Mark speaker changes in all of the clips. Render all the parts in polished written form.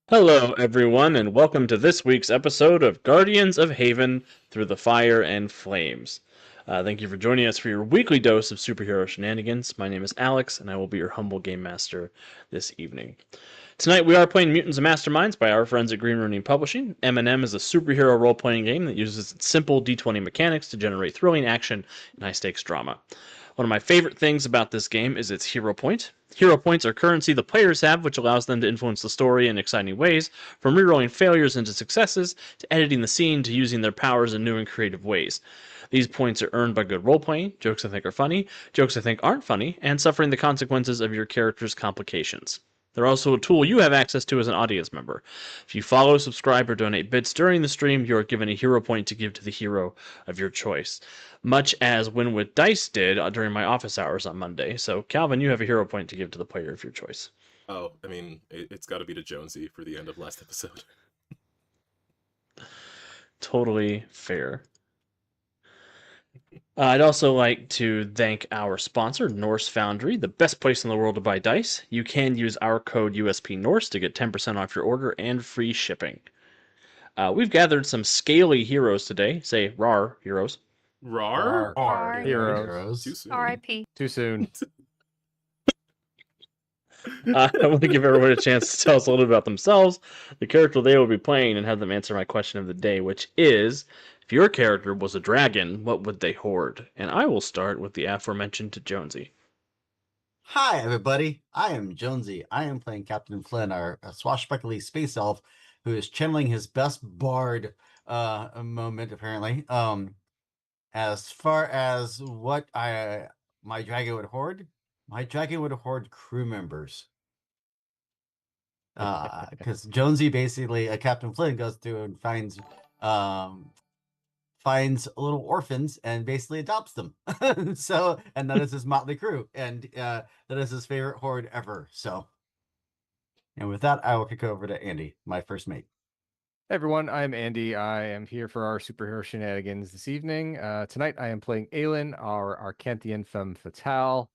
Speaker 1: Hello, everyone, and welcome to this week's episode of Guardians of Haven Through the Fire and Flames. Thank you for joining us for your weekly dose of superhero shenanigans. My name is Alex, and I will be your humble game master this evening. Tonight we are playing Mutants and Masterminds by our friends at Green Ronin Publishing. M&M is a superhero role-playing game that uses its simple D20 mechanics to generate thrilling action and high-stakes drama. One of my favorite things about this game is its hero point. Hero points are currency the players have, which allows them to influence the story in exciting ways, from rerolling failures into successes, to editing the scene, to using their powers in new and creative ways. These points are earned by good role playing, jokes I think are funny, jokes I think aren't funny, and suffering the consequences of your character's complications. They're also a tool you have access to as an audience member. If you follow, subscribe, or donate bits during the stream, you are given a hero point to give to the hero of your choice. Much as Win with Dice did during my office hours on Monday. So, Calvin, you have a hero point to give to the player of your choice.
Speaker 2: Oh, I mean, it's got to be to Jonesy for the end of last episode.
Speaker 1: Totally fair. I'd also like to thank our sponsor, Norse Foundry, the best place in the world to buy dice. You can use our code USP Norse to get 10% off your order and free shipping. We've gathered some scaly heroes today. Say RAR heroes.
Speaker 2: Rar?
Speaker 3: Our
Speaker 4: Heroes.
Speaker 2: Too soon.
Speaker 3: R.I.P.
Speaker 4: Too soon.
Speaker 1: I want to give everyone a chance to tell us a little bit about themselves, the character they will be playing, and have them answer my question of the day, which is, if your character was a dragon, what would they hoard? And I will start with the aforementioned Jonesy.
Speaker 3: Hi, everybody. I am Jonesy. I am playing Captain Flynn, our swashbuckling space elf, who is channeling his best bard moment, apparently. As far as what my dragon would hoard, my dragon would hoard crew members. Because Jonesy basically, Captain Flynn goes through and finds little orphans and basically adopts them. So, and that is his motley crew, and that is his favorite horde ever. So, and with that, I will kick over to Andy, my first mate.
Speaker 4: Hey everyone, I'm Andy. I am here for our superhero shenanigans this evening. Tonight I am playing Aelin, our Arcanthian femme fatale.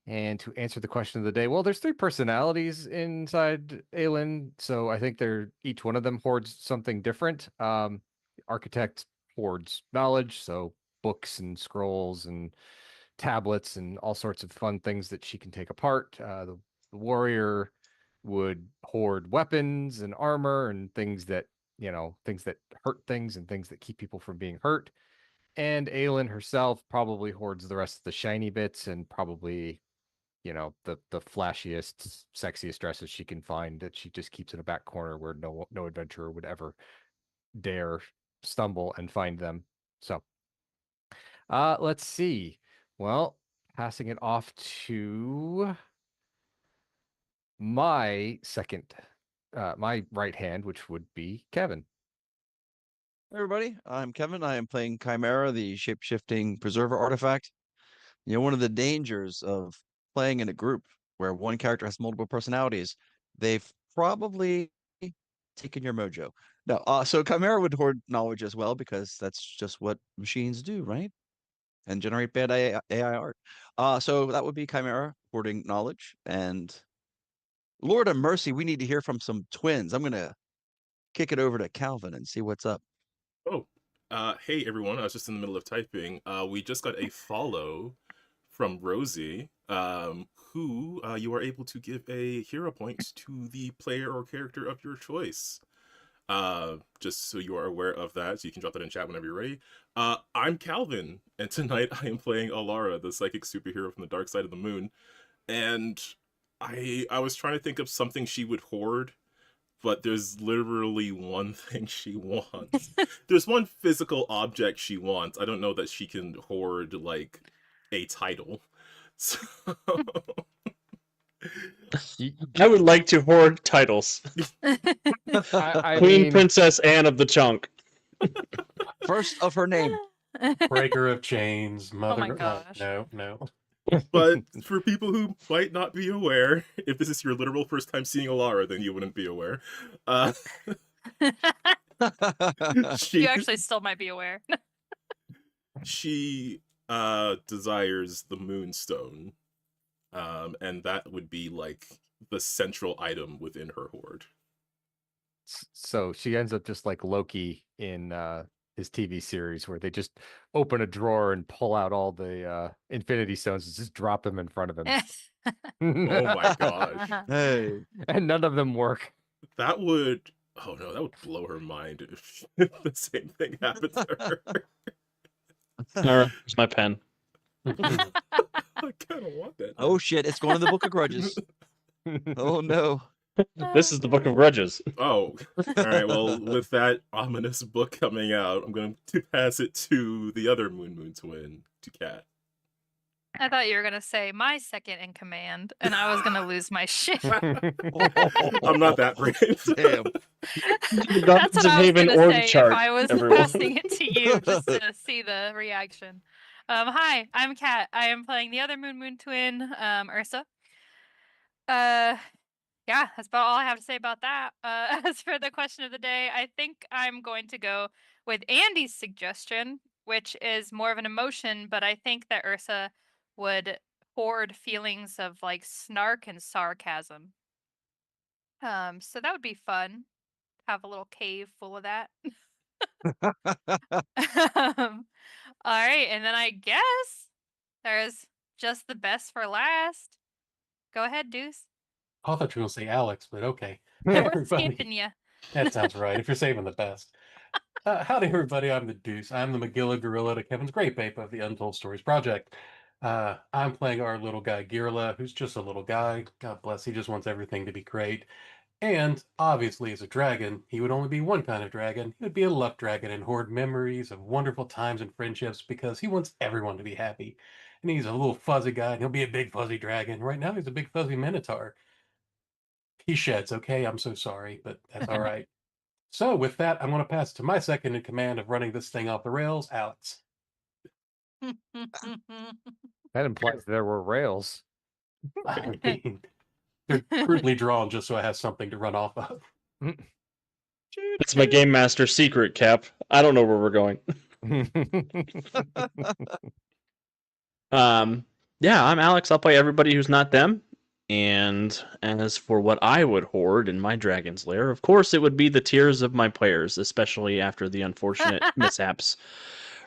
Speaker 4: And to answer the question of the day, well, there's three personalities inside Aelin, so I think each one of them hoards something different. The architect hoards knowledge, so books and scrolls and tablets and all sorts of fun things that she can take apart. The warrior would hoard weapons and armor and things that things that hurt things and things that keep people from being hurt. And Aelin herself probably hoards the rest of the shiny bits and probably the flashiest, sexiest dresses she can find that she just keeps in a back corner where no adventurer would ever dare stumble and find them. So let's see. Well, passing it off to my my right hand, which would be Kevin.
Speaker 5: Hey everybody, I'm Kevin. I am playing Chimera, the shape-shifting preserver artifact. One of the dangers of playing in a group where one character has multiple personalities, they've probably taken your mojo. No, so Chimera would hoard knowledge as well because that's just what machines do, right? And generate bad AI art. So that would be Chimera hoarding knowledge. And Lord of Mercy, we need to hear from some twins. I'm gonna kick it over to Calvin and see what's up.
Speaker 2: Oh, hey everyone. I was just in the middle of typing. We just got a follow from Rosie, who you are able to give a hero point to the player or character of your choice. Just so you are aware of that, so you can drop that in chat whenever you're ready. I'm Calvin, and tonight I am playing Alara, the psychic superhero from the dark side of the moon. And I was trying to think of something she would hoard, but there's literally one thing she wants. There's one physical object she wants. I don't know that she can hoard like a title. So
Speaker 1: I would like to hoard titles.
Speaker 4: I
Speaker 1: Queen
Speaker 4: mean,
Speaker 1: Princess Anne of the Chunk.
Speaker 5: First of her name.
Speaker 6: Breaker of chains, mother.
Speaker 7: my gosh.
Speaker 6: No.
Speaker 2: but for people who might not be aware, if this is your literal first time seeing Alara, then you wouldn't be aware.
Speaker 7: You actually still might be aware.
Speaker 2: She desires the Moonstone, and that would be like the central item within her hoard.
Speaker 4: So she ends up just like Loki in his TV series, where they just open a drawer and pull out all the Infinity Stones and just drop them in front of him.
Speaker 2: Oh my gosh.
Speaker 5: Hey,
Speaker 4: And none of them work.
Speaker 2: That would, oh no, that would blow her mind if the same thing happened to her.
Speaker 1: Here's my pen.
Speaker 2: I kind of want that.
Speaker 5: oh shit! It's going to the Book of Grudges. Oh no!
Speaker 1: This is the Book of Grudges.
Speaker 2: Oh, all right. Well, with that ominous book coming out, I'm going to pass it to the other Moon twin, to Kat.
Speaker 7: I thought you were gonna say my second in command, and I was gonna lose my shit.
Speaker 2: I'm not that brave.
Speaker 5: Damn.
Speaker 1: The
Speaker 7: That's
Speaker 1: Guardians
Speaker 7: what
Speaker 1: of
Speaker 7: I was
Speaker 1: Haven
Speaker 7: gonna
Speaker 1: org
Speaker 7: say
Speaker 1: chart,
Speaker 7: if I was
Speaker 1: everyone.
Speaker 7: passing it to you just to see the reaction. Hi, I'm Kat. I am playing the other Moon twin, Ursa. Yeah, that's about all I have to say about that. As for the question of the day, I think I'm going to go with Andy's suggestion, which is more of an emotion, but I think that Ursa would hoard feelings of like snark and sarcasm. So that would be fun. Have a little cave full of that. All right, and then I guess there's just the best for last. Go ahead, Deuce.
Speaker 6: I thought you were going to say Alex, but okay.
Speaker 7: We're
Speaker 6: Everybody.
Speaker 7: skipping you.
Speaker 6: That sounds right. If you're saving the best. Howdy, everybody. I'm the Deuce. I'm the Magilla Gorilla to Kevin's Great Ape of the Untold Stories Project. I'm playing our little guy, Girla, who's just a little guy. God bless. He just wants everything to be great. And obviously, as a dragon, he would only be one kind of dragon. He would be a luck dragon and hoard memories of wonderful times and friendships because he wants everyone to be happy. And he's a little fuzzy guy, and he'll be a big fuzzy dragon. Right now, he's a big fuzzy minotaur. He sheds, okay? I'm so sorry, but that's all right. So with that, I'm going to pass to my second in command of running this thing off the rails, Alex.
Speaker 4: That implies there were rails.
Speaker 6: I mean, they're crudely drawn just so I have something to run off of.
Speaker 1: It's my Game Master secret, Cap. I don't know where we're going. Yeah, I'm Alex. I'll play everybody who's not them. And as for what I would hoard in my Dragon's Lair, of course it would be the tears of my players, especially after the unfortunate mishaps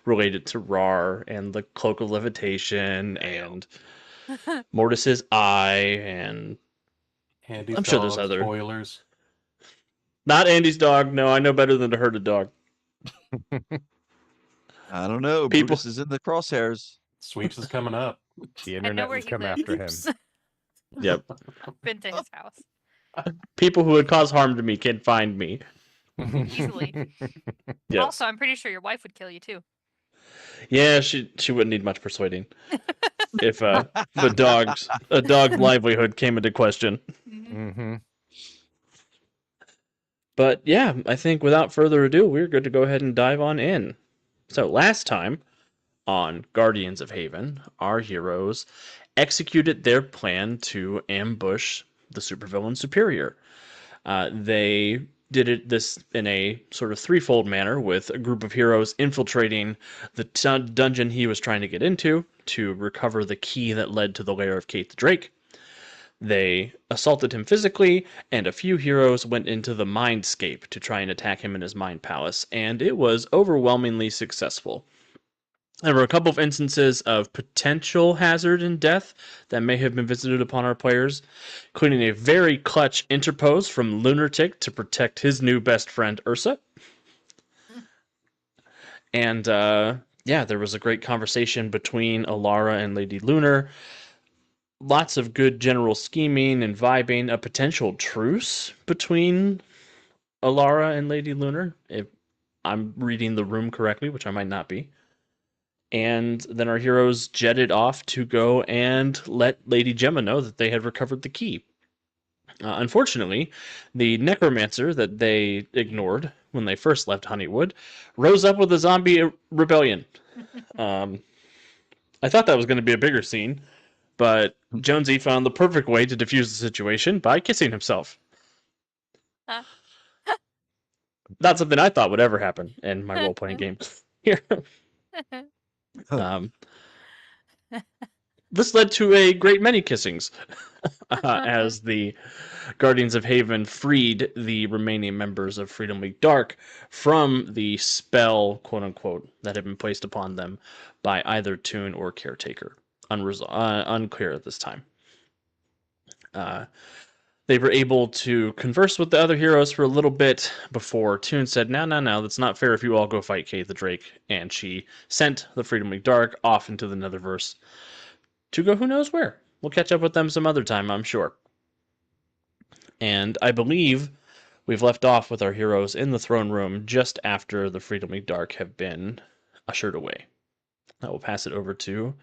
Speaker 1: related to Rar and the Cloak of Levitation and Mortis's Eye and
Speaker 6: Andy's
Speaker 1: I'm sure there's
Speaker 6: dog,
Speaker 1: other-
Speaker 6: spoilers.
Speaker 1: not Andy's dog. No, I know better than to hurt a dog.
Speaker 5: I don't know.
Speaker 1: People-
Speaker 5: Brutus is in the crosshairs.
Speaker 6: Sweeps is coming up.
Speaker 4: The
Speaker 7: I know
Speaker 4: internet
Speaker 7: where
Speaker 4: would
Speaker 7: he
Speaker 4: come after him.
Speaker 7: lives.
Speaker 1: Yep.
Speaker 7: Been to his house
Speaker 1: People who would cause harm to me can find me.
Speaker 7: easily.
Speaker 1: Yes.
Speaker 7: Also, I'm pretty sure your wife would kill you too.
Speaker 1: Yeah, she wouldn't need much persuading if a dog's livelihood came into question.
Speaker 4: Mm-hmm.
Speaker 1: But yeah, I think without further ado, we're good to go ahead and dive on in. So last time on Guardians of Haven, our heroes executed their plan to ambush the supervillain Superior. They did this in a sort of threefold manner, with a group of heroes infiltrating the dungeon he was trying to get into to recover the key that led to the lair of Kate the Drake. They assaulted him physically, and a few heroes went into the Mindscape to try and attack him in his mind palace, and it was overwhelmingly successful. There were a couple of instances of potential hazard and death that may have been visited upon our players, including a very clutch interpose from Lunatic to protect his new best friend Ursa. And yeah, there was a great conversation between Alara and Lady Lunar. Lots of good general scheming and vibing, a potential truce between Alara and Lady Lunar, if I'm reading the room correctly, which I might not be. And then our heroes jetted off to go and let Lady Gemma know that they had recovered the key. Unfortunately, the necromancer that they ignored when they first left Honeywood rose up with a zombie rebellion. I thought that was going to be a bigger scene, but Jonesy found the perfect way to defuse the situation by kissing himself. Not something I thought would ever happen in my role-playing game here. This led to a great many kissings. as the Guardians of Haven freed the remaining members of Freedom League Dark from the spell, quote unquote, that had been placed upon them by either Toon or Caretaker. Unclear at this time. They were able to converse with the other heroes for a little bit before Toon said, no, that's not fair if you all go fight Kate the Drake. And she sent the Freedom League Dark off into the Netherverse to go who knows where. We'll catch up with them some other time, I'm sure. And I believe we've left off with our heroes in the throne room just after the Freedom League Dark have been ushered away. I will pass it over to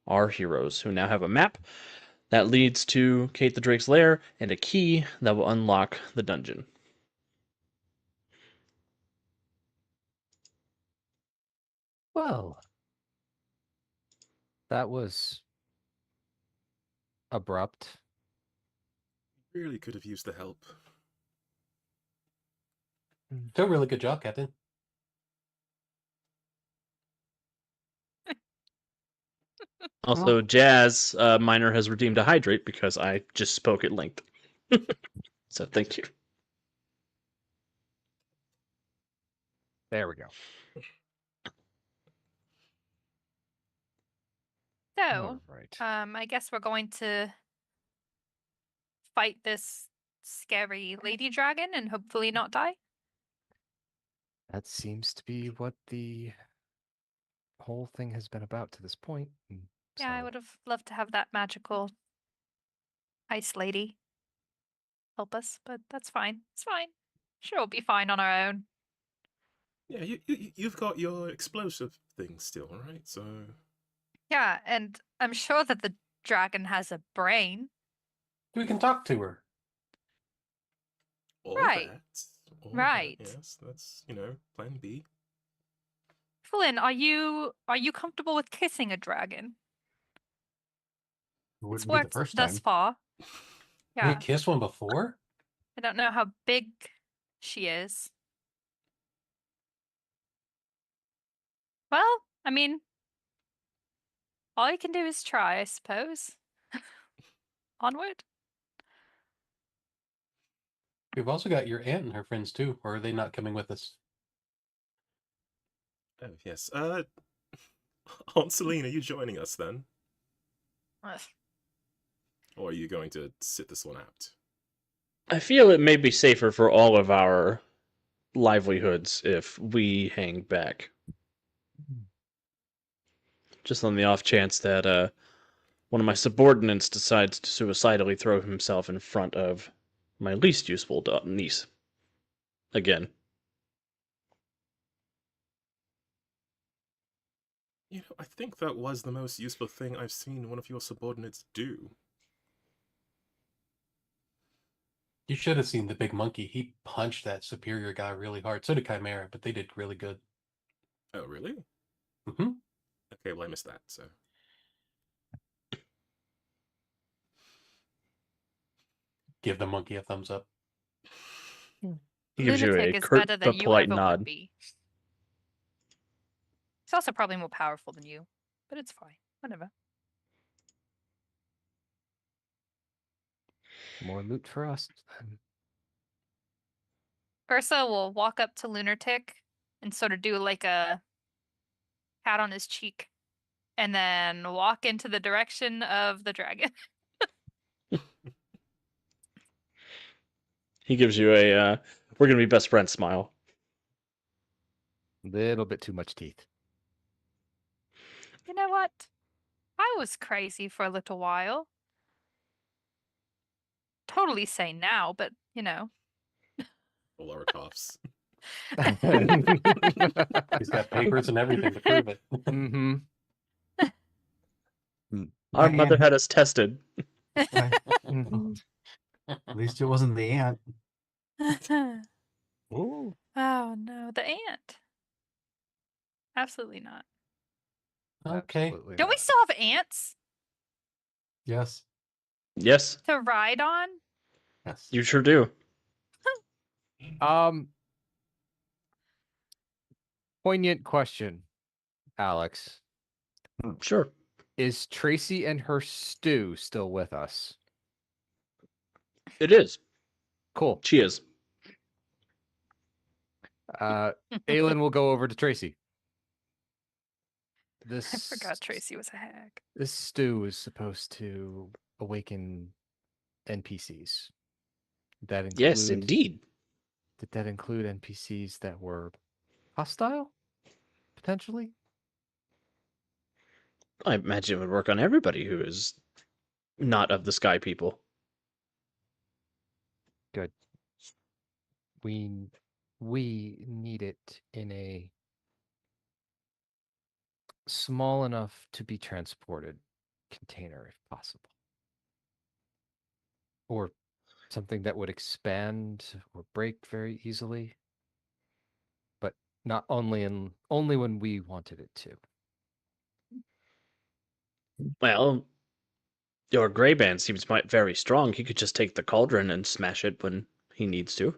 Speaker 1: our heroes, who now have a map that leads to Kate the Drake's lair and a key that will unlock the dungeon.
Speaker 4: Well, that was abrupt.
Speaker 2: Really could have used the help.
Speaker 6: Do a really good job, Captain.
Speaker 1: Also, Jazz Minor has redeemed a hydrate because I just spoke at length. So thank you.
Speaker 4: There we go.
Speaker 7: So,
Speaker 4: All right.
Speaker 7: I guess we're going to fight this scary lady dragon and hopefully not die.
Speaker 4: That seems to be what the whole thing has been about to this point.
Speaker 7: Yeah, I
Speaker 4: so-
Speaker 7: would have loved to have that magical ice lady help us, but that's fine. It's fine. Sure, we'll be fine on our own.
Speaker 2: Yeah, you've got your explosive thing still, right? So
Speaker 7: Yeah, and I'm sure that the dragon has a brain.
Speaker 6: We can talk to her.
Speaker 2: all
Speaker 7: Right.
Speaker 2: that,
Speaker 7: Right.
Speaker 2: yes, that's Plan B.
Speaker 7: Flynn, are you comfortable with kissing a dragon?
Speaker 3: It
Speaker 7: It's
Speaker 3: wouldn't be the
Speaker 7: worked
Speaker 3: first
Speaker 7: thus
Speaker 3: time.
Speaker 7: far.
Speaker 6: We
Speaker 7: Yeah,
Speaker 6: kissed one before?
Speaker 7: I don't know how big she is. Well, I mean, all you can do is try, I suppose. Onward.
Speaker 6: We've also got your aunt and her friends too, or are they not coming with us?
Speaker 2: Oh yes. Aunt Celine, are you joining us then,
Speaker 7: Ugh.
Speaker 2: or are you going to sit this one out?
Speaker 1: I feel it may be safer for all of our livelihoods if we hang back. Just on the off chance that one of my subordinates decides to suicidally throw himself in front of my least useful niece. Again.
Speaker 2: I think that was the most useful thing I've seen one of your subordinates do.
Speaker 6: You should have seen the big monkey. He punched that superior guy really hard. So did Chimera, but they did really good.
Speaker 2: Oh, really?
Speaker 6: Mm-hmm.
Speaker 2: Okay, well, I missed that, so.
Speaker 6: Give the monkey a thumbs up.
Speaker 1: He gives you a
Speaker 7: Lunatic is
Speaker 1: curt
Speaker 7: better than
Speaker 1: but
Speaker 7: you
Speaker 1: polite
Speaker 7: ever
Speaker 1: nod.
Speaker 7: would be. He's also probably more powerful than you, but it's fine. Whatever.
Speaker 4: More loot for us.
Speaker 7: Ursa will walk up to Lunatic and sort of do like a pat on his cheek, and then walk into the direction of the dragon.
Speaker 1: He gives you a we're gonna be best friends smile.
Speaker 4: Little bit too much teeth.
Speaker 7: You know what? I was crazy for a little while. Totally sane now, but
Speaker 2: Laura coughs.
Speaker 6: He's got papers and everything to prove it.
Speaker 4: Mm-hmm.
Speaker 1: Our
Speaker 3: My
Speaker 1: mother
Speaker 3: aunt-
Speaker 1: had us tested.
Speaker 3: At least it wasn't the ant.
Speaker 4: Ooh.
Speaker 7: Oh no, the ant. Absolutely not.
Speaker 6: Okay.
Speaker 4: Absolutely
Speaker 7: Don't we
Speaker 4: not.
Speaker 7: still have ants
Speaker 3: Yes.
Speaker 1: Yes,
Speaker 7: to ride on?
Speaker 3: Yes.
Speaker 1: you sure do.
Speaker 4: Poignant question, Alex.
Speaker 1: Sure.
Speaker 4: Is Tracy and her stew still with us?
Speaker 1: It is.
Speaker 4: Cool.
Speaker 1: She is.
Speaker 4: Aelin will go over to Tracy.
Speaker 7: I forgot Tracy was a hag.
Speaker 4: This stew is supposed to awaken NPCs. Did that include,
Speaker 1: Yes, indeed.
Speaker 4: Did that include NPCs that were hostile? Potentially?
Speaker 1: I imagine it would work on everybody who is not of the sky people.
Speaker 4: Good. We need it in a small enough to be transported container if possible. Or something that would expand or break very easily. But not only when we wanted it to.
Speaker 1: Well, your gray band seems very strong. He could just take the cauldron and smash it when he needs to.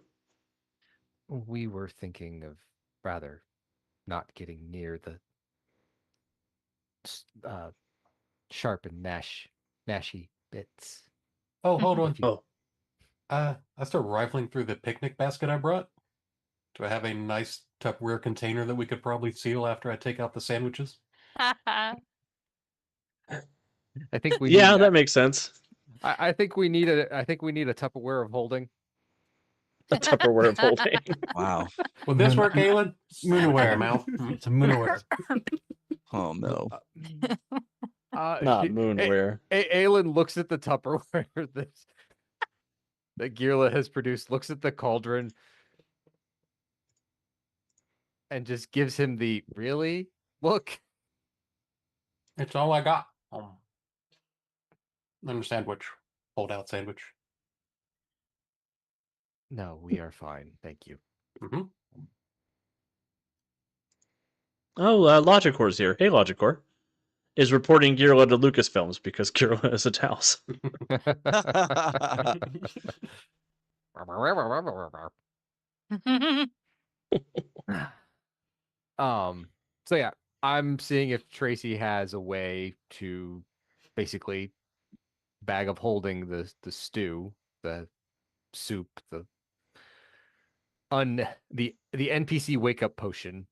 Speaker 4: We were thinking of rather not getting near the sharp and mashy bits.
Speaker 6: Oh, hold on.
Speaker 1: Oh,
Speaker 6: I start rifling through the picnic basket I brought. Do I have a nice Tupperware container that we could probably seal after I take out the sandwiches?
Speaker 4: I think we
Speaker 1: yeah,
Speaker 4: need,
Speaker 1: that makes sense.
Speaker 4: I think we need a Tupperware of holding.
Speaker 1: A Tupperware of holding.
Speaker 5: Wow.
Speaker 6: Will this
Speaker 3: Moon-
Speaker 6: work, Aelin?
Speaker 3: Moonaware.
Speaker 6: Mouth.
Speaker 3: It's a Moonaware.
Speaker 5: Oh no.
Speaker 1: Not moonware.
Speaker 4: Aelin looks at the Tupperware that Girla has produced, looks at the cauldron, and just gives him the really look.
Speaker 6: It's all I got. And a sandwich. Hold out sandwich.
Speaker 4: No, we are fine. Thank you.
Speaker 6: Mm-hmm.
Speaker 1: Oh, Logicor's here. Hey, Logicor. Is reporting Girla to Lucasfilms because Girla is a Taos.
Speaker 4: So yeah, I'm seeing if Tracy has a way to basically bag of holding the stew, the soup, the NPC wake up potion.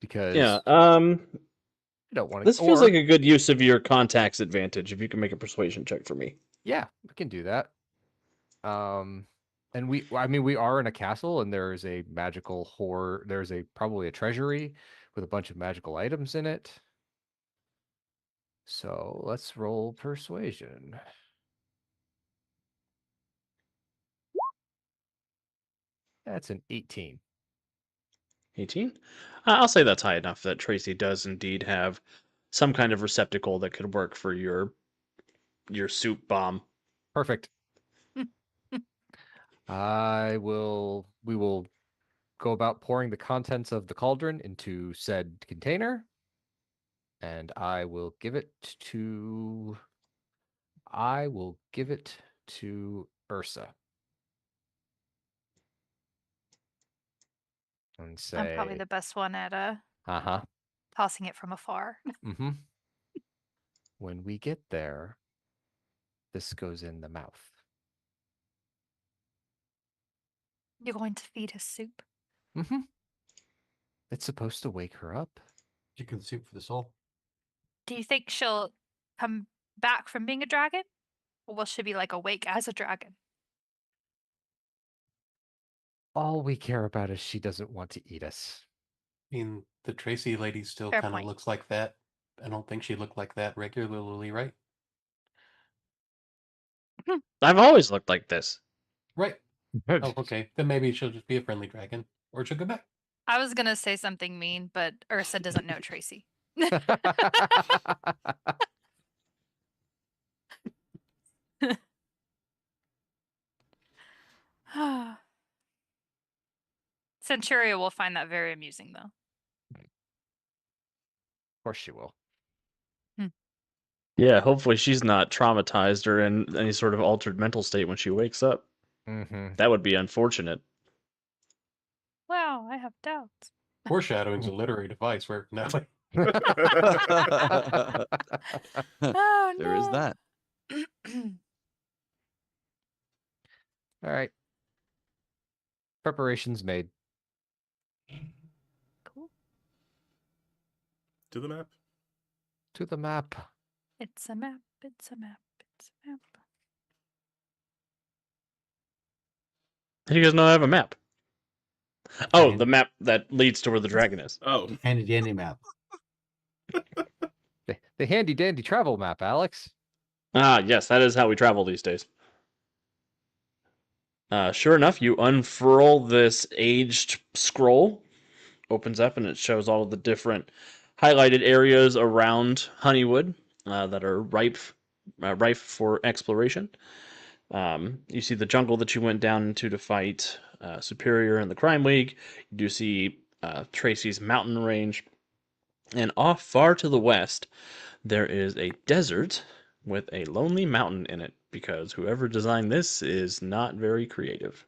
Speaker 4: Because
Speaker 1: Yeah,
Speaker 4: I don't want to.
Speaker 1: this feels like a good use of your contact's advantage if you can make a persuasion check for me.
Speaker 4: Yeah, we can do that. And we are in a castle, and there is a magical hoard. There's probably a treasury with a bunch of magical items in it. So let's roll persuasion. That's an 18.
Speaker 1: 18? I'll say that's high enough that Tracy does indeed have some kind of receptacle that could work for your soup bomb.
Speaker 4: Perfect. We will go about pouring the contents of the cauldron into said container, and I will give it to Ursa. And say,
Speaker 7: I'm probably the best one at tossing it from afar.
Speaker 4: Mm-hmm. When we get there, this goes in the mouth.
Speaker 7: You're going to feed her soup?
Speaker 4: Mm-hmm. It's supposed to wake her up.
Speaker 3: You can soup for the soul.
Speaker 7: Do you think she'll come back from being a dragon? Or will she be like awake as a dragon?
Speaker 4: All we care about is she doesn't want to eat us.
Speaker 6: I mean, the Tracy lady still
Speaker 7: Fair
Speaker 6: kind of
Speaker 7: point.
Speaker 6: looks like that. I don't think she looked like that regularly, right?
Speaker 1: I've always looked like this.
Speaker 6: Right. Oh, okay. Then maybe she'll just be a friendly dragon. Or she'll go back.
Speaker 7: I was going to say something mean, but Ursa doesn't know Tracy. Centuria will find that very amusing, though.
Speaker 4: Of course she will.
Speaker 1: Yeah, hopefully she's not traumatized or in any sort of altered mental state when she wakes up.
Speaker 4: Mm-hmm.
Speaker 1: That would be unfortunate.
Speaker 7: Wow, I have doubts.
Speaker 6: Foreshadowing's a literary device where no.
Speaker 7: Oh,
Speaker 5: There is
Speaker 7: no.
Speaker 5: that.
Speaker 4: All right. Preparations made.
Speaker 7: Cool.
Speaker 2: To the map.
Speaker 4: To the map.
Speaker 7: It's a map. It's a map. It's a map.
Speaker 1: How do you guys know I have a map? Oh,
Speaker 3: Fine.
Speaker 1: the map that leads to where the dragon is.
Speaker 2: Oh,
Speaker 3: Handy dandy map.
Speaker 4: The handy dandy travel map, Alex.
Speaker 1: Ah, yes, that is how we travel these days. Sure enough, you unfurl this aged scroll, opens up, and it shows all of the different highlighted areas around Honeywood that are rife for exploration. You see the jungle that you went down into to fight Superior and the Crime League. You do see Tracy's mountain range. And off far to the west, there is a desert with a lonely mountain in it, because whoever designed this is not very creative.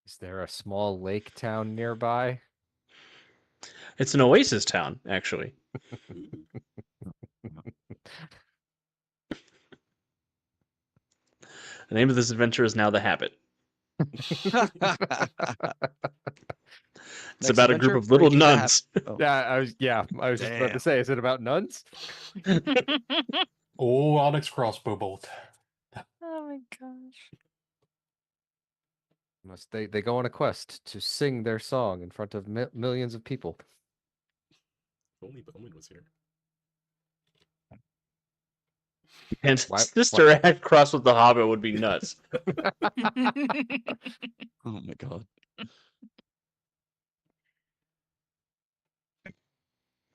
Speaker 4: Is there a small lake town nearby?
Speaker 1: It's an oasis town, actually. The name of this adventure is Now the Habit. It's
Speaker 5: Next
Speaker 1: about a
Speaker 5: adventure,
Speaker 1: group of little
Speaker 5: Breaking the Habit.
Speaker 1: nuns.
Speaker 5: Oh.
Speaker 4: I was just about
Speaker 5: Damn.
Speaker 4: to say, is it about nuns?
Speaker 6: Oh, Onyx crossbow bolt.
Speaker 7: Oh my gosh.
Speaker 4: They go on a quest to sing their song in front of millions of people.
Speaker 2: if only Bowman was here.
Speaker 1: And
Speaker 4: Why-
Speaker 1: Sister Act crossed with the Hobbit would be nuts.
Speaker 5: Oh my god.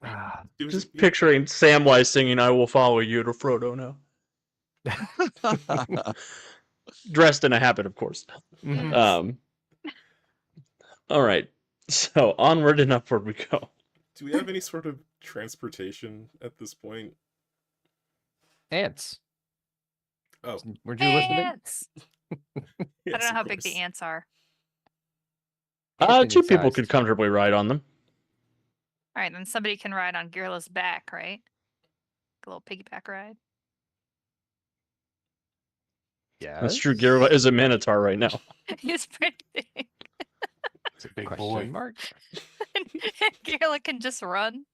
Speaker 4: Ah,
Speaker 2: It was
Speaker 1: Just
Speaker 2: be-
Speaker 1: picturing Samwise singing "I Will Follow You" to Frodo now, dressed in a habit, of course.
Speaker 4: mhm.
Speaker 1: All right, so onward and upward we go.
Speaker 2: Do we have any sort of transportation at this point?
Speaker 4: Ants.
Speaker 2: Oh,
Speaker 4: Weren't you listening?
Speaker 7: Ants. I
Speaker 2: yes,
Speaker 7: don't know
Speaker 2: of
Speaker 7: how big the
Speaker 2: course.
Speaker 7: ants are.
Speaker 4: Anything
Speaker 1: Two people
Speaker 4: sized.
Speaker 1: could comfortably ride on them.
Speaker 7: All right, then somebody can ride on Girla's back, right? A little piggyback ride.
Speaker 4: Yeah,
Speaker 1: That's true. Geralt is a minotaur right now.
Speaker 7: He's pretty big.
Speaker 6: It's a big
Speaker 4: Question
Speaker 6: boy.
Speaker 4: mark.
Speaker 7: And Girla can just run.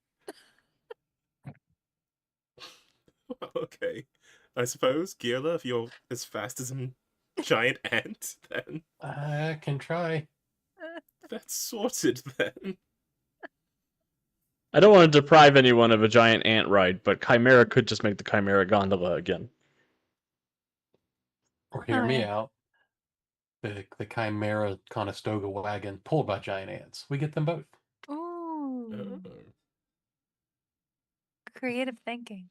Speaker 2: Okay. I suppose, Gila, if you're as fast as a giant ant, then
Speaker 6: I can try.
Speaker 2: that's sorted then.
Speaker 1: I don't want to deprive anyone of a giant ant ride, but Chimera could just make the Chimera gondola again.
Speaker 6: Or hear me
Speaker 7: Alright.
Speaker 6: out. The Chimera Conestoga wagon pulled by giant ants. We get them both.
Speaker 7: Ooh,
Speaker 2: Oh.
Speaker 7: creative thinking.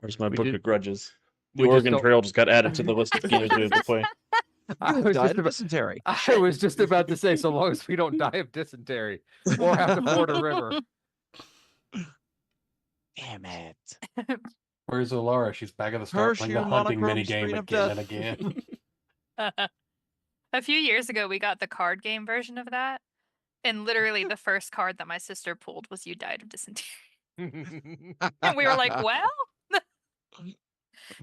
Speaker 1: Where's my
Speaker 4: We
Speaker 1: book
Speaker 4: did-
Speaker 1: of grudges? The
Speaker 4: we just
Speaker 1: Oregon
Speaker 4: don't-
Speaker 1: Trail just got added to the list of games we have to play.
Speaker 4: I
Speaker 5: You
Speaker 4: was
Speaker 5: died
Speaker 4: just
Speaker 5: of
Speaker 4: about-
Speaker 5: dysentery.
Speaker 4: I was just about to say, so long as we don't die of dysentery or have to ford a river.
Speaker 5: Damn it.
Speaker 6: Where's Alara? She's back at the start playing the
Speaker 5: Hershey
Speaker 6: hunting
Speaker 5: monochrome
Speaker 6: minigame
Speaker 5: screen of
Speaker 6: again and
Speaker 5: death.
Speaker 6: again.
Speaker 7: A few years ago, we got the card game version of that, and literally the first card that my sister pulled was "You died of dysentery," and we were like, "Well,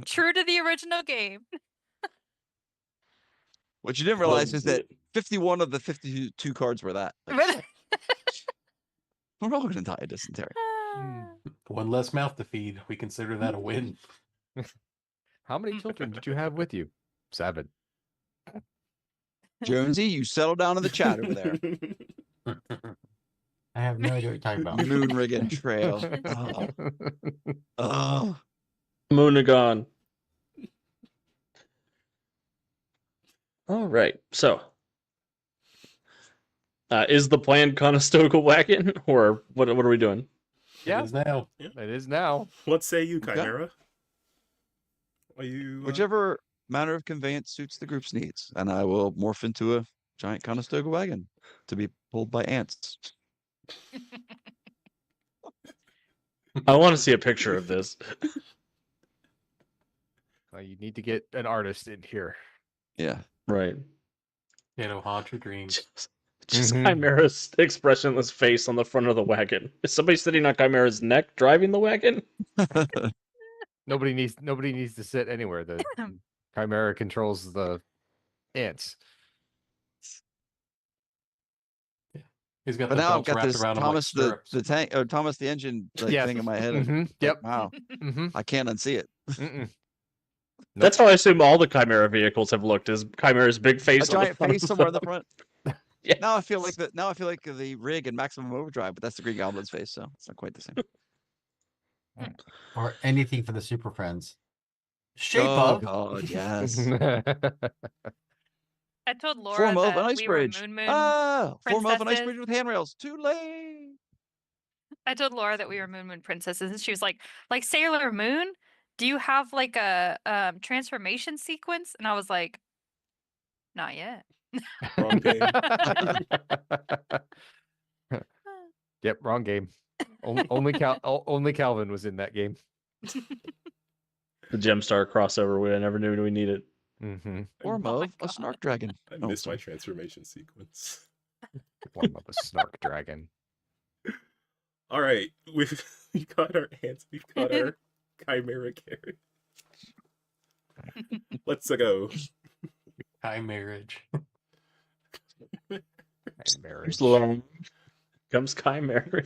Speaker 7: true to the original game."
Speaker 5: What you didn't realize is that 51 of the 52 cards were that. Like, we're all gonna die of dysentery.
Speaker 6: One less mouth to feed. We consider that a win.
Speaker 4: How many children did you have with you? 7.
Speaker 5: Jonesy, you settle down in the chat over there.
Speaker 3: I have no idea what you're talking about.
Speaker 5: Moon rigging trail. Oh. Oh.
Speaker 1: Moonagon. All right, so is the plan Conestoga wagon, or what are we doing?
Speaker 4: Yeah.
Speaker 6: It is now.
Speaker 4: It is now.
Speaker 2: What say you,
Speaker 5: Okay.
Speaker 2: Chimera? Are you
Speaker 5: Whichever manner of conveyance suits the group's needs, and I will morph into a giant Conestoga wagon to be pulled by ants.
Speaker 1: I want to see a picture of this.
Speaker 4: You need to get an artist in here.
Speaker 5: Yeah.
Speaker 1: Right.
Speaker 6: It'll haunt your dreams.
Speaker 1: Just
Speaker 4: Mhm.
Speaker 1: Chimera's expressionless face on the front of the wagon. Is somebody sitting on Chimera's neck driving the wagon?
Speaker 4: Nobody needs to sit anywhere. The Chimera controls the ants.
Speaker 6: He's got
Speaker 5: But
Speaker 6: the
Speaker 5: now I've
Speaker 6: belts
Speaker 5: got
Speaker 6: wrapped
Speaker 5: this
Speaker 6: around him like
Speaker 5: Thomas
Speaker 6: stirrups.
Speaker 5: the tank or Thomas the engine like
Speaker 4: Yes.
Speaker 5: thing in my head. and,
Speaker 4: Mhm,
Speaker 5: like,
Speaker 4: yep.
Speaker 5: Wow.
Speaker 4: Mm-hmm.
Speaker 5: I can't unsee it.
Speaker 4: Mm-mm.
Speaker 1: That's how I assume all the Chimera vehicles have looked. Is Chimera's big
Speaker 5: A
Speaker 1: face on the
Speaker 5: giant
Speaker 1: front
Speaker 5: face
Speaker 1: of
Speaker 5: somewhere in the
Speaker 1: them.
Speaker 5: front.
Speaker 1: Yes.
Speaker 5: Now I feel like the rig in Maximum Overdrive, but that's the Green Goblin's face, so it's not quite the same.
Speaker 3: Or anything for the Super Friends. Shape
Speaker 5: Oh
Speaker 3: of.
Speaker 5: God, yes.
Speaker 7: I told Laura
Speaker 5: Form of an
Speaker 7: that
Speaker 5: ice
Speaker 7: we were
Speaker 5: bridge.
Speaker 7: Moon Moon.
Speaker 5: Form of an ice
Speaker 7: princesses.
Speaker 5: bridge with handrails. Too late.
Speaker 7: I told Laura that we were Moon Moon princesses, and she was like Sailor Moon. Do you have like a transformation sequence? And I was like, not yet.
Speaker 2: Wrong game.
Speaker 4: Yep, wrong game. Only Calvin was in that game.
Speaker 1: The Gemstar crossover. We never knew we needed.
Speaker 4: Mm-hmm.
Speaker 5: Form
Speaker 7: Oh my
Speaker 5: of a
Speaker 7: God.
Speaker 5: snark dragon.
Speaker 2: I
Speaker 5: Oh,
Speaker 2: missed my
Speaker 5: sorry.
Speaker 2: transformation sequence.
Speaker 4: Form of a snark dragon.
Speaker 2: All right, we've got our ants. We've got our Chimera carriage. Let's go.
Speaker 6: High marriage.
Speaker 4: Marriage.
Speaker 1: Slow. Comes Chimera.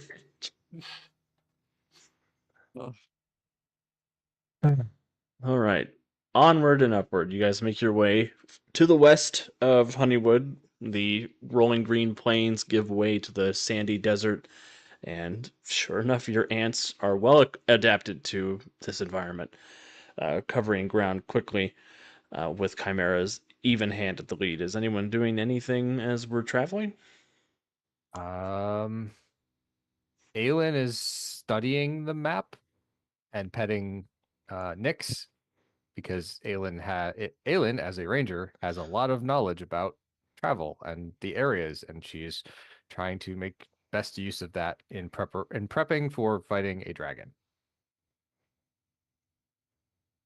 Speaker 5: Oh.
Speaker 1: All right. Onward and upward. You guys make your way to the west of Honeywood. The rolling green plains give way to the sandy desert. And sure enough, your ants are well adapted to this environment, covering ground quickly with Chimera's even hand at the lead. Is anyone doing anything as we're traveling?
Speaker 4: Aelin is studying the map and petting Nyx because Aelin, as a ranger, has a lot of knowledge about travel and the areas, and she's trying to make best use of that in prepping for fighting a dragon.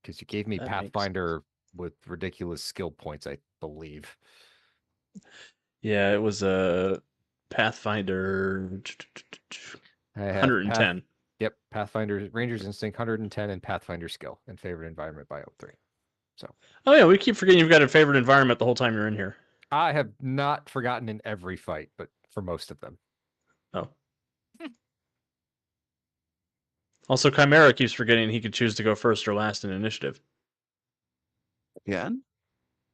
Speaker 4: Because you gave me
Speaker 1: That makes
Speaker 4: Pathfinder with ridiculous skill points, I believe.
Speaker 1: Yeah, it was a Pathfinder
Speaker 4: I have
Speaker 1: 110.
Speaker 4: Yep, Pathfinder Ranger's Instinct 110 and Pathfinder skill in favored environment biome 3.
Speaker 1: Oh yeah, we keep forgetting you've got a favorite environment the whole time you're in here.
Speaker 4: I have not forgotten in every fight, but for most of them.
Speaker 1: Oh. Also, Chimera keeps forgetting he could choose to go first or last in initiative.
Speaker 5: Again?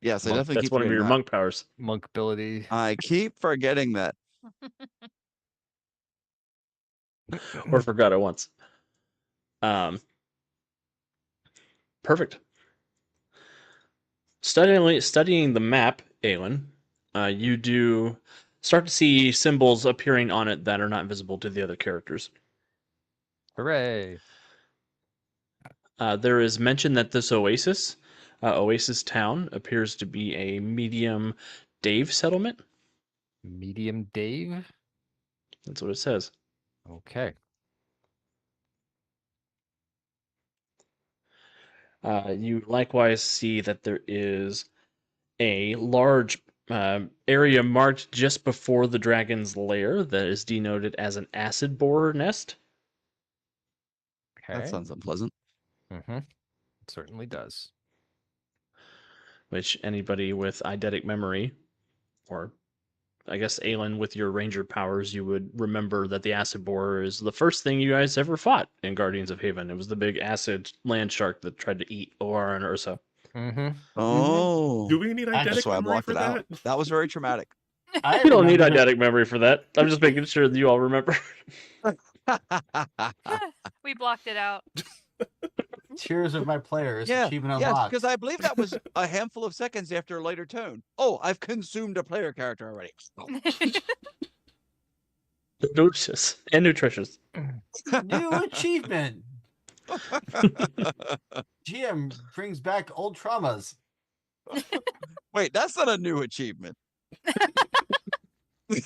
Speaker 5: Yes, I
Speaker 1: Monk-
Speaker 5: definitely
Speaker 1: that's
Speaker 5: keep
Speaker 1: one of
Speaker 5: forgetting
Speaker 1: your
Speaker 5: that.
Speaker 1: monk powers.
Speaker 4: Monk ability.
Speaker 5: I keep forgetting that.
Speaker 1: Or forgot it once. Perfect. Studying the map, Aelin, you do start to see symbols appearing on it that are not visible to the other characters.
Speaker 4: Hooray.
Speaker 1: There is mention that this Oasis Town, appears to be a medium Dave settlement.
Speaker 4: Medium Dave.
Speaker 1: That's what it says.
Speaker 4: Okay.
Speaker 1: You likewise see that there is a large area marked just before the dragon's lair that is denoted as an acid borer nest.
Speaker 4: Okay.
Speaker 5: That sounds unpleasant.
Speaker 4: Mm-hmm. It certainly does.
Speaker 1: Which anybody with eidetic memory, or I guess Aelin with your ranger powers, you would remember that the acid borer is the first thing you guys ever fought in Guardians of Haven. It was the big acid land shark that tried to eat Or and Ursa.
Speaker 4: Mm-hmm.
Speaker 5: Oh,
Speaker 2: Do we need
Speaker 3: That's
Speaker 2: eidetic
Speaker 5: that's why I
Speaker 2: memory
Speaker 5: blocked
Speaker 2: for
Speaker 5: it out.
Speaker 2: that?
Speaker 5: That was very traumatic.
Speaker 3: I
Speaker 1: You don't need
Speaker 3: remember-
Speaker 1: eidetic memory for that. I'm just making sure that you all remember.
Speaker 7: We blocked it out.
Speaker 3: Tears of my players.
Speaker 5: Yeah,
Speaker 3: Achievement
Speaker 5: yes,
Speaker 3: unlocked.
Speaker 5: because I believe that was a handful of seconds after a later tone. Oh, I've consumed a player character already.
Speaker 1: Delicious and nutritious.
Speaker 3: New achievement. GM brings back old traumas.
Speaker 5: Wait, that's not a new achievement.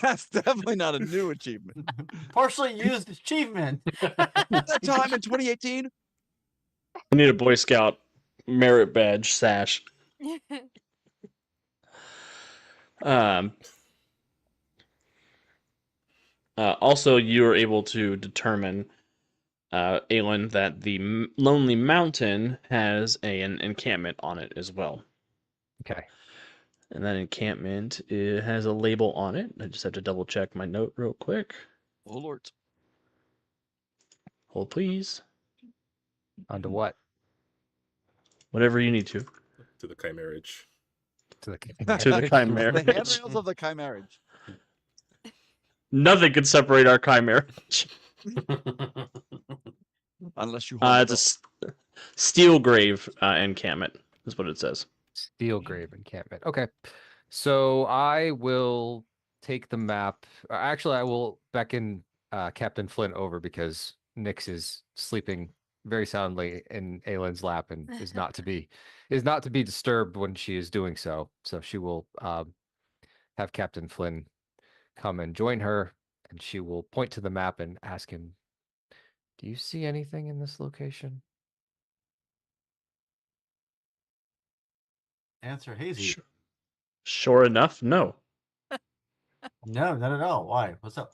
Speaker 5: That's definitely not a new achievement.
Speaker 3: Partially used achievement.
Speaker 5: At that time in 2018,
Speaker 1: I need a Boy Scout merit badge sash. Also, you are able to determine Aelin, that the Lonely Mountain has an encampment on it as well.
Speaker 4: Okay.
Speaker 1: And that encampment, it has a label on it. I just have to double check my note real quick.
Speaker 5: Oh Lord.
Speaker 1: Hold please.
Speaker 4: Onto what?
Speaker 1: Whatever you need to.
Speaker 2: To the Chimerage.
Speaker 4: To the
Speaker 1: To the chimera.
Speaker 5: The handrails of the chimerage.
Speaker 1: Nothing can separate our chimera.
Speaker 5: Unless you hold
Speaker 1: It's a steel grave encampment, is what it says.
Speaker 4: Steel Grave encampment. Okay. So I will take the map. Actually, I will beckon Captain Flint over because Nyx is sleeping very soundly in Aylin's lap and is not to be disturbed when she is doing so. So she will have Captain Flynn come and join her, and she will point to the map and ask him, "Do you see anything in this location?"
Speaker 3: Answer hazy.
Speaker 1: Sure enough, no.
Speaker 3: No, not at all. Why? What's up?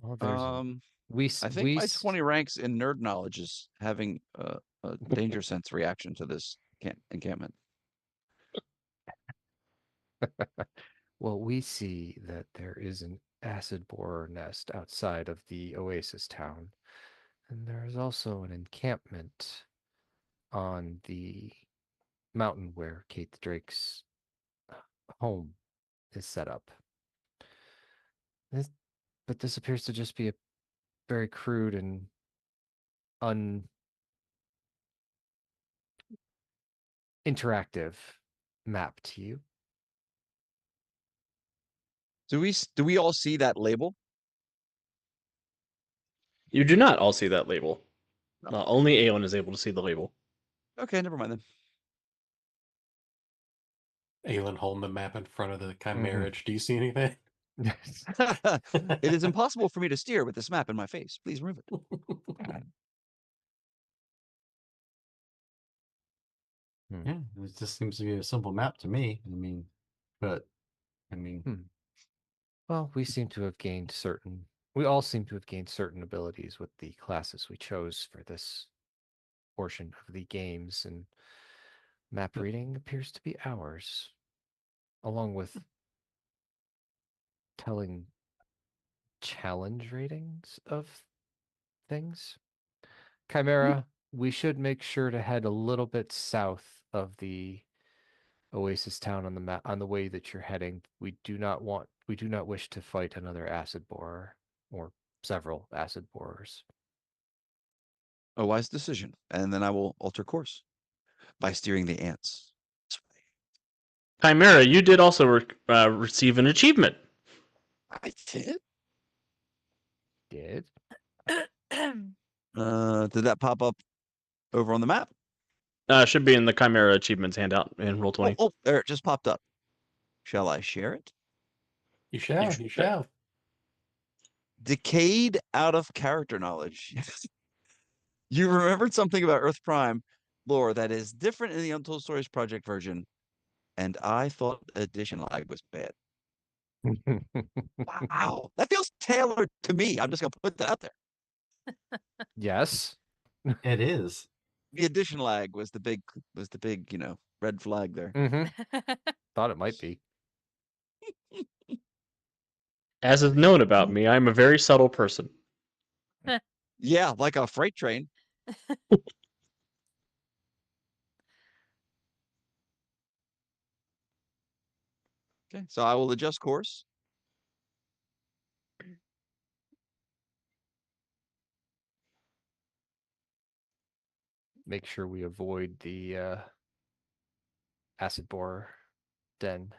Speaker 4: Well, there's
Speaker 5: I think my 20 ranks in nerd knowledge is having a danger sense reaction to this encampment.
Speaker 4: Well, we see that there is an acid borer nest outside of the oasis town, and there is also an encampment on the mountain where Kate the Drake's home is set up. But this appears to just be a very crude and interactive map to you.
Speaker 5: Do we all see that label?
Speaker 1: You do not all see that label.
Speaker 5: No.
Speaker 1: Only Aelin is able to see the label.
Speaker 5: Okay, never mind then.
Speaker 6: Aelin holding the map in front of the chimerage. Do you see anything?
Speaker 5: It is impossible for me to steer with this map in my face. Please remove it.
Speaker 3: Yeah, it just seems to be a simple map to me. But
Speaker 4: Well, we all seem to have gained certain abilities with the classes we chose for this portion of the games, and map reading appears to be ours, along with telling challenge ratings of things. Chimera, we should make sure to head a little bit south of the oasis town on the map on the way that you're heading. We do not wish to fight another acid borer or several acid borers.
Speaker 5: A wise decision. And then I will alter course by steering the ants.
Speaker 1: Chimera, you did also receive an achievement.
Speaker 5: I did?
Speaker 4: Did?
Speaker 5: Did that pop up over on the map?
Speaker 1: Should be in the Chimera achievements handout in Roll20.
Speaker 5: Oh, there it just popped up. Shall I share it?
Speaker 6: You shall.
Speaker 5: Decayed out of character knowledge. You remembered something about Earth Prime lore that is different in the Untold Stories Project version, and I thought addition lag was bad. Wow, that feels tailored to me. I'm just gonna put that out there.
Speaker 4: Yes.
Speaker 3: it is.
Speaker 5: The addition lag was the big, red flag there.
Speaker 4: Thought it might be.
Speaker 1: As is known about me, I'm a very subtle person.
Speaker 5: Yeah, like a freight train. Okay, so I will adjust course.
Speaker 4: Make sure we avoid the acid borer den.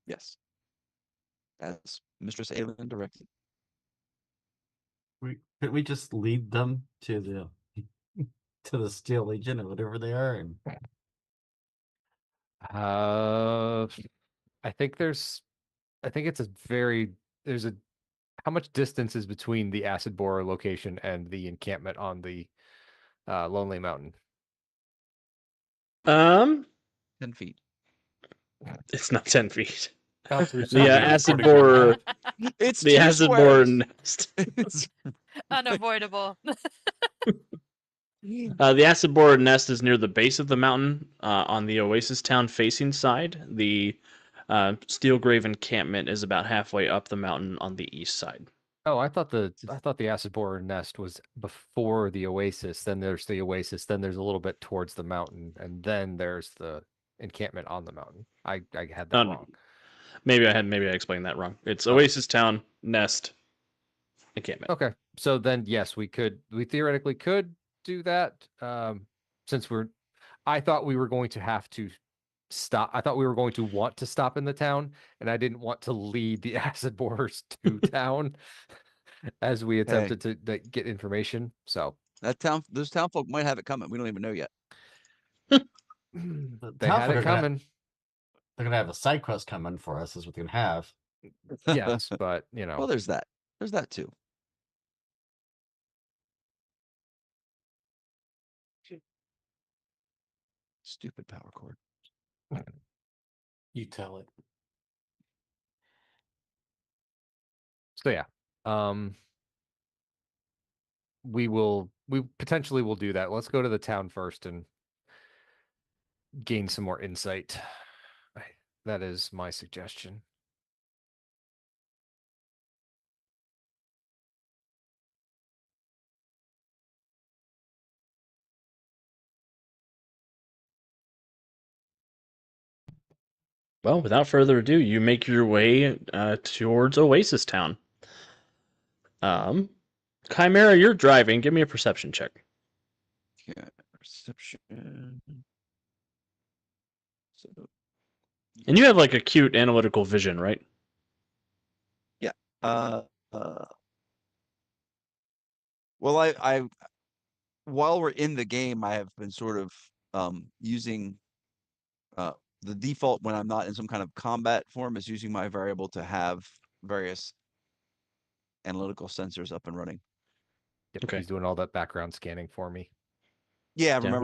Speaker 5: Yes. As Mistress Aelin directed.
Speaker 3: Could we just lead them to the Steel Legion or whatever they are? And
Speaker 4: I think there's how much distance is between the acid borer location and the encampment on the Lonely Mountain?
Speaker 5: 10 feet.
Speaker 1: It's not 10 feet.
Speaker 6: About through
Speaker 1: The
Speaker 6: something,
Speaker 1: acid
Speaker 6: according to your
Speaker 1: borer
Speaker 6: map.
Speaker 5: It's
Speaker 1: The
Speaker 5: two
Speaker 1: acid
Speaker 5: squares.
Speaker 1: borer nest.
Speaker 5: It's-
Speaker 7: Unavoidable.
Speaker 1: The acid borer nest is near the base of the mountain, on the Oasis Town facing side. The Steelgrave encampment is about halfway up the mountain on the east side.
Speaker 4: Oh, I thought the acid borer nest was before the oasis. Then there's the oasis. Then there's a little bit towards the mountain, and then there's the encampment on the mountain. I had that wrong.
Speaker 1: Maybe I explained that wrong. It's
Speaker 4: Okay.
Speaker 1: Oasis Town nest encampment.
Speaker 4: Okay, so then yes, we theoretically could do that. Since I thought we were going to have to stop. I thought we were going to want to stop in the town, and I didn't want to lead the acid borers to town as we attempted to get information. So
Speaker 5: those town folk might have it coming. We don't even know yet.
Speaker 4: they had it coming.
Speaker 3: They're gonna have a side quest coming for us, is what they're gonna have.
Speaker 4: Yes, but
Speaker 5: Well, there's that. There's that too. Stupid power cord.
Speaker 6: You tell it.
Speaker 4: So yeah, we potentially will do that. Let's go to the town first and gain some more insight. That is my suggestion.
Speaker 1: Well, without further ado, you make your way towards Oasis Town. Chimera, you're driving. Give me a perception check.
Speaker 5: Yeah, perception. So,
Speaker 1: And you have like a cute analytical vision, right?
Speaker 5: well, I while we're in the game, I have been sort of using the default when I'm not in some kind of combat form is using my variable to have various analytical sensors up and running.
Speaker 4: Yep,
Speaker 1: Okay.
Speaker 4: he's doing all that background scanning for me.
Speaker 5: Yeah,
Speaker 1: Yeah.
Speaker 5: remember.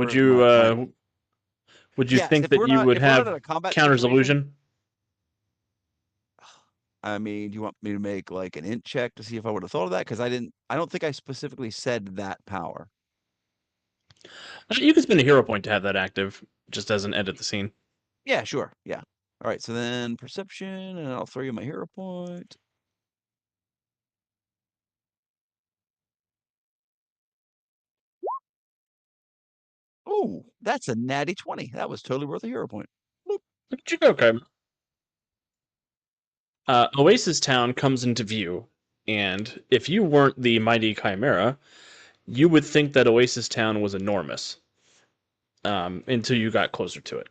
Speaker 1: Would you
Speaker 5: Yes,
Speaker 1: think
Speaker 5: if
Speaker 1: that
Speaker 5: we're
Speaker 1: you
Speaker 5: not-
Speaker 1: would
Speaker 5: if we're not
Speaker 1: have
Speaker 5: in a combat
Speaker 1: Counter's
Speaker 5: situation-
Speaker 1: illusion?
Speaker 5: I mean, do you want me to make like an int check to see if I would have thought of that? Because I don't think I specifically said that power.
Speaker 1: You can spend a hero point to have that active, just as an edit the scene.
Speaker 5: Yeah, sure. Yeah. All right. So then perception, and I'll throw you my hero point. Oh, that's a natty 20. That was totally worth a hero point.
Speaker 1: Look at you go, Chimera. Oasis Town comes into view, and if you weren't the mighty Chimera, you would think that Oasis Town was enormous until you got closer to it.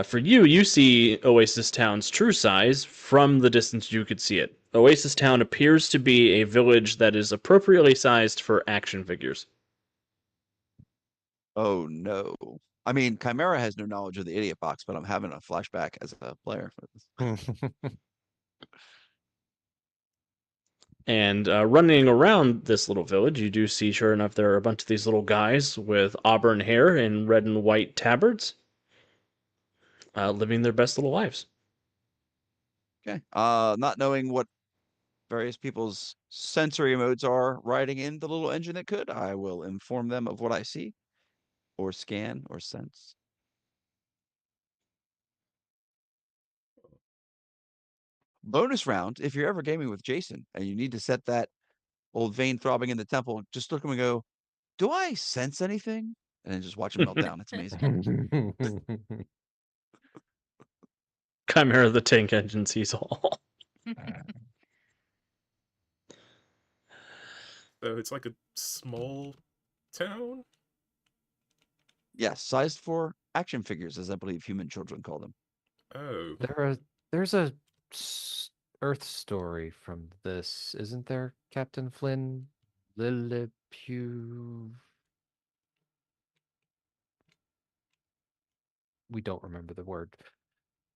Speaker 1: For you, you see Oasis Town's true size from the distance you could see it. Oasis Town appears to be a village that is appropriately sized for action figures.
Speaker 5: Oh no. I mean, Chimera has no knowledge of the idiot box, but I'm having a flashback as a player.
Speaker 1: And running around this little village, you do see, sure enough, there are a bunch of these little guys with auburn hair and red and white tabards, living their best little lives.
Speaker 5: Okay. Not knowing what various people's sensory modes are riding in the little engine that could, I will inform them of what I see, or scan, or sense. Bonus round, if you're ever gaming with Jason and you need to set that old vein throbbing in the temple, just look at him and go, do I sense anything? And then just watch him melt down. It's amazing.
Speaker 1: Chimera the tank engine sees all.
Speaker 2: So it's like a small town.
Speaker 5: Yes, sized for action figures, as I believe human children call them.
Speaker 2: Oh,
Speaker 4: There's a Earth story from this, isn't there, Captain Flynn? Lillepew. We don't remember the word.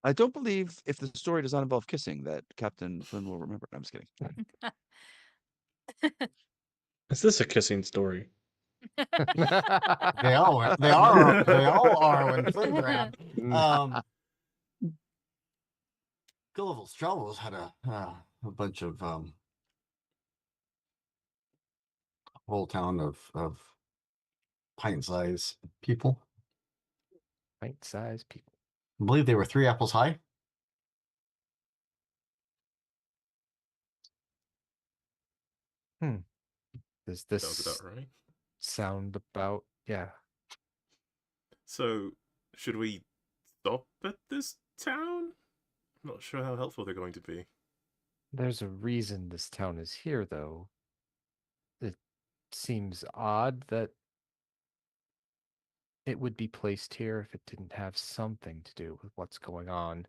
Speaker 5: I don't believe if the story does not involve kissing that Captain Flynn will remember. I'm just kidding.
Speaker 1: Is this a kissing story?
Speaker 3: They all are when Flynn grabbed. Gulliver's Travels had a a bunch of whole town of pint-sized people.
Speaker 4: Pint-sized people.
Speaker 3: I believe they were 3 apples high.
Speaker 4: Does
Speaker 2: Sounds
Speaker 4: this
Speaker 2: about right.
Speaker 4: sound about? Yeah.
Speaker 2: So, should we stop at this town? I'm not sure how helpful they're going to be.
Speaker 4: There's a reason this town is here, though. It seems odd that it would be placed here if it didn't have something to do with what's going on.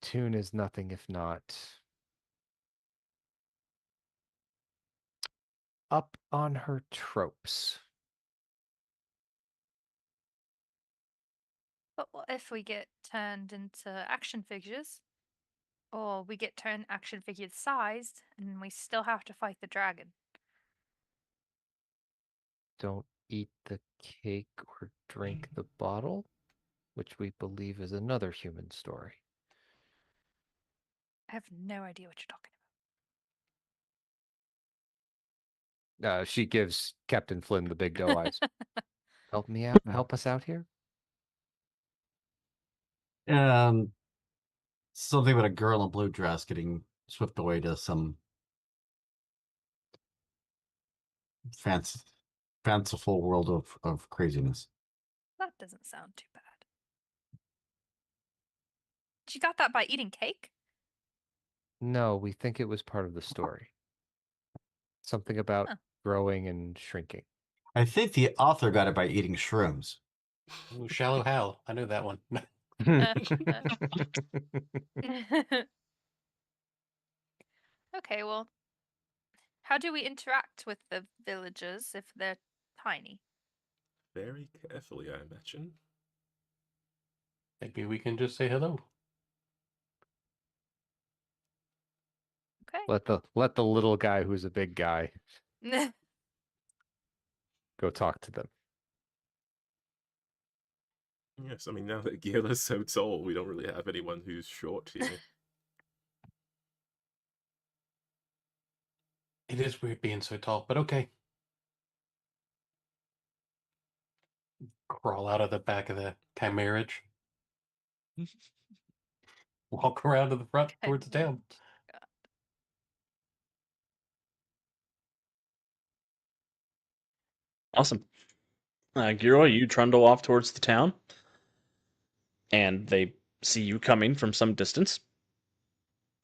Speaker 4: Toon is nothing if not up on her tropes.
Speaker 7: But what if we get turned into action figures? Or we get turned action figures sized and we still have to fight the dragon?
Speaker 4: Don't eat the cake or drink the bottle, which we believe is another human story.
Speaker 7: I have no idea what you're talking
Speaker 4: She gives Captain Flynn the big doe eyes. Help me out. Help us out here.
Speaker 3: Something about a girl in a blue dress getting swept away to some fanciful world of craziness.
Speaker 7: That doesn't sound too bad. She got that by eating cake?
Speaker 4: No, we think it was part of the story. Something about
Speaker 7: Huh.
Speaker 4: growing and shrinking.
Speaker 3: I think the author got it by eating shrooms.
Speaker 6: Ooh, Shallow Hal. I know that one.
Speaker 7: Okay, well, how do we interact with the villagers if they're tiny?
Speaker 2: Very carefully, I imagine.
Speaker 6: Maybe we can just say hello.
Speaker 7: Okay.
Speaker 4: Let the little guy who's a big guy go talk to them.
Speaker 2: Yes, I mean, now that Gila's so tall, we don't really have anyone who's short here.
Speaker 6: It is weird being so tall, but okay. Crawl out of the back of the chimerage. Walk around to the front towards the town.
Speaker 1: Awesome. Giro, you trundle off towards the town, and they see you coming from some distance.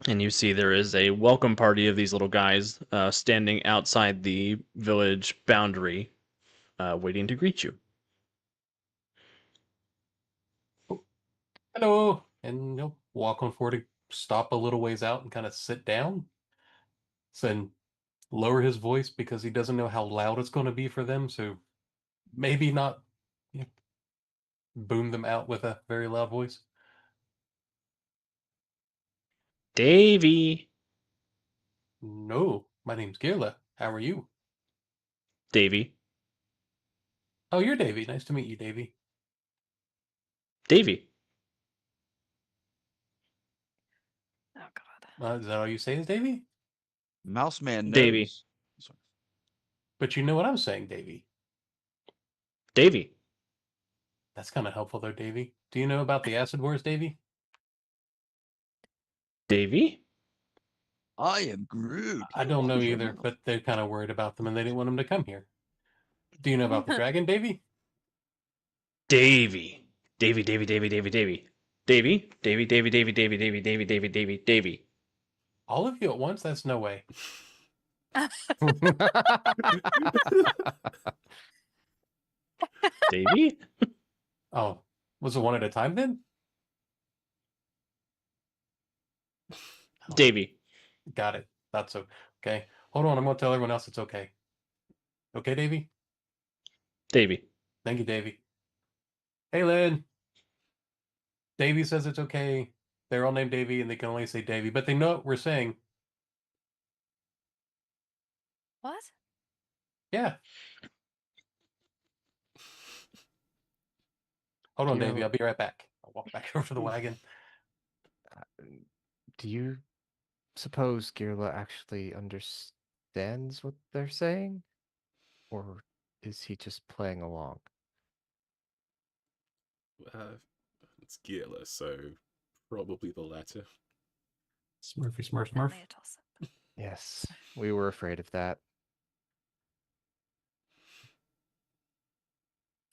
Speaker 1: And you see there is a welcome party of these little guys standing outside the village boundary, waiting to greet you.
Speaker 6: Hello. And he'll walk on forward to stop a little ways out and kind of sit down. Then lower his voice because he doesn't know how loud it's going to be for them. So maybe not boom them out with a very loud voice.
Speaker 1: Davy.
Speaker 6: No, my name's Girla. How are you?
Speaker 1: Davy.
Speaker 6: Oh, you're Davy. Nice to meet you, Davy.
Speaker 1: Davy.
Speaker 7: Oh god.
Speaker 6: Is that all you say is Davy?
Speaker 5: Mouse Man knows.
Speaker 1: Davy.
Speaker 5: Sorry.
Speaker 6: But you know what I'm saying, Davy.
Speaker 1: Davy.
Speaker 6: That's kind of helpful, though, Davy. Do you know about the Acid Wars, Davy?
Speaker 1: Davy?
Speaker 5: I am Groot.
Speaker 6: I don't know either, but they're kind of worried about them and they didn't want them to come here. Do you know about the dragon, Davy?
Speaker 1: Davy. Davy, Davy, Davy, Davy, Davy. Davy, Davy, Davy, Davy, Davy, Davy, Davy, Davy, Davy, Davy.
Speaker 6: All of you at once? That's no way.
Speaker 1: Davy?
Speaker 6: Oh, was it one at a time then?
Speaker 1: Davy.
Speaker 6: Got it. That's okay. Hold on, I'm going to tell everyone else it's okay. Okay, Davy?
Speaker 1: Davy.
Speaker 6: Thank you, Davy. Hey, Lynn. Davy says it's okay. They're all named Davy and they can only say Davy, but they know what we're saying.
Speaker 7: What?
Speaker 6: Yeah. Hold on,
Speaker 4: You
Speaker 6: Davy.
Speaker 4: know-
Speaker 6: I'll be right back. I'll walk back over to the wagon.
Speaker 4: Do you suppose Girla actually understands what they're saying? Or is he just playing along?
Speaker 2: It's gearless, so probably the latter.
Speaker 3: Smurfy, Smurf, Smurf.
Speaker 7: Only a toss-up.
Speaker 4: Yes, we were afraid of that.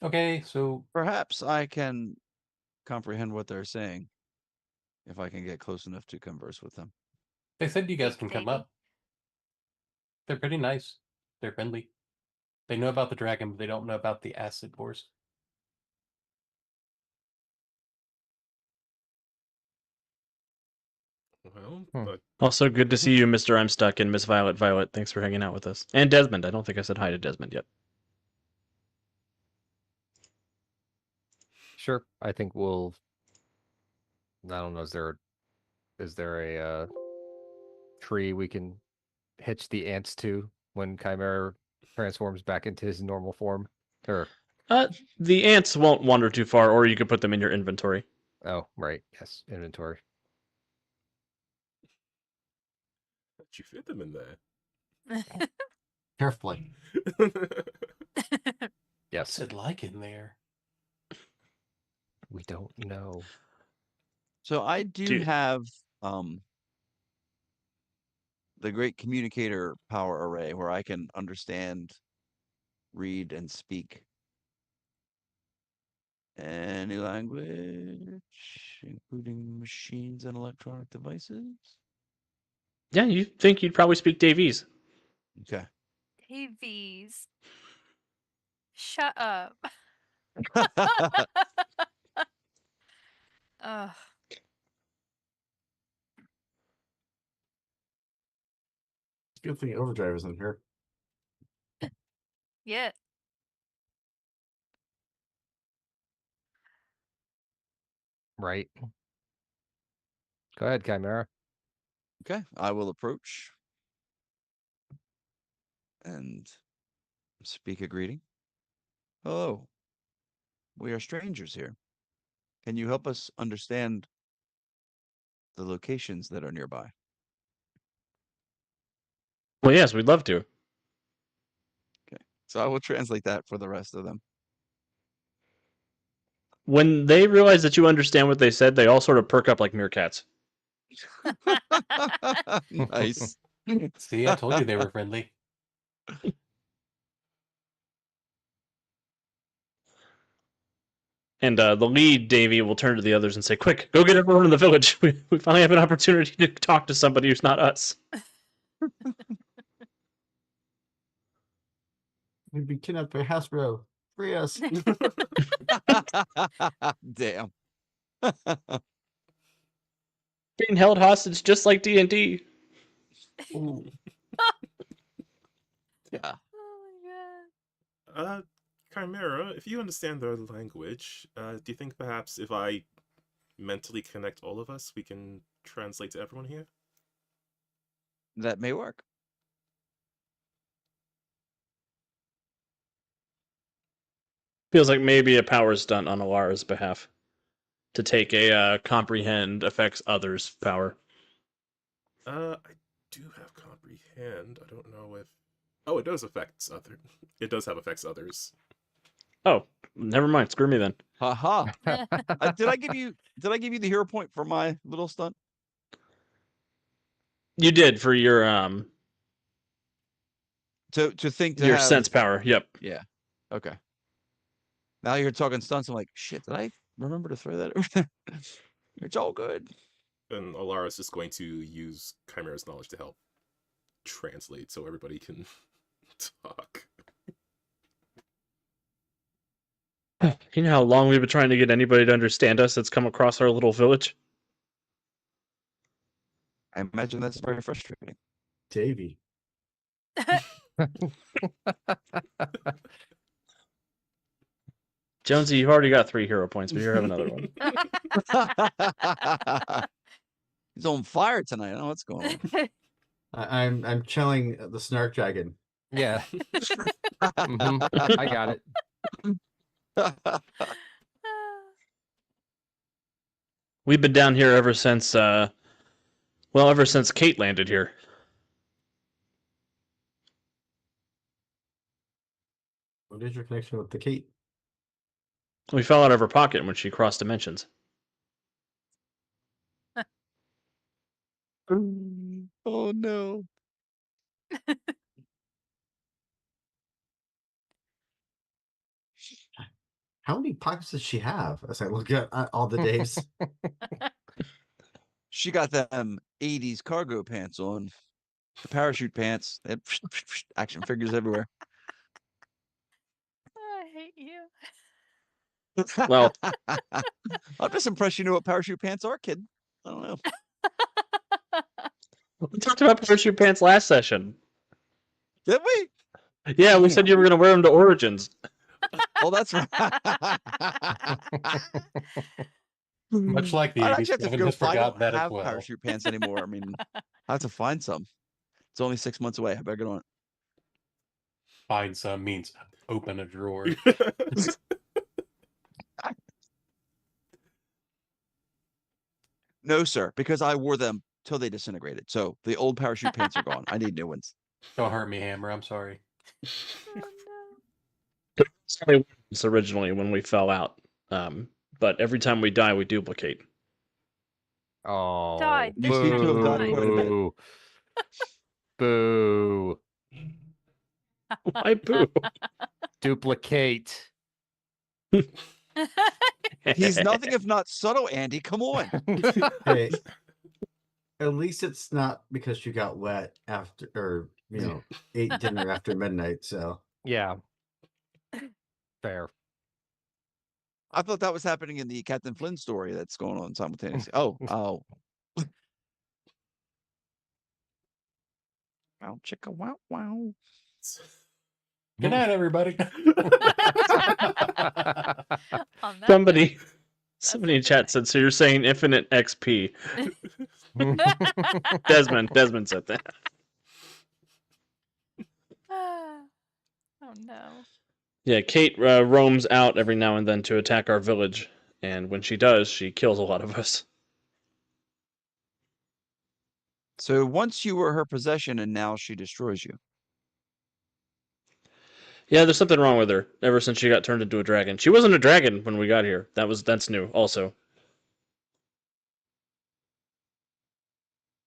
Speaker 6: Okay, so
Speaker 5: Perhaps I can comprehend what they're saying if I can get close enough to converse with them.
Speaker 6: they said you guys can come
Speaker 7: Maybe.
Speaker 6: up. They're pretty nice. They're friendly. They know about the dragon, but they don't know about the acid wars.
Speaker 2: Well,
Speaker 4: Hmm.
Speaker 1: Also, good to see you, Mr. I'm Stuck, and Miss Violet Violet. Thanks for hanging out with us. And Desmond. I don't think I said hi to Desmond yet.
Speaker 4: Sure, I think we'll. I don't know. Is there a tree we can hitch the ants to when Chimera transforms back into his normal form? Or
Speaker 1: The ants won't wander too far, or you could put them in your inventory.
Speaker 4: oh, right, yes, inventory.
Speaker 2: you fit them in there.
Speaker 3: Carefully.
Speaker 4: Yes,
Speaker 6: What's it like in there?
Speaker 4: we don't know.
Speaker 5: So I do
Speaker 1: Dude.
Speaker 5: have the great communicator power array where I can understand, read, and speak any language, including machines and electronic devices.
Speaker 1: Yeah, you think you'd probably speak Davies.
Speaker 5: Okay.
Speaker 7: Davies. Shut up. Ugh.
Speaker 3: Good thing Overdrive is in here.
Speaker 7: Yeah.
Speaker 4: Right. Go ahead, Chimera.
Speaker 5: Okay, I will approach and speak a greeting. Hello. We are strangers here. Can you help us understand the locations that are nearby?
Speaker 1: Well, yes, we'd love to.
Speaker 5: So I will translate that for the rest of them.
Speaker 1: When they realize that you understand what they said, they all sort of perk up like meerkats.
Speaker 5: Nice.
Speaker 6: See, I told you they were friendly.
Speaker 1: And the lead, Davy, will turn to the others and say, "Quick, go get everyone in the village. We finally have an opportunity to talk to somebody who's not us."
Speaker 3: We'd be kidnapped by Hasbro. Free us.
Speaker 5: Damn.
Speaker 1: Being held hostage just like D&D.
Speaker 3: Ooh.
Speaker 5: Yeah.
Speaker 7: Oh my god.
Speaker 2: Chimera, if you understand their language, do you think perhaps if I mentally connect all of us, we can translate to everyone here?
Speaker 5: That may work.
Speaker 1: Feels like maybe a power stunt on Alara's behalf to take a comprehend affects others power.
Speaker 2: I do have comprehend. I don't know if. Oh, it does affect other. It does have affects others.
Speaker 1: Oh, never mind. Screw me then.
Speaker 5: Haha. Did I give you the hero point for my little stunt?
Speaker 1: You did for your
Speaker 5: To think to
Speaker 1: your
Speaker 5: have
Speaker 1: sense power. Yep.
Speaker 5: Yeah. Okay. Now you're talking stunts. I'm like, shit, did I remember to throw that over there? It's all good.
Speaker 2: And Alara's just going to use Chimera's knowledge to help translate so everybody can talk.
Speaker 1: You know how long we've been trying to get anybody to understand us that's come across our little village?
Speaker 5: I imagine that's very frustrating.
Speaker 3: Davy.
Speaker 1: Jonesy, you've already got 3 hero points, but you have another one.
Speaker 5: He's on fire tonight. I don't know what's going on.
Speaker 3: I'm channeling the Snark Dragon.
Speaker 4: Yeah. Mhm, I got it.
Speaker 1: We've been down here ever since, Well, ever since Kate landed here.
Speaker 3: What is your connection with the Kate?
Speaker 1: We fell out of her pocket when she crossed dimensions.
Speaker 5: Oh no.
Speaker 3: How many pockets does she have? As I look at all the days.
Speaker 5: She got them 80s cargo pants on. The parachute pants. They had action figures everywhere.
Speaker 7: I hate you.
Speaker 1: Well-
Speaker 5: I'm just impressed you know what parachute pants are, kid. I don't know.
Speaker 1: We talked about parachute pants last session.
Speaker 5: Did we?
Speaker 1: Yeah, we said you were going to wear them to Origins.
Speaker 5: Oh, that's right.
Speaker 6: Much like the
Speaker 5: I'd
Speaker 6: 80s,
Speaker 5: actually have to
Speaker 6: Kevin
Speaker 5: go.
Speaker 6: has
Speaker 5: I
Speaker 6: forgotten
Speaker 5: don't
Speaker 6: that as
Speaker 5: have
Speaker 6: well.
Speaker 5: parachute pants anymore. I mean, I have to find some. It's only 6 months away. I better get on it.
Speaker 6: Find some means open a drawer.
Speaker 5: No, sir, because I wore them till they disintegrated. So the old parachute pants are gone. I need new ones.
Speaker 6: Don't hurt me, Hammer. I'm sorry.
Speaker 7: Oh, no.
Speaker 1: It's only once originally when we fell out. But every time we die, we duplicate.
Speaker 4: Oh,
Speaker 7: Died.
Speaker 5: You seem to have died quite a bit.
Speaker 4: boo. Boo.
Speaker 1: Why boo?
Speaker 4: Duplicate.
Speaker 5: He's nothing if not subtle, Andy. Come on.
Speaker 3: Hey, at least it's not because you got wet after, or ate dinner after midnight. So
Speaker 4: Yeah. Fair.
Speaker 5: I thought that was happening in the Captain Flynn story that's going on simultaneously. Oh. Wow, chicka, wow, wow.
Speaker 6: Good night, everybody.
Speaker 7: On that
Speaker 1: Somebody
Speaker 7: a
Speaker 1: in
Speaker 7: good
Speaker 1: chat
Speaker 7: night.
Speaker 1: said, so you're saying infinite XP. Desmond said that.
Speaker 7: Oh no.
Speaker 1: Yeah, Kate roams out every now and then to attack our village, and when she does, she kills a lot of us.
Speaker 5: So once you were her possession and now she destroys you.
Speaker 1: Yeah, there's something wrong with her ever since she got turned into a dragon. She wasn't a dragon when we got here. That's new also.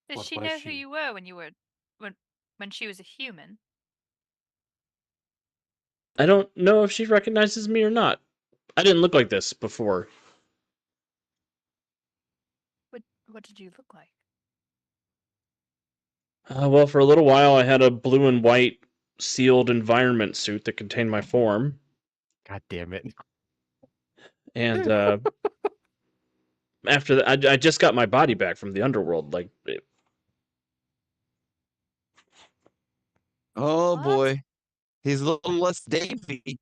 Speaker 7: Did
Speaker 6: What
Speaker 7: she
Speaker 6: was
Speaker 7: know who
Speaker 6: she?
Speaker 7: you were when she was a human?
Speaker 1: I don't know if she recognizes me or not. I didn't look like this before.
Speaker 7: What did you look like?
Speaker 1: Well, for a little while, I had a blue and white sealed environment suit that contained my form,
Speaker 4: God damn it.
Speaker 1: and after that, I just got my body back from the underworld.
Speaker 5: Oh
Speaker 7: What?
Speaker 5: boy. He's a little less Davy.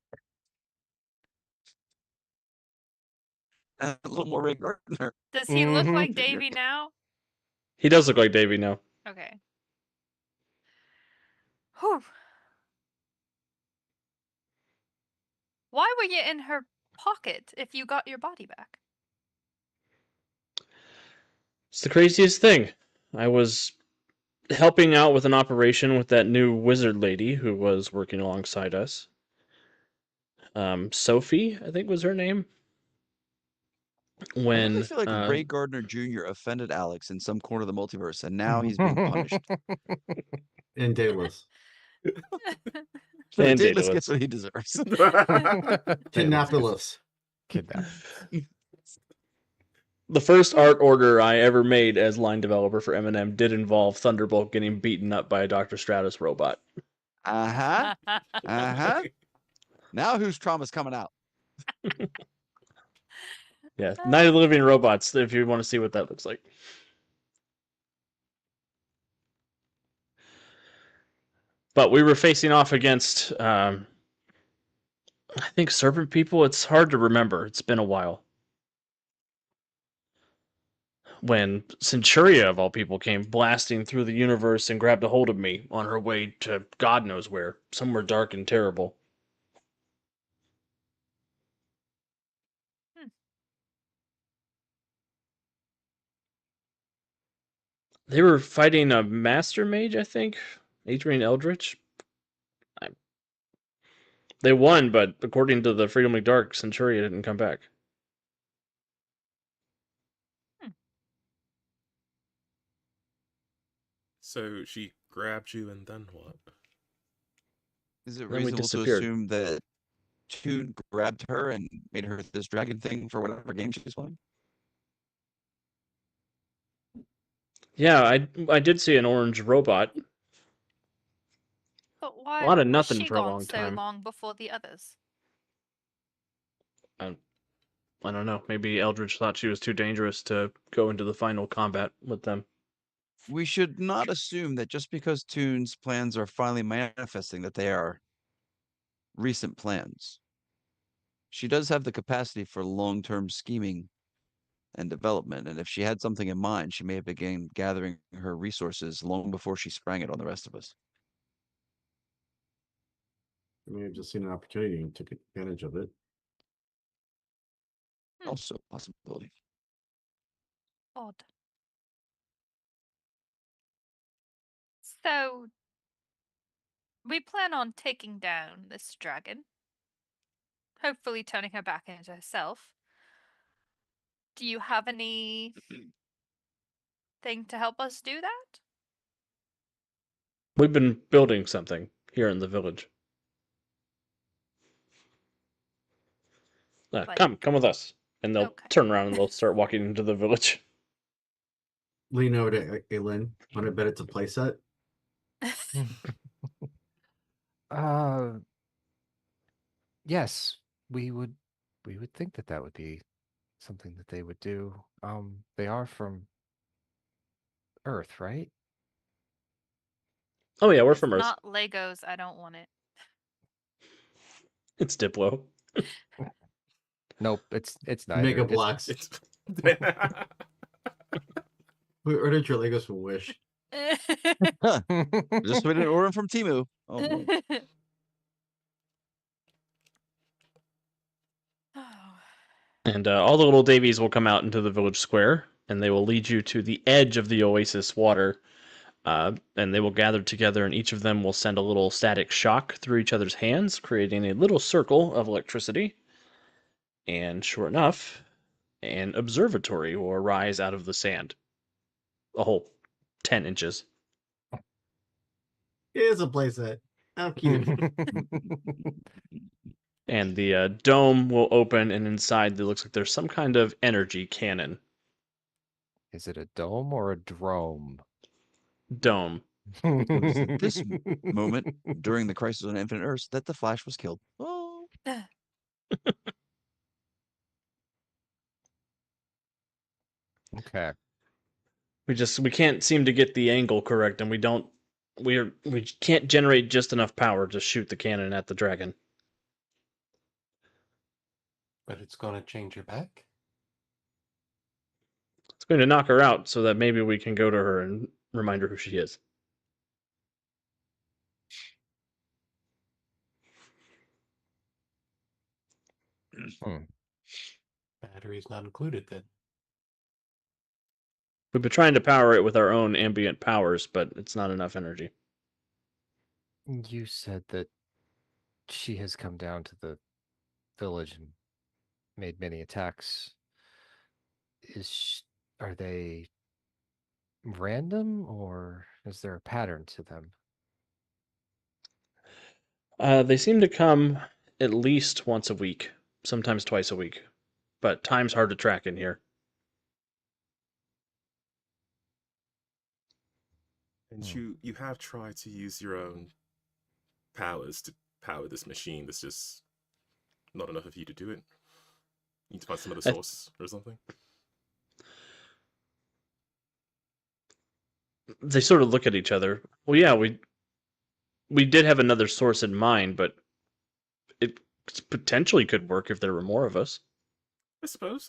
Speaker 5: A little more Ray Gardner.
Speaker 7: Does he look like
Speaker 4: Mhm.
Speaker 7: Davy now?
Speaker 1: He does look like Davy now.
Speaker 7: Okay. Whew. Why were you in her pocket if you got your body back?
Speaker 1: It's the craziest thing. I was helping out with an operation with that new wizard lady who was working alongside us. Sophie, I think was her name.
Speaker 5: I
Speaker 1: When
Speaker 5: really feel like Ray Gardner Jr. offended Alex in some corner of the multiverse, and now he's being punished.
Speaker 3: and Daedalus.
Speaker 5: So
Speaker 1: And
Speaker 5: Daedalus
Speaker 1: Daedalus.
Speaker 5: gets what he deserves.
Speaker 3: Kidnapulus.
Speaker 4: Kidnap.
Speaker 1: the first art order I ever made as line developer for Eminem did involve Thunderbolt getting beaten up by a Dr. Stratus robot.
Speaker 5: Uh-huh. Uh-huh. Now whose trauma's coming out?
Speaker 1: Yeah, Night of the Living Robots, if you want to see what that looks like. But we were facing off against, I think, Serpent People. It's hard to remember. It's been a while. When Centuria, of all people, came blasting through the universe and grabbed a hold of me on her way to God knows where, somewhere dark and terrible. They were fighting a master mage, I think, Adrian Eldritch. They won, but according to the Freedom League Dark, Centuria didn't come back.
Speaker 2: So she grabbed you, and then what?
Speaker 5: Is it
Speaker 1: Then we
Speaker 5: reasonable to
Speaker 1: disappeared.
Speaker 5: assume that Toon grabbed her and made her this dragon thing for whatever game she was playing?
Speaker 1: Yeah, I did see an orange robot.
Speaker 7: But why
Speaker 1: lot of
Speaker 7: was
Speaker 1: nothing
Speaker 7: she
Speaker 1: for a
Speaker 7: gone
Speaker 1: long
Speaker 7: so
Speaker 1: time.
Speaker 7: long before the others?
Speaker 1: I don't know. Maybe Eldritch thought she was too dangerous to go into the final combat with them.
Speaker 5: We should not assume that just because Toon's plans are finally manifesting that they are recent plans. She does have the capacity for long-term scheming and development, and if she had something in mind, she may have begun gathering her resources long before she sprang it on the rest of us.
Speaker 8: I may have just seen an opportunity and took advantage of it.
Speaker 5: Also a possibility.
Speaker 7: Odd. So, we plan on taking down this dragon. Hopefully turning her back into herself. Do you have any thing to help us do that?
Speaker 1: We've been building something here in the village.
Speaker 7: Like-
Speaker 1: Come with us. And they'll
Speaker 7: Okay.
Speaker 1: turn around and they'll start walking into the village.
Speaker 3: Lean over to Aylin. Want to bet it's a playset?
Speaker 4: Yes, we would think that that would be something that they would do. They are from Earth, right?
Speaker 1: Oh yeah, we're
Speaker 7: It's
Speaker 1: from Earth.
Speaker 7: not Legos, I don't want it.
Speaker 1: It's Diplo.
Speaker 4: Nope, it's neither.
Speaker 3: Mega
Speaker 4: It's-
Speaker 3: Blocks.
Speaker 2: It's
Speaker 3: We ordered your Legos from Wish.
Speaker 5: Just we didn't order them from Timu. Oh, no.
Speaker 1: And all the little Davies will come out into the village square, and they will lead you to the edge of the oasis water. And they will gather together, and each of them will send a little static shock through each other's hands, creating a little circle of electricity. And sure enough, an observatory will arise out of the sand. A whole 10 inches.
Speaker 3: It is a playset. How cute.
Speaker 1: And the dome will open, and inside it looks like there's some kind of energy cannon.
Speaker 4: Is it a dome or a drome?
Speaker 1: Dome.
Speaker 5: It was at this moment during the Crisis on Infinite Earths that the Flash was killed. Oh,
Speaker 4: Okay.
Speaker 1: We can't seem to get the angle correct, and we can't generate just enough power to shoot the cannon at the dragon.
Speaker 6: But it's going to change your back.
Speaker 1: It's going to knock her out so that maybe we can go to her and remind her who she is.
Speaker 6: Battery's not included then.
Speaker 1: We've been trying to power it with our own ambient powers, but it's not enough energy.
Speaker 4: You said that she has come down to the village and made many attacks. Are they random, or is there a pattern to them?
Speaker 1: They seem to come at least once a week, sometimes twice a week. But time's hard to track in here.
Speaker 2: And you have tried to use your own powers to power this machine. There's just not enough of you to do it. You need to find some other source or something.
Speaker 1: They sort of look at each other. Well, yeah, we did have another source in mind, but it potentially could work if there were more of us.
Speaker 2: I suppose.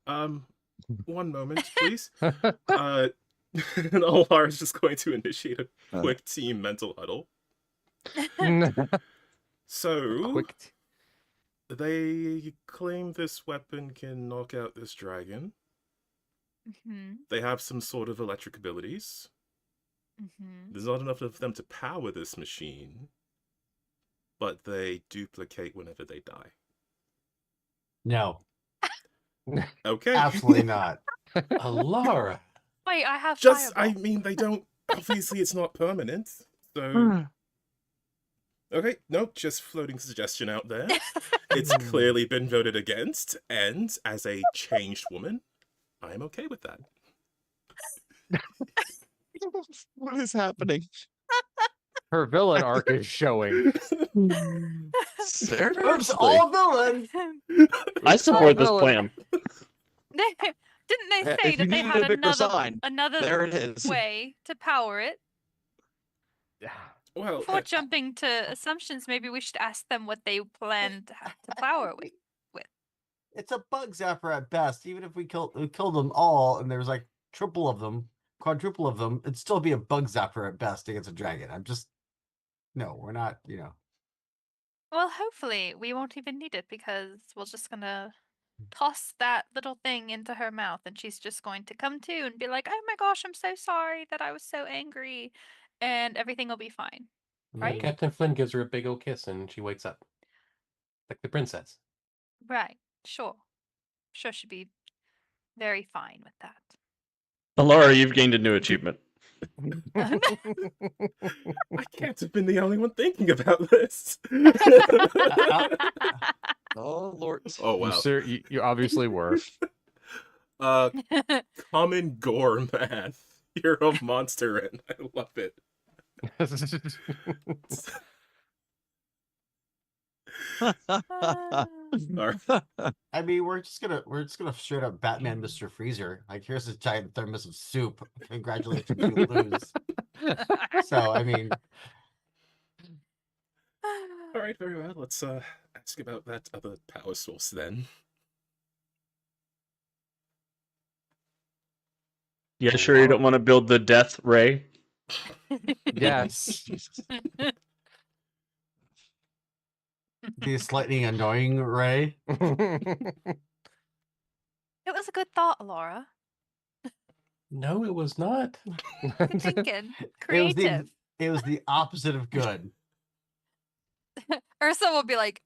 Speaker 2: One moment, please. And Alar is just going to initiate a quick team mental huddle. So,
Speaker 4: Quick.
Speaker 2: they claim this weapon can knock out this dragon.
Speaker 7: Mm-hmm.
Speaker 2: They have some sort of electric abilities.
Speaker 7: Mm-hmm.
Speaker 2: There's not enough of them to power this machine, but they duplicate whenever they die.
Speaker 3: No,
Speaker 2: Okay.
Speaker 3: absolutely not.
Speaker 6: Alara.
Speaker 7: Wait, I have
Speaker 2: Just,
Speaker 7: fireball.
Speaker 2: I mean, they don't. Obviously, it's not permanent. So. Okay, no, just floating suggestion out there. It's clearly been voted against, and as a changed woman, I'm okay with that.
Speaker 5: What is happening?
Speaker 4: Her villain arc is showing.
Speaker 3: Oops,
Speaker 5: Seriously?
Speaker 3: all villain.
Speaker 1: I support this
Speaker 4: villain.
Speaker 1: plan.
Speaker 7: Didn't they
Speaker 5: Yeah,
Speaker 7: say
Speaker 5: if you
Speaker 7: that they
Speaker 5: needed
Speaker 7: had
Speaker 5: a bigger sign,
Speaker 7: another
Speaker 5: there it is.
Speaker 7: way to power it?
Speaker 2: Well,
Speaker 7: Before jumping to assumptions, maybe we should ask them what they plan to power it with.
Speaker 3: It's a bug zapper at best. Even if we killed them all, and there's like triple of them, quadruple of them, it'd still be a bug zapper at best against a dragon. No, we're not.
Speaker 7: Well, hopefully we won't even need it because we're just gonna toss that little thing into her mouth and she's just going to come to and be like, "Oh my gosh, I'm so sorry that I was so angry," and everything will be fine. Right?
Speaker 6: Captain Flynn gives her a big old kiss and she wakes up. Like the princess.
Speaker 7: Right. Sure. Sure should be very fine with that.
Speaker 1: Alara, you've gained a new achievement.
Speaker 2: I can't have been the only one thinking about this.
Speaker 5: Oh, Lord.
Speaker 2: Oh, wow.
Speaker 4: You obviously were.
Speaker 2: Common gore man. You're a monster, and I love it.
Speaker 3: I mean, we're just gonna straight up Batman Mr. Freezer. Like, here's a giant thermos of soup. Congratulations, you lose. So, I mean,
Speaker 2: All right, very well. Let's ask about that other power source then.
Speaker 1: Yeah, sure you don't want to build the death ray?
Speaker 4: Yes.
Speaker 3: the slightly annoying Ray.
Speaker 7: It was a good thought, Laura.
Speaker 6: No, it was not.
Speaker 7: Good thinking. Creative.
Speaker 3: It was the opposite of good.
Speaker 7: Ursa will be like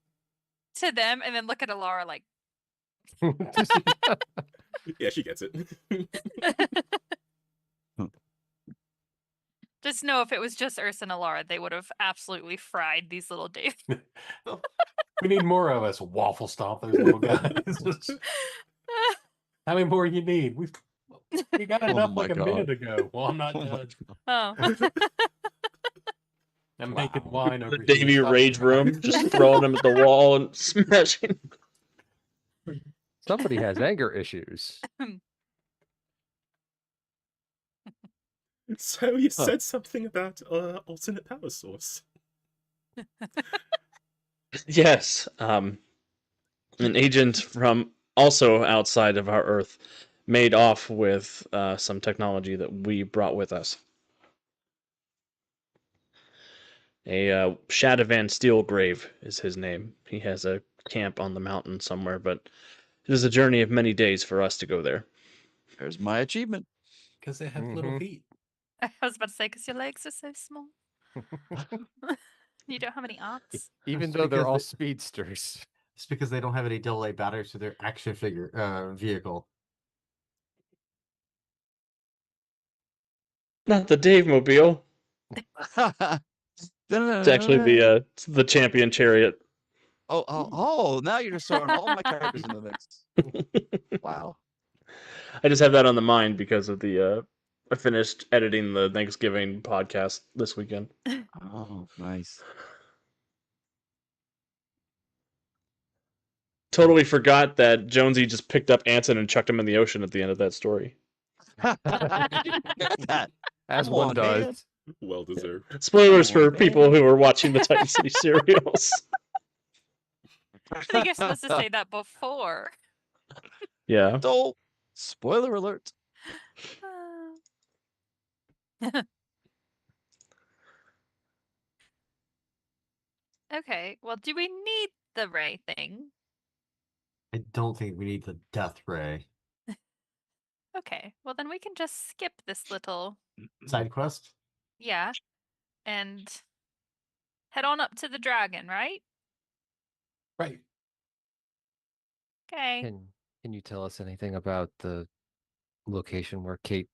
Speaker 7: to them and then look at Alara like,
Speaker 2: Yeah, she gets it.
Speaker 7: just know if it was just Ursa and Alara, they would have absolutely fried these little Dave.
Speaker 6: We need more of us. Waffle stomp those little guys. How many more you need? We got enough
Speaker 5: my
Speaker 6: like a
Speaker 5: God.
Speaker 6: minute ago. Well, I'm not
Speaker 5: Oh my
Speaker 6: done.
Speaker 7: Oh.
Speaker 6: I'm making wine over
Speaker 1: The
Speaker 6: here.
Speaker 1: Davy
Speaker 6: Stop
Speaker 1: Rage
Speaker 6: it.
Speaker 1: room, just throwing them at the wall and smashing.
Speaker 4: Somebody has anger issues.
Speaker 2: So you said something about alternate power source.
Speaker 1: Yes, an agent from also outside of our Earth made off with some technology that we brought with us. A Shadavan Steelgrave is his name. He has a camp on the mountain somewhere, but it is a journey of many days for us to go there.
Speaker 5: There's my achievement.
Speaker 6: Because they have little
Speaker 4: Mhm.
Speaker 6: feet.
Speaker 7: I was about to say, because your legs are so small. You don't have any arms.
Speaker 4: Even
Speaker 3: It's
Speaker 4: though they're
Speaker 3: because
Speaker 4: all
Speaker 3: they-
Speaker 4: speedsters.
Speaker 3: It's because they don't have any AA batteries to their action figure vehicle.
Speaker 1: Not the Dave Mobile. It's actually the champion chariot.
Speaker 5: Oh, now you're just throwing all my characters in the mix. Wow.
Speaker 1: I just have that on the mind because of the I finished editing the Thanksgiving podcast this weekend.
Speaker 5: Oh, nice.
Speaker 1: Totally forgot that Jonesy just picked up Anson and chucked him in the ocean at the end of that story.
Speaker 5: That.
Speaker 4: As
Speaker 5: Come
Speaker 4: one
Speaker 5: on,
Speaker 4: does.
Speaker 5: man.
Speaker 2: Well deserved.
Speaker 1: Spoilers
Speaker 5: Oh,
Speaker 1: for
Speaker 5: man.
Speaker 1: people who are watching the Titan City serials.
Speaker 7: I think you're supposed to say that before.
Speaker 1: Yeah.
Speaker 5: So, spoiler alert.
Speaker 7: Okay, well, do we need the Ray thing?
Speaker 3: I don't think we need the Death Ray.
Speaker 7: Okay, well then we can just skip this little
Speaker 3: Side quest.
Speaker 7: yeah, and head on up to the dragon, right?
Speaker 6: Right.
Speaker 7: Okay.
Speaker 4: Can you tell us anything about the location where Kate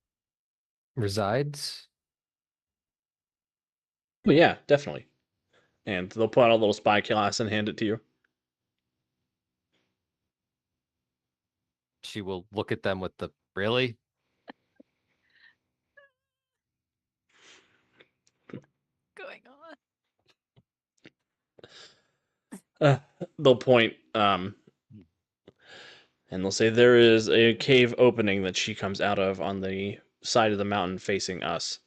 Speaker 4: resides?
Speaker 1: Well, yeah, definitely. And they'll pull out a little spy glass and hand it to you.
Speaker 4: She will look at them with the really?
Speaker 7: Going on.
Speaker 1: They'll point, and they'll say there is a cave opening that she comes out of on the side of the mountain facing us.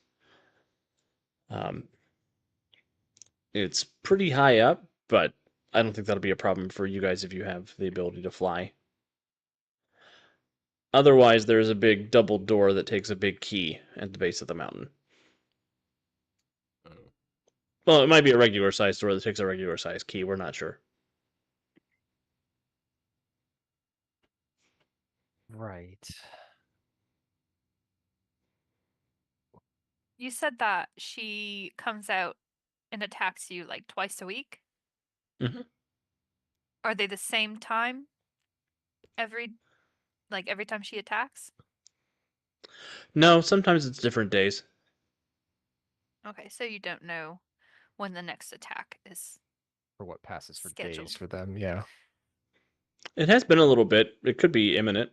Speaker 1: It's pretty high up, but I don't think that'll be a problem for you guys if you have the ability to fly. Otherwise, there's a big double door that takes a big key at the base of the mountain.
Speaker 2: Oh.
Speaker 1: Well, it might be a regular size door that takes a regular size key. We're not sure.
Speaker 4: Right.
Speaker 7: You said that she comes out and attacks you like twice a week?
Speaker 1: Mhm.
Speaker 7: Are they the same time? Every time she attacks?
Speaker 1: No, sometimes it's different days.
Speaker 7: Okay, so you don't know when the next attack is.
Speaker 4: For what passes for
Speaker 7: Scheduled.
Speaker 4: days for them, yeah.
Speaker 1: It has been a little bit. It could be imminent.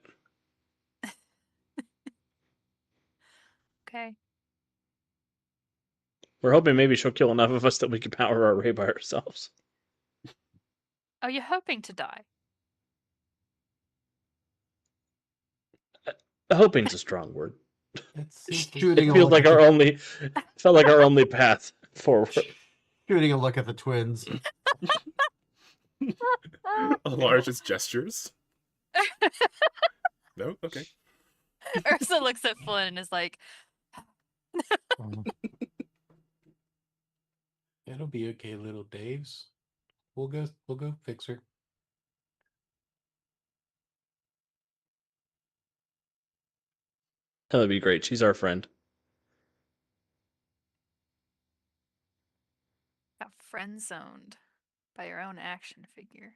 Speaker 7: Okay.
Speaker 1: We're hoping maybe she'll kill enough of us that we can power our ray by ourselves.
Speaker 7: Are you hoping to die?
Speaker 1: Hoping's a strong word.
Speaker 6: It's
Speaker 3: Shooting
Speaker 1: It
Speaker 3: a
Speaker 1: feels
Speaker 3: look
Speaker 1: like
Speaker 3: at
Speaker 1: our
Speaker 3: the-
Speaker 1: only felt like our only path forward.
Speaker 3: Shooting a look at the twins.
Speaker 2: Largest gestures. No? Okay.
Speaker 7: Ursa looks at Flynn and is like,
Speaker 6: It'll be okay, little Daves. We'll go fix her.
Speaker 1: That'd be great. She's our friend.
Speaker 7: got friend zoned by your own action figure.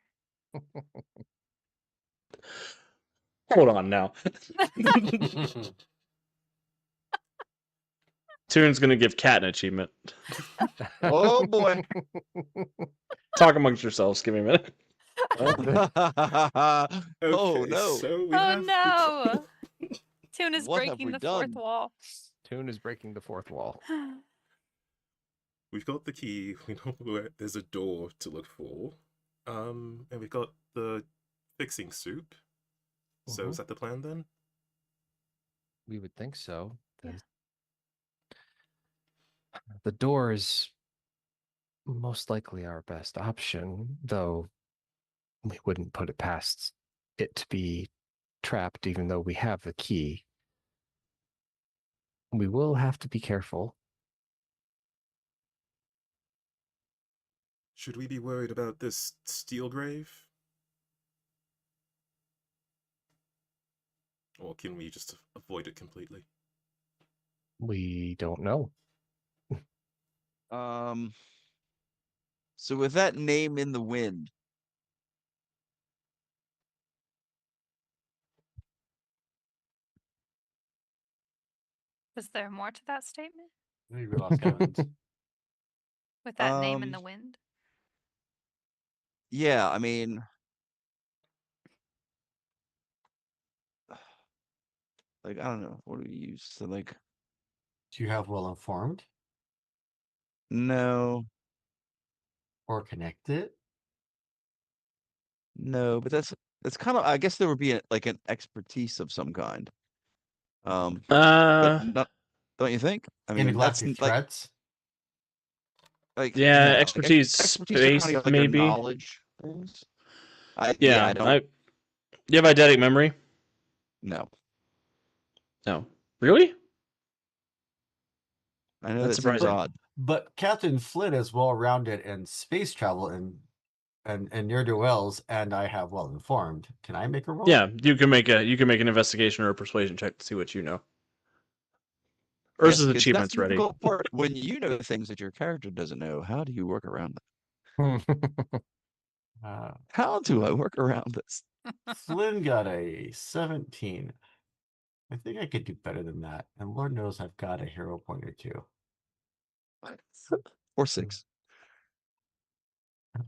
Speaker 1: Hold on now. Toon's gonna give Cat an achievement.
Speaker 5: Oh boy.
Speaker 1: Talk amongst yourselves. Give me a minute.
Speaker 5: Oh
Speaker 2: Okay,
Speaker 5: no.
Speaker 2: So we
Speaker 7: Oh
Speaker 2: have
Speaker 7: no! Toon is
Speaker 5: What have
Speaker 7: breaking
Speaker 5: we
Speaker 7: the fourth
Speaker 5: done?
Speaker 7: wall.
Speaker 4: Toon is breaking the fourth wall.
Speaker 2: We've got the key. We know where there's a door to look for. And we've got the fixing soup. So is that the plan then?
Speaker 4: We would think so.
Speaker 7: Yeah.
Speaker 4: The door is most likely our best option, though we wouldn't put it past it to be trapped, even though we have the key. We will have to be careful.
Speaker 2: Should we be worried about this steel grave? Or can we just avoid it completely?
Speaker 4: We don't know.
Speaker 5: So with that name in the wind,
Speaker 7: Was there more to that statement?
Speaker 6: Maybe we lost Kevin's.
Speaker 7: With that name in the
Speaker 5: Um,
Speaker 7: wind?
Speaker 5: yeah, I mean, like I don't know, what do we use to like?
Speaker 3: Do you have well informed
Speaker 5: No,
Speaker 3: or connected?
Speaker 5: no, but that's kind of. I guess there would be like an expertise of some kind. But not, don't you think? I mean, that's
Speaker 3: Intergalactic
Speaker 5: like
Speaker 3: threats?
Speaker 1: Yeah,
Speaker 5: no, like,
Speaker 1: expertise,
Speaker 5: expertise are kinda
Speaker 1: space,
Speaker 5: like your
Speaker 1: maybe.
Speaker 5: knowledge things. I
Speaker 1: Yeah,
Speaker 5: don't
Speaker 1: you have eidetic memory?
Speaker 5: know.
Speaker 1: No. Really?
Speaker 5: I know
Speaker 1: That's
Speaker 5: that seems
Speaker 1: surprising.
Speaker 5: odd.
Speaker 3: But Captain Flynn is well rounded in space travel and and near to wells, and I have well informed. Can I make a roll?
Speaker 1: Yeah, you can make an investigation or a persuasion check to see what you know.
Speaker 5: Yes,
Speaker 1: Ursa's
Speaker 5: 'cause that's
Speaker 1: achievement's
Speaker 5: the
Speaker 1: ready.
Speaker 5: difficult part. When you know things that your character doesn't know, how do you work around that?
Speaker 3: Uh,
Speaker 5: How do I work around this?
Speaker 3: Flynn got a 17. I think I could do better than that, and Lord knows I've got a hero point or two.
Speaker 5: Or 6.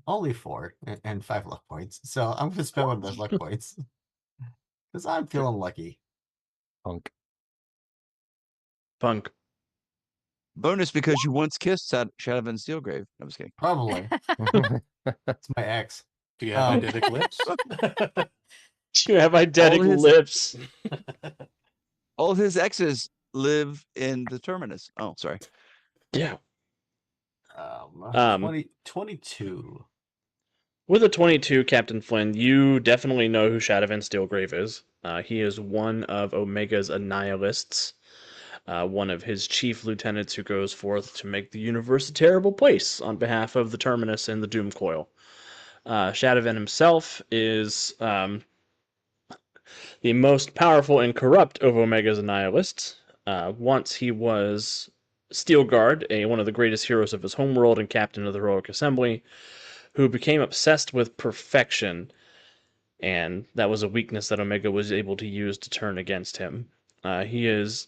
Speaker 3: Only 4 and 5 luck points. So I'm gonna spend one of those luck points because I'm feeling lucky.
Speaker 4: Punk.
Speaker 1: Punk.
Speaker 5: Bonus because you once kissed Shadowvan Steelgrave. I'm just kidding.
Speaker 3: Probably. It's my ex.
Speaker 6: Do you have
Speaker 3: Um,
Speaker 6: eidetic lips?
Speaker 1: You have eidetic
Speaker 5: his-
Speaker 1: lips.
Speaker 5: All of his exes live in the Terminus. Oh, sorry.
Speaker 1: Yeah.
Speaker 3: 22.
Speaker 1: With a 22, Captain Flynn, you definitely know who Shadowvan Steelgrave is. He is one of Omega's Annihilists, one of his chief lieutenants who goes forth to make the universe a terrible place on behalf of the Terminus and the Doom Coil. Shadowvan himself is the most powerful and corrupt of Omega's Annihilists. Once he was Steelguard, one of the greatest heroes of his homeworld and captain of the Heroic Assembly, who became obsessed with perfection, and that was a weakness that Omega was able to use to turn against him. He is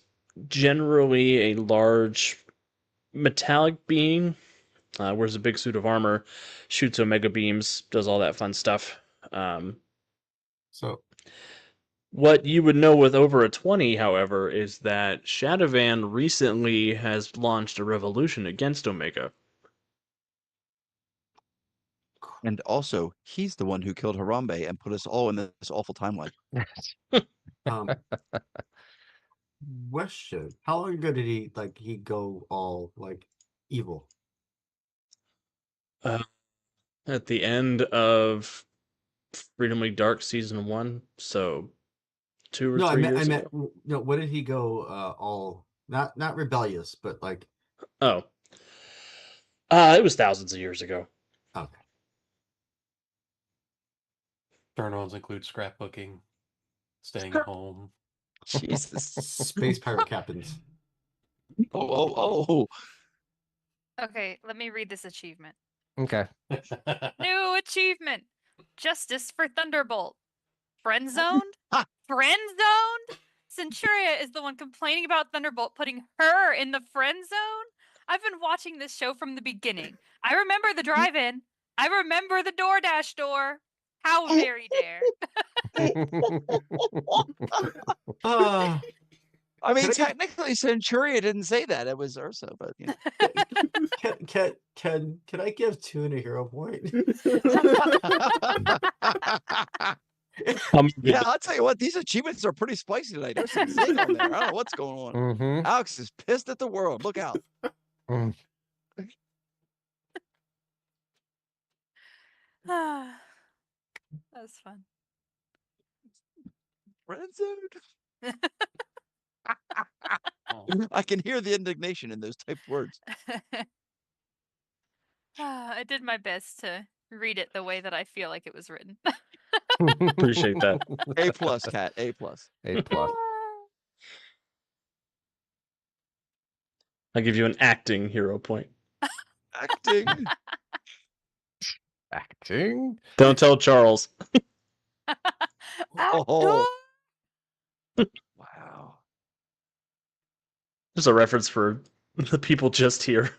Speaker 1: generally a large metallic being, wears a big suit of armor, shoots Omega beams, does all that fun stuff.
Speaker 3: So
Speaker 1: What you would know with over a 20, however, is that Shadowvan recently has launched a revolution against Omega.
Speaker 5: And also, he's the one who killed Harambe and put us all in this awful timeline.
Speaker 3: um question. How long ago did he go all like evil?
Speaker 1: At the end of Freedom League Dark Season 1, so 2 or
Speaker 3: No,
Speaker 1: 3 years ago.
Speaker 3: no, when did he go all not rebellious, but like
Speaker 1: Oh. It was thousands of years ago.
Speaker 3: okay.
Speaker 6: Turn-ons include scrapbooking, staying at home.
Speaker 5: Jesus.
Speaker 3: Space pirate captains.
Speaker 5: Oh.
Speaker 7: Okay, let me read this achievement.
Speaker 4: Okay.
Speaker 7: New achievement. Justice for Thunderbolt. Friend zoned? Friend zoned? Centuria is the one complaining about Thunderbolt putting her in the friend zone? I've been watching this show from the beginning. I remember the drive-in. I remember the DoorDash door. How very dare.
Speaker 5: I mean,
Speaker 3: Can I-
Speaker 5: technically, Centuria didn't say that. It was Ursa, but you know.
Speaker 3: Can I give Toon a hero point?
Speaker 5: Yeah, I'll tell you what, these achievements are pretty spicy tonight. There's some zing on there. I don't know what's going on.
Speaker 4: Mhm.
Speaker 5: Alex is pissed at the world. Look out.
Speaker 4: Mm.
Speaker 7: That was fun.
Speaker 5: Friend zoned. I can hear the indignation in those typed words.
Speaker 7: I did my best to read it the way that I feel like it was written.
Speaker 1: Appreciate that.
Speaker 5: A plus, Cat. A plus.
Speaker 4: A plus.
Speaker 1: I'll give you an acting hero point.
Speaker 5: Acting.
Speaker 4: Acting.
Speaker 1: Don't tell Charles.
Speaker 5: Oh. Wow.
Speaker 1: There's a reference for the people just here.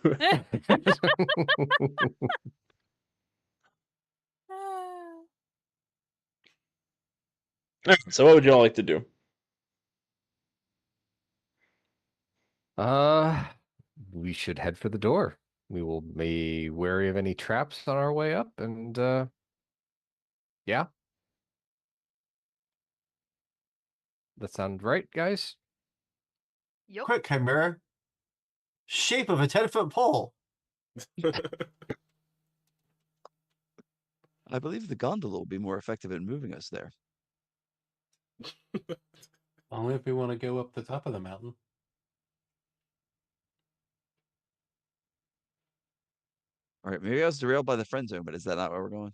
Speaker 1: So what would you all like to do?
Speaker 4: We should head for the door. We will be wary of any traps on our way up, and yeah. That sound right, guys?
Speaker 7: Yup.
Speaker 3: Quick, Chimera. Shape of a 10-foot pole.
Speaker 5: I believe the gondola will be more effective at moving us there.
Speaker 6: Only if we want to go up the top of the mountain.
Speaker 5: All right, maybe I was derailed by the friend zone, but is that not where we're going?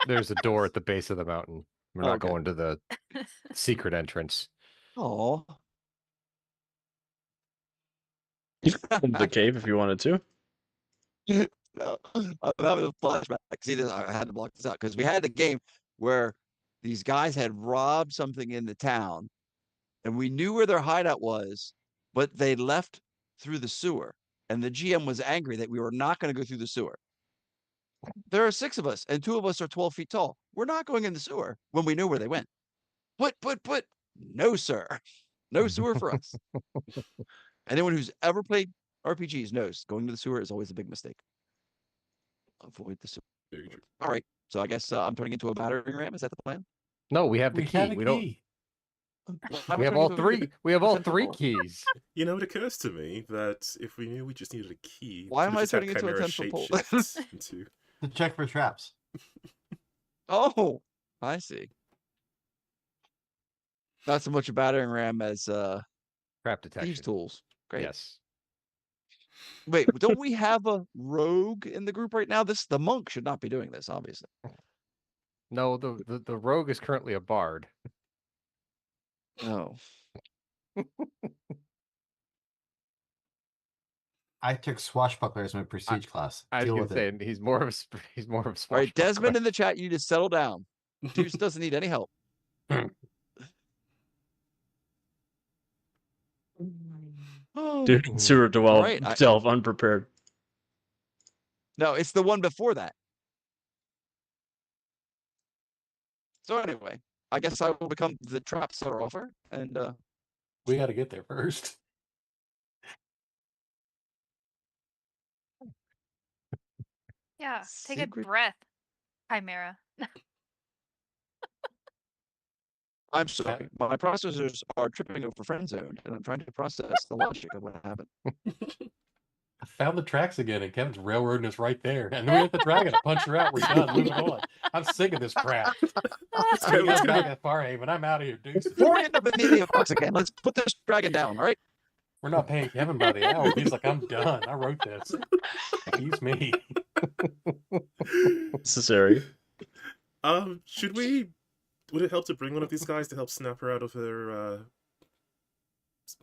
Speaker 4: There's a door at the base of the mountain. We're not
Speaker 5: Okay.
Speaker 4: going to the secret entrance.
Speaker 5: Oh,
Speaker 1: The cave if you wanted to.
Speaker 5: no, I'm having a flashback. See, this, I had to block this out because we had a game where these guys had robbed something in the town, and we knew where their hideout was, but they left through the sewer, and the GM was angry that we were not going to go through the sewer. There are 6 of us, and 2 of us are 12 feet tall. We're not going in the sewer when we knew where they went. Put. No, sir. No sewer for us. Anyone who's ever played RPGs knows going to the sewer is always a big mistake. Avoid the sewer.
Speaker 2: Very true.
Speaker 5: All right. So I guess I'm turning into a battering ram. Is that the plan?
Speaker 4: No, we have the
Speaker 6: We
Speaker 4: key.
Speaker 6: have a
Speaker 4: We don't.
Speaker 6: key.
Speaker 5: Why am
Speaker 4: We
Speaker 5: I
Speaker 4: have
Speaker 5: turning
Speaker 4: all
Speaker 5: into a
Speaker 4: three. We have all
Speaker 5: potential
Speaker 4: 3
Speaker 5: goal?
Speaker 4: keys.
Speaker 2: You know, it occurs to me that if we knew we just needed a key,
Speaker 5: Why
Speaker 2: we
Speaker 5: am I
Speaker 2: just had
Speaker 5: turning into a
Speaker 2: Chimera
Speaker 5: tensile pole?
Speaker 2: shapeshift into.
Speaker 3: To check for traps.
Speaker 5: Oh, I see. Not so much a battering ram as
Speaker 4: Trap
Speaker 5: thieves'
Speaker 4: detection.
Speaker 5: tools. Great.
Speaker 4: Yes.
Speaker 5: Wait, don't we have a rogue in the group right now? The monk should not be doing this, obviously.
Speaker 4: No, the rogue is currently a bard.
Speaker 5: Oh.
Speaker 3: I took swashbuckler as my prestige class.
Speaker 4: I was
Speaker 3: Deal
Speaker 4: gonna
Speaker 3: with
Speaker 4: say
Speaker 3: it.
Speaker 4: he's more of a he's more of a
Speaker 5: All right,
Speaker 4: swashbuckler.
Speaker 5: Desmond in the chat, you need to settle down. Deuce doesn't need any help. Oh,
Speaker 1: Dude, sewer
Speaker 5: Right, I-
Speaker 1: delve unprepared.
Speaker 5: no, it's the one before that. So anyway, I guess I will become the trap setter offer, and
Speaker 6: We got to get there first.
Speaker 7: Yeah, take a
Speaker 5: Secret-
Speaker 7: breath, Chimera.
Speaker 5: I'm sorry, my processors are tripping over friend zone, and I'm trying to process the logic of what happened.
Speaker 6: I found the tracks again, and Kevin's railroading us right there. And then we hit the dragon. I punch her out. We're done. Moving on. I'm sick of this crap.
Speaker 2: Let's
Speaker 6: We
Speaker 2: go, let's
Speaker 6: got
Speaker 2: go.
Speaker 6: back at Farhaven. I'm out of here, deuces.
Speaker 5: Before we end up in the box again, let's put this dragon down, all right?
Speaker 6: We're not paying Kevin by the hour. He's like, I'm done. I wrote this. Excuse me.
Speaker 1: Necessary.
Speaker 2: Should we? Would it help to bring one of these guys to help snap her out of her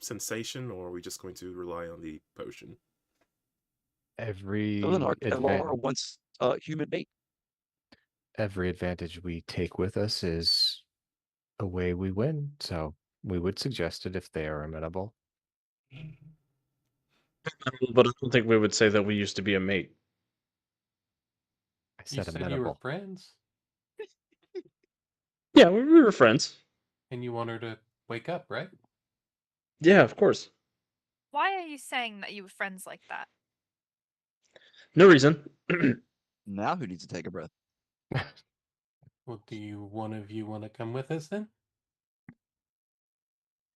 Speaker 2: sensation, or are we just going to rely on the potion?
Speaker 4: Every
Speaker 5: Eleanor
Speaker 4: advantage,
Speaker 5: wants human bait.
Speaker 4: every advantage we take with us is a way we win. So we would suggest it if they are amenable.
Speaker 1: But I don't think we would say that we used to be a mate.
Speaker 4: I
Speaker 6: You
Speaker 4: said
Speaker 6: said you were
Speaker 4: amenable.
Speaker 6: friends,
Speaker 1: Yeah, we were friends.
Speaker 6: and you want her to wake up, right?
Speaker 1: Yeah, of course.
Speaker 7: Why are you saying that you were friends like that?
Speaker 1: No reason.
Speaker 5: Now who needs to take a breath?
Speaker 6: Well, do you one of you want to come with us then?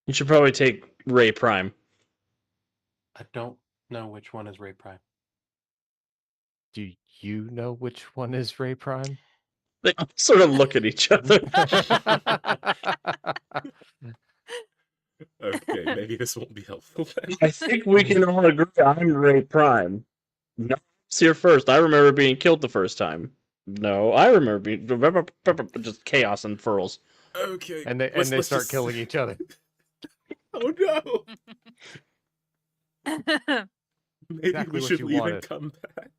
Speaker 1: You should probably take Ray Prime.
Speaker 6: I don't know which one is Ray Prime.
Speaker 4: Do you know which one is Ray Prime?
Speaker 1: They sort of look at each other.
Speaker 2: Okay, maybe this won't be helpful then.
Speaker 1: I think we can all agree I'm Ray Prime. No, I was here first. I remember being killed the first time. No, I remember being just chaos unfurls.
Speaker 2: Okay,
Speaker 4: and they
Speaker 2: let's
Speaker 4: start
Speaker 2: just-
Speaker 4: killing each other.
Speaker 2: Oh no! Maybe
Speaker 4: Exactly
Speaker 2: we
Speaker 4: what
Speaker 2: should
Speaker 4: you
Speaker 2: leave
Speaker 4: wanted.
Speaker 2: and come back.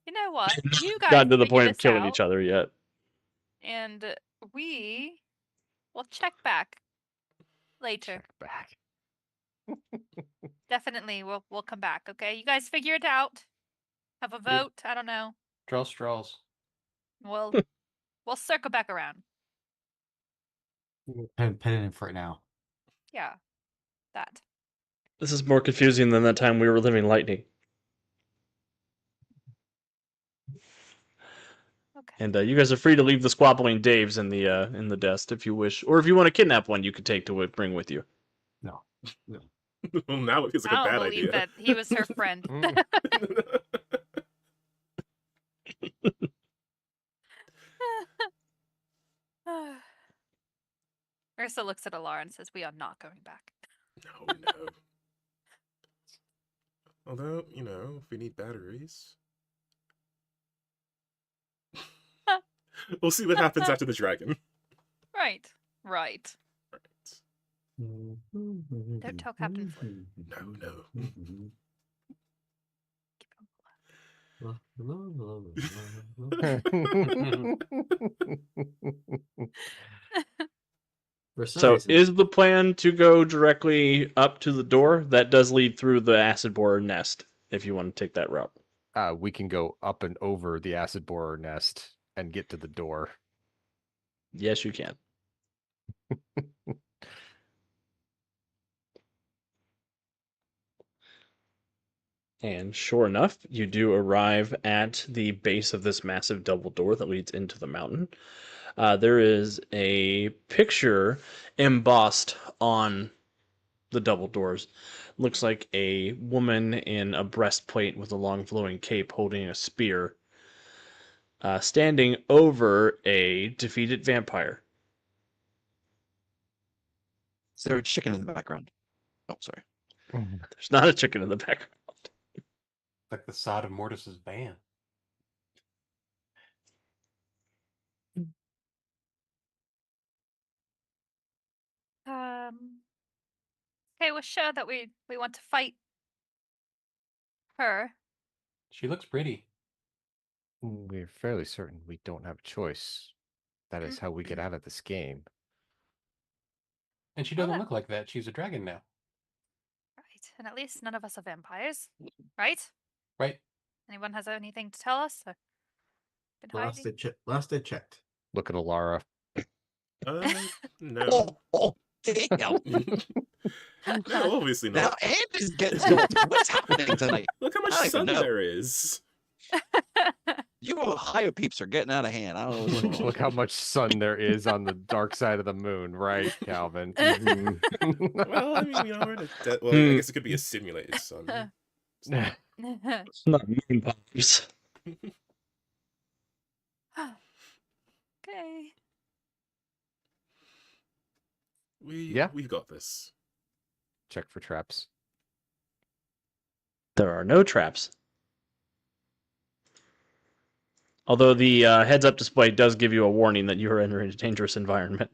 Speaker 7: You know what? You guys
Speaker 1: Gotten to the
Speaker 7: figure
Speaker 1: point of
Speaker 7: this
Speaker 1: killing
Speaker 7: out,
Speaker 1: each other yet.
Speaker 7: and we will check back later.
Speaker 4: Check back.
Speaker 7: Definitely, we'll come back. Okay, you guys figure it out. Have a vote. I don't know.
Speaker 6: Draw straws.
Speaker 7: We'll we'll circle back around.
Speaker 3: Pen it in for it now.
Speaker 7: Yeah, that.
Speaker 1: This is more confusing than that time we were living lightning.
Speaker 7: Okay.
Speaker 1: And you guys are free to leave the squabbling Daves in the desk if you wish, or if you want to kidnap one, you could take to bring with you.
Speaker 3: No.
Speaker 2: Well, now it feels like
Speaker 7: I
Speaker 2: a
Speaker 7: don't
Speaker 2: bad
Speaker 7: believe
Speaker 2: idea.
Speaker 7: that he was her friend. Ursa looks at Alara and says, "We are not going back."
Speaker 2: No, no. Although, if we need batteries. We'll see what happens after the dragon.
Speaker 7: Right. Right.
Speaker 2: Right.
Speaker 7: Don't tell Captain Flynn.
Speaker 2: No.
Speaker 3: For some
Speaker 1: So
Speaker 3: reason,
Speaker 1: is the plan to go directly up to the door? That does lead through the acid borer nest, if you want to take that route.
Speaker 4: We can go up and over the acid borer nest and get to the door.
Speaker 1: Yes, you can. And sure enough, you do arrive at the base of this massive double door that leads into the mountain. There is a picture embossed on the double doors. Looks like a woman in a breastplate with a long flowing cape holding a spear, standing over a defeated vampire.
Speaker 5: Is there a chicken in the background? Oh, sorry.
Speaker 1: There's not a chicken in the background.
Speaker 6: Like the sod of Mortis's van.
Speaker 7: Okay, we're sure that we want to fight her.
Speaker 6: She looks pretty.
Speaker 4: We're fairly certain we don't have a choice. That is how we get out of this game.
Speaker 6: And she
Speaker 7: Well,
Speaker 6: doesn't
Speaker 7: that-
Speaker 6: look like that. She's a dragon now.
Speaker 7: Right. And at least none of us are vampires. Right?
Speaker 6: Right?
Speaker 7: Anyone has anything to tell us? Or been hiding?
Speaker 3: last I checked.
Speaker 4: Look at Alara.
Speaker 2: No.
Speaker 5: Oh, damn.
Speaker 2: No, obviously
Speaker 5: Now
Speaker 2: not.
Speaker 5: Andy's getting salty. What's happening tonight?
Speaker 2: Look how much
Speaker 5: I don't
Speaker 2: sun
Speaker 5: even know.
Speaker 2: there is.
Speaker 5: You Ohio peeps are getting out of hand. I don't know what's going on.
Speaker 4: Look how much sun there is on the dark side of the moon, right, Calvin? Mhm.
Speaker 2: Well, I mean, we're in a well, I guess it could be a simulated sun. It's not-
Speaker 1: It's not moon pops.
Speaker 7: Okay.
Speaker 4: Yeah.
Speaker 2: We've got this.
Speaker 4: Check for traps.
Speaker 1: There are no traps. Although the heads-up display does give you a warning that you are entering a dangerous environment.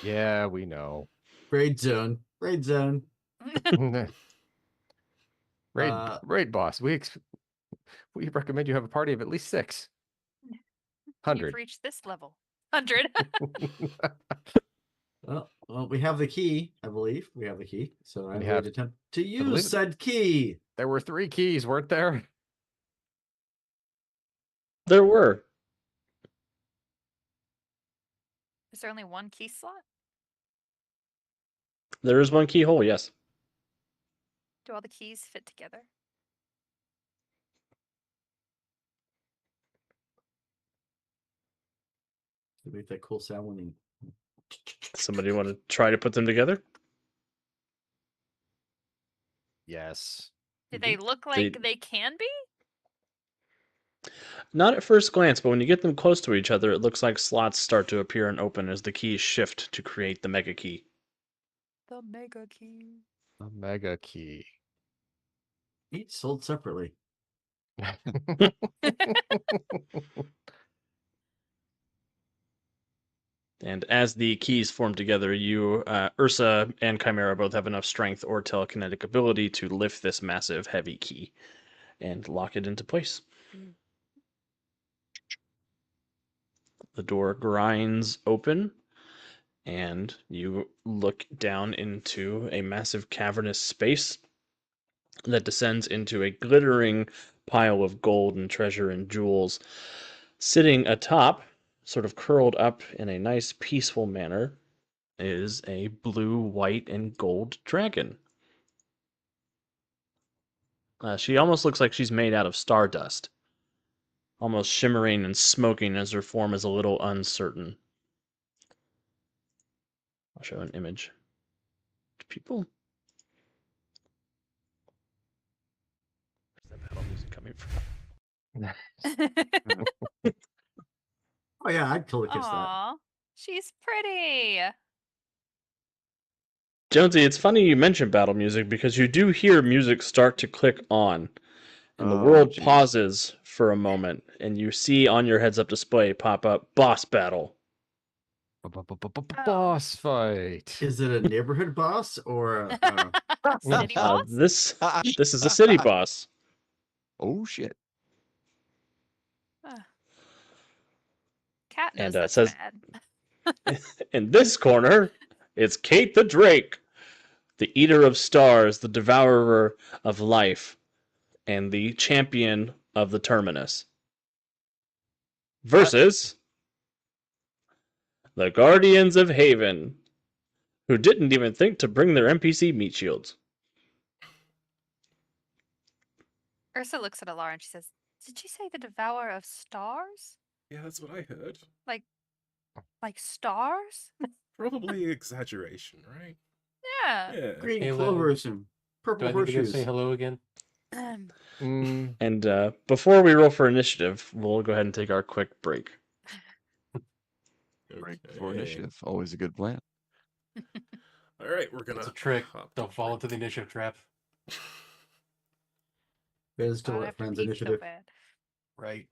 Speaker 4: Yeah, we know.
Speaker 3: Raid zone. Raid zone.
Speaker 4: Raid boss. We recommend you have a party of at least 6. 100.
Speaker 7: You've reached this level. 100.
Speaker 3: Well, we have the key, I believe. We have the key. So I'm
Speaker 4: We
Speaker 3: going
Speaker 4: have-
Speaker 3: to attempt to
Speaker 4: believe
Speaker 3: use
Speaker 4: it-
Speaker 3: said key.
Speaker 4: There were 3 keys, weren't there?
Speaker 1: There were.
Speaker 7: Is there only one key slot?
Speaker 1: There is one keyhole, yes.
Speaker 7: Do all the keys fit together?
Speaker 3: To make that cool sound when you...
Speaker 1: Somebody want to try to put them together?
Speaker 4: Yes.
Speaker 7: Do they look like they can be?
Speaker 1: Not at first glance, but when you get them close to each other, it looks like slots start to appear and open as the keys shift to create the mega key.
Speaker 7: The mega key.
Speaker 4: A mega key.
Speaker 3: Each sold separately.
Speaker 1: And as the keys form together, you, Ursa and Chimera both have enough strength or telekinetic ability to lift this massive, heavy key and lock it into place. The door grinds open, and you look down into a massive cavernous space that descends into a glittering pile of gold and treasure and jewels. Sitting atop, sort of curled up in a nice, peaceful manner, is a blue, white, and gold dragon. She almost looks like she's made out of stardust, almost shimmering and smoking as her form is a little uncertain. I'll show an image to people. Where's that battle music coming from?
Speaker 3: Oh, yeah, I'd totally kiss that.
Speaker 7: Aw, she's pretty.
Speaker 1: Jonesy, it's funny you mention battle music because you do hear music start to click on, and the
Speaker 5: Oh,
Speaker 1: world
Speaker 5: geez.
Speaker 1: pauses for a moment, and you see on your heads-up display pop up boss battle.
Speaker 4: Boss fight.
Speaker 3: Is it a neighborhood boss or
Speaker 7: City boss?
Speaker 1: This is a city boss.
Speaker 5: Oh shit.
Speaker 7: Cat knows
Speaker 1: And,
Speaker 7: that's
Speaker 1: says-
Speaker 7: bad.
Speaker 1: In this corner, it's Kate the Drake, the eater of stars, the devourer of life, and the champion of the terminus. Versus the Guardians of Haven, who didn't even think to bring their NPC meat shields.
Speaker 7: Ursa looks at Alara and she says, "Did you say the devourer of stars?
Speaker 2: Yeah, that's what I heard.
Speaker 7: Like stars?"
Speaker 2: Probably exaggeration, right?
Speaker 7: Yeah.
Speaker 2: Yeah.
Speaker 3: green
Speaker 6: Ayla,
Speaker 3: clovers and
Speaker 6: Do
Speaker 3: purple
Speaker 6: I need to go
Speaker 3: horseshoes?
Speaker 6: say hello again?
Speaker 4: Mm,
Speaker 1: And before we roll for initiative, we'll go ahead and take our quick break.
Speaker 5: Break for
Speaker 2: Okay.
Speaker 5: initiative. Always a good plan.
Speaker 2: All right, we're gonna.
Speaker 6: It's a trick.
Speaker 2: hop
Speaker 6: Don't
Speaker 2: to
Speaker 6: fall
Speaker 2: break.
Speaker 6: into the initiative trap.
Speaker 3: Biz to
Speaker 7: Oh, I
Speaker 3: let
Speaker 7: have to
Speaker 3: friends
Speaker 7: peek so
Speaker 3: initiative.
Speaker 7: bad.
Speaker 6: Right.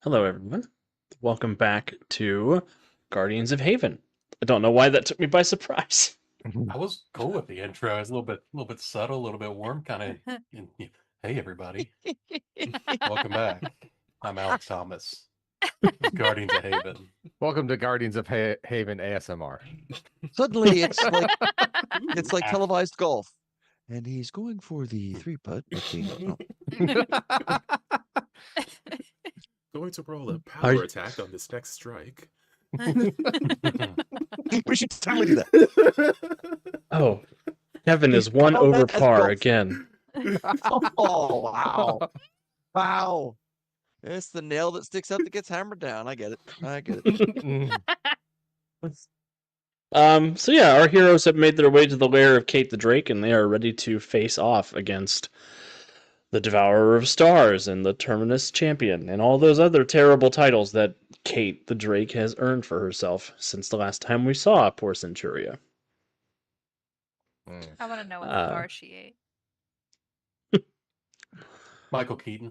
Speaker 1: Hello, everyone. Welcome back to Guardians of Haven. I don't know why that took me by surprise.
Speaker 6: I was cool with the intro. It was a little bit subtle, a little bit warm, kind of. Hey, everybody! Welcome back. I'm Alex Thomas, with Guardians of Haven.
Speaker 4: Welcome to Guardians of Haven ASMR.
Speaker 5: Suddenly, it's like
Speaker 2: Ooh,
Speaker 5: televised golf, and he's going for the 3-putt. Let's see. Oh.
Speaker 2: going to roll a
Speaker 1: Are
Speaker 2: power
Speaker 1: you-
Speaker 2: attack on this next strike.
Speaker 5: We should totally do that.
Speaker 1: Oh, Kevin is one
Speaker 5: Oh,
Speaker 1: over
Speaker 5: that's
Speaker 1: par
Speaker 5: golf.
Speaker 1: again.
Speaker 5: Oh, wow. Wow. It's the nail that sticks out that gets hammered down. I get it. I get it.
Speaker 1: So yeah, our heroes have made their way to the lair of Kate the Drake, and they are ready to face off against the Devourer of Stars and the Terminus Champion and all those other terrible titles that Kate the Drake has earned for herself since the last time we saw poor Centuria.
Speaker 7: I want to know what
Speaker 1: Uh,
Speaker 7: star she ate.
Speaker 6: Michael Keaton.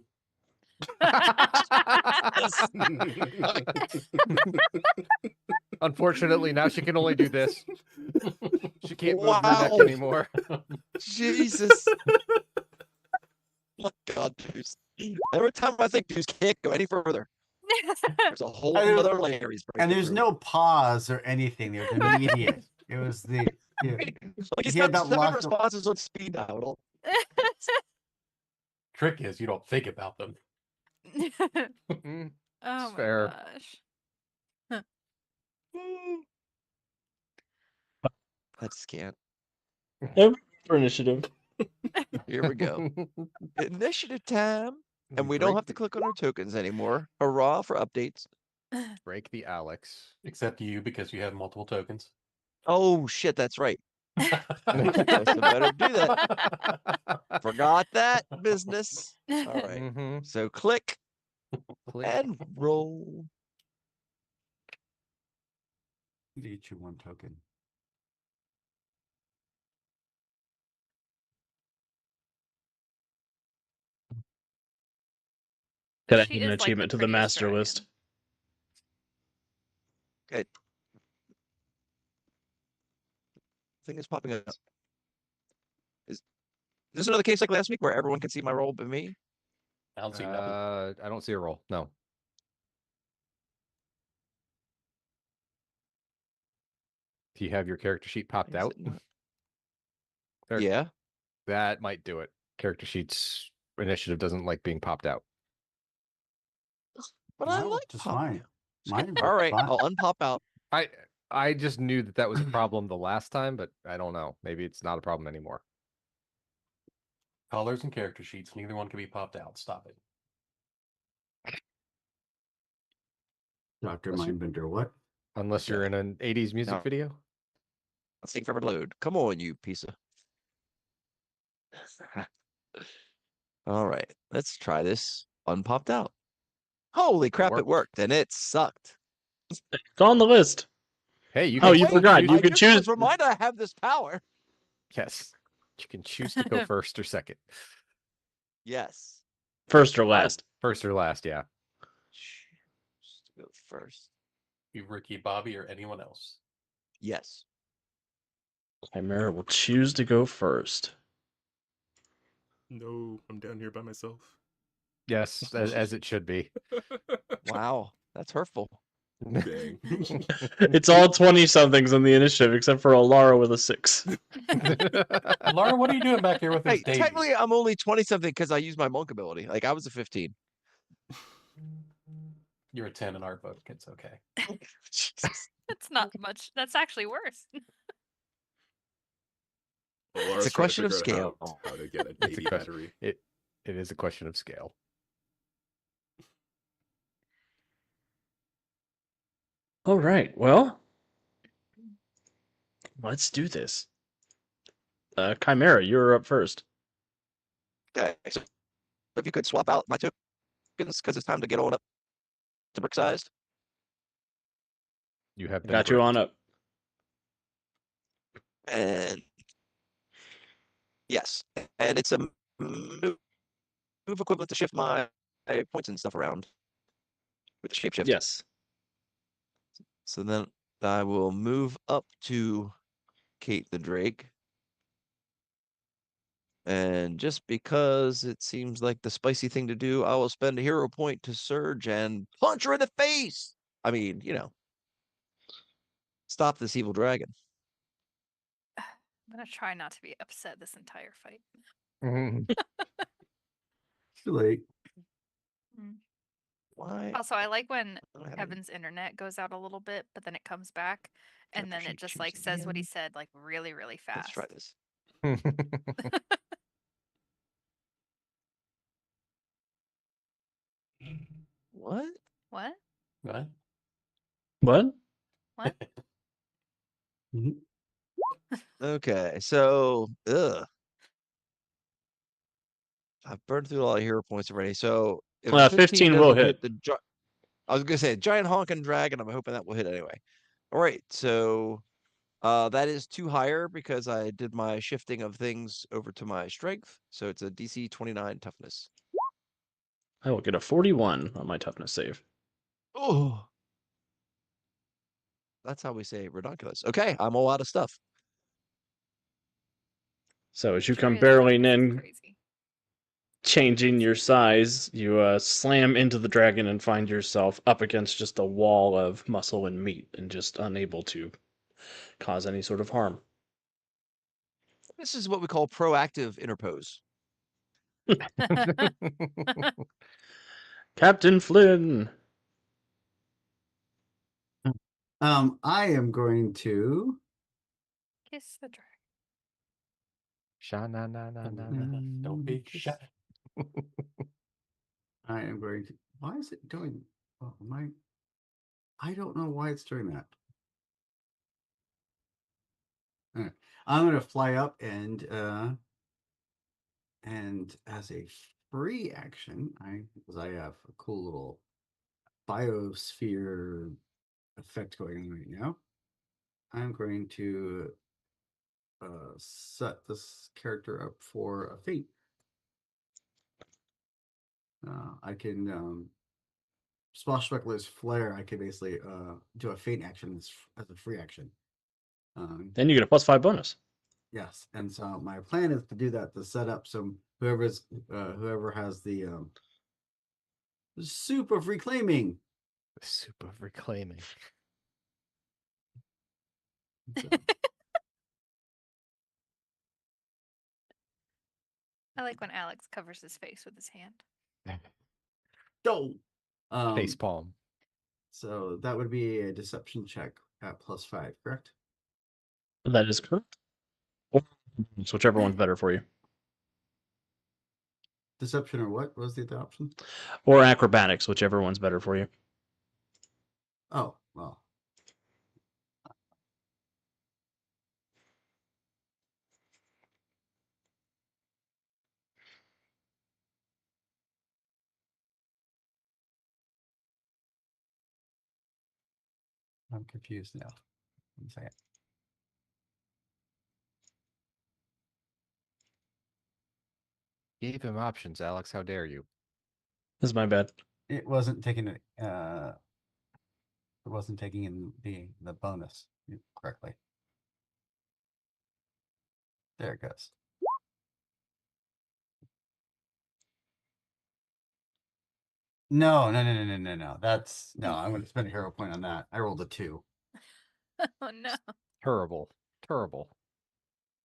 Speaker 4: Unfortunately, now she can only do this. She can't move her neck
Speaker 5: Wow.
Speaker 4: anymore.
Speaker 5: Jesus. Oh, God, Deuce. Every time I think Deuce can't go any further, there's a whole
Speaker 3: And there-
Speaker 5: other layer he's
Speaker 3: And
Speaker 5: breaking
Speaker 3: there's
Speaker 5: through.
Speaker 3: no pause or anything. There's immediate. It was the. Yeah.
Speaker 5: Like he's
Speaker 3: he had
Speaker 5: got
Speaker 3: that
Speaker 5: 7
Speaker 3: locked-
Speaker 5: responses on speed dial.
Speaker 6: Trick is you don't think about them.
Speaker 4: Mm,
Speaker 7: Oh my
Speaker 4: fair.
Speaker 7: gosh.
Speaker 5: That's scant.
Speaker 1: For initiative.
Speaker 5: Here we go. Initiative time. And we don't
Speaker 4: break
Speaker 5: have to click on our tokens anymore. Hurrah for updates.
Speaker 4: break the Alex.
Speaker 6: Except you, because you have multiple tokens.
Speaker 5: Oh, shit, that's right. Guess I better do that. Forgot that business. All right.
Speaker 4: Mhm.
Speaker 5: So click
Speaker 4: Click.
Speaker 5: and roll.
Speaker 3: Each you one token.
Speaker 1: Gotta
Speaker 7: She
Speaker 1: add an
Speaker 7: is, like, the
Speaker 1: achievement to the
Speaker 7: prettiest
Speaker 1: master
Speaker 7: dragon.
Speaker 1: list.
Speaker 5: Thing is popping up. Is this another case like last week where everyone can see my roll but me?
Speaker 6: I don't see nothing.
Speaker 4: I don't see a roll. No. Do you have your character sheet popped
Speaker 5: Why is
Speaker 4: out?
Speaker 5: it not-
Speaker 4: There-
Speaker 5: Yeah.
Speaker 4: That might do it. Character sheets initiative doesn't like being popped out.
Speaker 5: But I
Speaker 3: No,
Speaker 5: like
Speaker 3: just
Speaker 5: popping
Speaker 3: fine.
Speaker 5: out.
Speaker 3: Mine
Speaker 5: All right,
Speaker 3: fine.
Speaker 5: I'll unpop out.
Speaker 4: I just knew that that was a problem the last time, but I don't know. Maybe it's not a problem anymore.
Speaker 6: Colors and character sheets. Neither one can be popped out. Stop it.
Speaker 8: Dr.
Speaker 4: Unless you-
Speaker 8: Mindbender, what?
Speaker 4: Unless you're in an 80s music
Speaker 5: No.
Speaker 4: video.
Speaker 5: Let's take forever to load. Come on, you piece of. All right, let's try this. Unpopped out. Holy crap, it
Speaker 4: worked.
Speaker 5: worked, and it sucked.
Speaker 1: It's on the list.
Speaker 4: Hey, you
Speaker 1: Oh,
Speaker 4: can
Speaker 1: you
Speaker 4: choose-
Speaker 1: forgot. You
Speaker 5: I
Speaker 1: could
Speaker 5: just
Speaker 1: choose.
Speaker 5: was reminded I have this power.
Speaker 4: Yes. You can choose to go first or second.
Speaker 5: Yes.
Speaker 1: First or last.
Speaker 4: First or last, yeah.
Speaker 5: Choose to go first.
Speaker 6: You, Ricky, Bobby, or anyone else.
Speaker 5: Yes.
Speaker 1: Chimera will choose to go first.
Speaker 2: No, I'm down here by myself.
Speaker 4: Yes, as it should be.
Speaker 5: Wow, that's hurtful.
Speaker 2: Dang.
Speaker 1: It's all 20-somethings in the initiative except for Alara with a 6.
Speaker 6: Laura, what are you doing back here with
Speaker 5: Hey,
Speaker 6: this Daisy?
Speaker 5: technically, I'm only 20 something because I use my monk ability. Like I was a 15.
Speaker 6: You're a 10 in our book. It's okay.
Speaker 5: Jesus.
Speaker 7: That's not much. That's actually worse.
Speaker 2: Well,
Speaker 5: It's
Speaker 2: Laura's
Speaker 5: a
Speaker 2: trying to
Speaker 5: question of
Speaker 2: figure out
Speaker 5: scale.
Speaker 2: How to get a
Speaker 4: It's a
Speaker 2: baby
Speaker 4: question.
Speaker 2: battery.
Speaker 4: It is a question of scale.
Speaker 1: All right. Well, let's do this. Chimera, you're up first.
Speaker 5: Okay, so if you could swap out my tokens because it's time to get on up to brick sized.
Speaker 4: You have been
Speaker 1: Got you
Speaker 4: bricked.
Speaker 1: on up.
Speaker 5: And yes, and it's a move equivalent to shift my points and stuff around. with shapeshift.
Speaker 1: Yes.
Speaker 5: So then I will move up to Kate the Drake. And just because it seems like the spicy thing to do, I will spend a hero point to surge and punch her in the face. I mean, stop this evil dragon.
Speaker 7: I'm gonna try not to be upset this entire fight.
Speaker 4: Mhm.
Speaker 3: Too late.
Speaker 5: Why?
Speaker 7: Also, I like when
Speaker 5: I don't have any-
Speaker 7: Kevin's internet goes out a little bit, but then it comes back,
Speaker 5: Can I
Speaker 7: and then
Speaker 5: push
Speaker 7: it
Speaker 5: and
Speaker 7: just
Speaker 5: choose
Speaker 7: like says what he
Speaker 5: again?
Speaker 7: said like really, really
Speaker 5: Let's
Speaker 7: fast.
Speaker 5: try this. What?
Speaker 7: What?
Speaker 6: Right?
Speaker 1: What?
Speaker 7: What?
Speaker 3: Mhm.
Speaker 5: Okay, so I've burned through a lot of hero points already. So if
Speaker 1: 15 will
Speaker 5: doesn't
Speaker 1: hit.
Speaker 5: I was gonna say giant honking dragon. I'm hoping that will hit anyway. All right, so that is 2 higher because I did my shifting of things over to my strength. So it's a DC 29 toughness.
Speaker 1: I will get a 41 on my toughness save.
Speaker 5: Oh, that's how we say redonkulous. Okay, I'm all out of stuff.
Speaker 1: So as you
Speaker 7: Sure
Speaker 1: come
Speaker 7: is, but
Speaker 1: barreling
Speaker 7: this is
Speaker 1: in,
Speaker 7: crazy.
Speaker 1: changing your size, you slam into the dragon and find yourself up against just a wall of muscle and meat and just unable to cause any sort of harm.
Speaker 5: This is what we call proactive interpose.
Speaker 1: Captain Flynn.
Speaker 3: I am going to.
Speaker 7: Kiss the dragon.
Speaker 4: Sha na na na na.
Speaker 6: Don't be shy.
Speaker 3: I am going to. Why is it doing? Oh, I don't know why it's doing that. Alright, I'm going to fly up and as a free action, because I have a cool little biosphere effect going on right now. I'm going to set this character up for a feat. I can Swashbuckler's Flare. I can basically do a feint action as a free action.
Speaker 1: Then you get a +5 bonus.
Speaker 3: Yes, and so my plan is to do that to set up some whoever has the soup of reclaiming.
Speaker 4: The soup of reclaiming.
Speaker 3: So,
Speaker 7: I like when Alex covers his face with his hand.
Speaker 3: go.
Speaker 4: Face palm.
Speaker 3: So that would be a deception check at +5, correct?
Speaker 1: That is correct. It's whichever one's better for you.
Speaker 3: Deception or what was the other option?
Speaker 1: Or acrobatics, whichever one's better for you.
Speaker 3: Oh, well. I'm confused now. 1 second.
Speaker 4: Gave him options, Alex. How dare you?
Speaker 1: This is my bad.
Speaker 3: It wasn't taking it. It wasn't taking in the bonus correctly. There it goes. No. That's no. I'm going to spend a hero point on that. I rolled a 2.
Speaker 7: Oh no.
Speaker 4: Terrible. Terrible.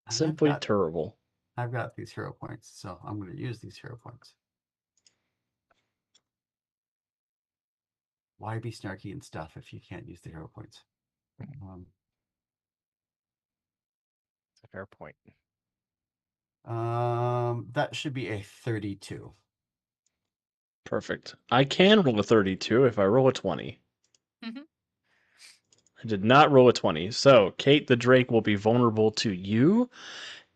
Speaker 3: And
Speaker 1: Simply terrible.
Speaker 3: I've got these hero points, so I'm going to use these hero points. Why be snarky and stuff if you can't use the hero points?
Speaker 4: It's a fair point.
Speaker 3: That should be a 32.
Speaker 1: Perfect. I can roll a 32 if I roll a 20.
Speaker 7: Mhm.
Speaker 1: I did not roll a 20. So, Kate the Drake will be vulnerable to you.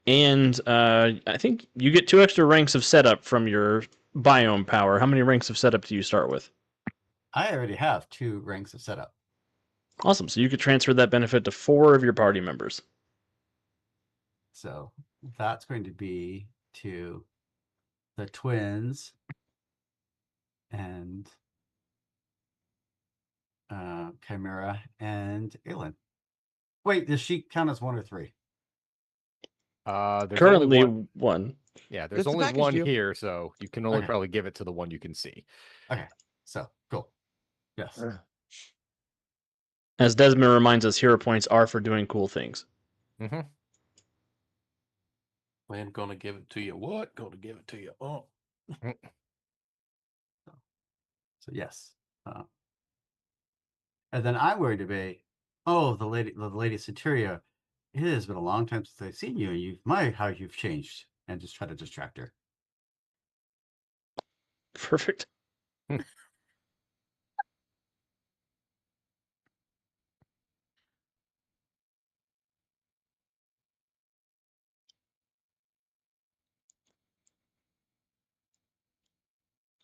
Speaker 1: And I think you get 2 extra ranks of setup from your biome power. How many ranks of setup do you start with?
Speaker 3: I already have 2 ranks of setup.
Speaker 1: Awesome. So you could transfer that benefit to 4 of your party members.
Speaker 3: So that's going to be to the twins and Chimera, and Aelin. Wait, does she count as 1 or 3?
Speaker 4: There's
Speaker 1: Currently
Speaker 4: only one.
Speaker 1: one.
Speaker 4: Yeah, there's
Speaker 5: It's a
Speaker 4: only
Speaker 5: package
Speaker 4: one
Speaker 5: deal.
Speaker 4: here, so you can only
Speaker 3: Okay.
Speaker 4: probably give it to the one you can see.
Speaker 3: Okay, so cool. Yes.
Speaker 1: As Desmond reminds us, hero points are for doing cool things.
Speaker 4: Mm-hmm.
Speaker 6: Man, gonna give it to you. What? Gonna give it to you. Oh.
Speaker 3: So yes. And then I'm going to be, oh, the lady Satyria. It has been a long time since I've seen you, and how you've changed, and just try to distract her.
Speaker 1: Perfect.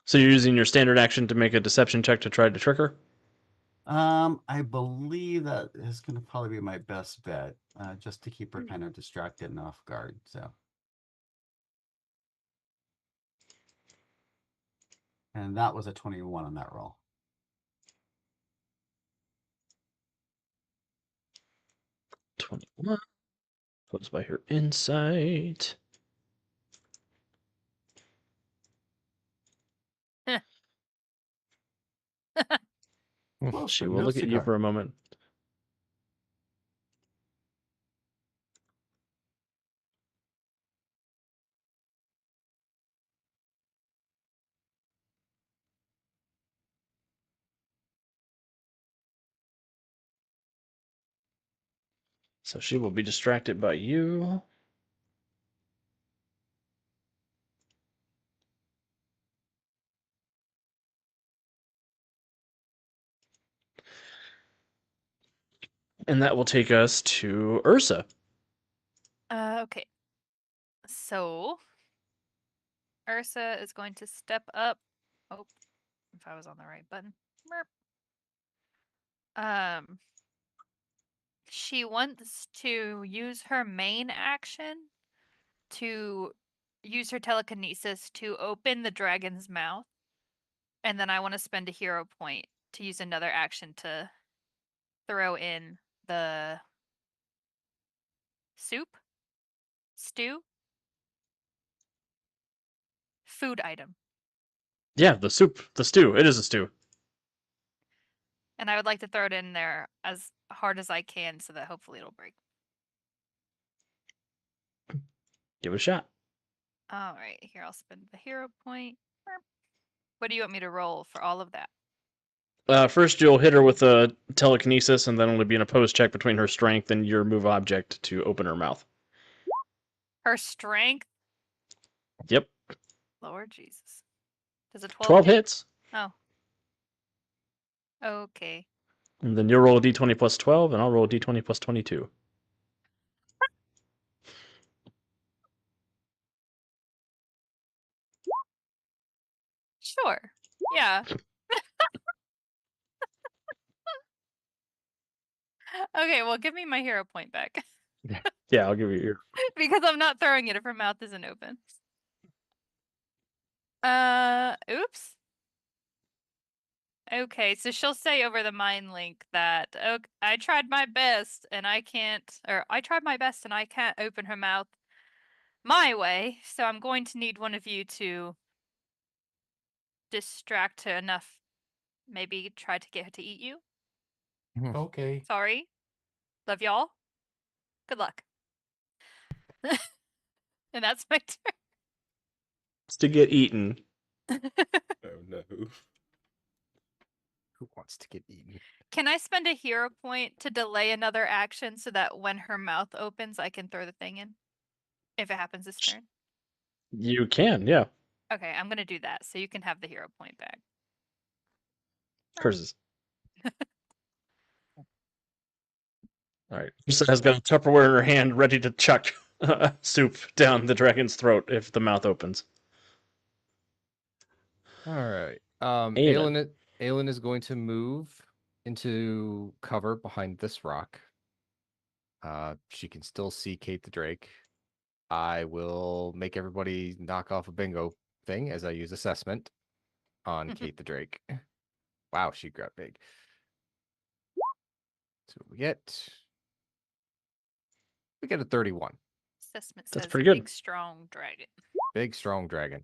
Speaker 1: So you're using your standard action to make a deception check to try to trick her?
Speaker 3: I believe that is going to probably be my best bet, just to keep her kind of distracted and off guard. So, and that was a 21 on that roll.
Speaker 1: 21. Opposed by her insight.
Speaker 3: Well,
Speaker 1: She
Speaker 3: so
Speaker 1: will
Speaker 3: no
Speaker 1: look at you
Speaker 3: cigar.
Speaker 1: for a moment. So she will be distracted by you. And that will take us to Ursa.
Speaker 7: Okay. So Ursa is going to step up. Oh, if I was on the right button. Merp. She wants to use her main action to use her telekinesis to open the dragon's mouth. And then I want to spend a hero point to use another action to throw in the stew, food item.
Speaker 1: Yeah, the stew. It is a stew.
Speaker 7: And I would like to throw it in there as hard as I can so that hopefully it'll break.
Speaker 1: Give it a shot.
Speaker 7: All right, here I'll spend the hero point. What do you want me to roll for all of that?
Speaker 1: First, you'll hit her with a telekinesis, and then it'll be an opposed check between her strength and your move object to open her mouth.
Speaker 7: Her strength?
Speaker 1: Yep.
Speaker 7: Lord Jesus. Does a 12
Speaker 1: 12
Speaker 7: hit?
Speaker 1: hits.
Speaker 7: Oh. Okay.
Speaker 1: And then you'll roll a d20 plus 12, and I'll roll a d20 plus 22.
Speaker 7: Sure. Yeah. Okay, well, give me my hero point back.
Speaker 1: Yeah, I'll give you your.
Speaker 7: Because I'm not throwing it if her mouth isn't open. Oops. Okay, so she'll say over the mind link that I tried my best and I can't, or I tried my best and I can't open her mouth my way, so I'm going to need one of you to distract her enough. Maybe try to get her to eat you.
Speaker 6: Okay.
Speaker 7: Sorry. Love y'all. Good luck. And that's my turn.
Speaker 1: It's to get eaten.
Speaker 2: Oh no.
Speaker 4: Who wants to get eaten?
Speaker 7: Can I spend a hero point to delay another action so that when her mouth opens, I can throw the thing in? If it happens this turn.
Speaker 1: You can, yeah.
Speaker 7: Okay, I'm gonna do that, so you can have the hero point back.
Speaker 1: Curses. All right. Ursa has got a Tupperware in her hand, ready to chuck soup down the dragon's throat if the mouth opens.
Speaker 4: All right.
Speaker 1: Aelin.
Speaker 4: Aelin is going to move into cover behind this rock. She can still see Kate the Drake. I will make everybody knock off a bingo thing as I use assessment on Kate the Drake. Wow, she got big. get a 31.
Speaker 7: Assessment
Speaker 1: That's
Speaker 7: says
Speaker 1: pretty good.
Speaker 7: big strong dragon.
Speaker 4: Big strong dragon.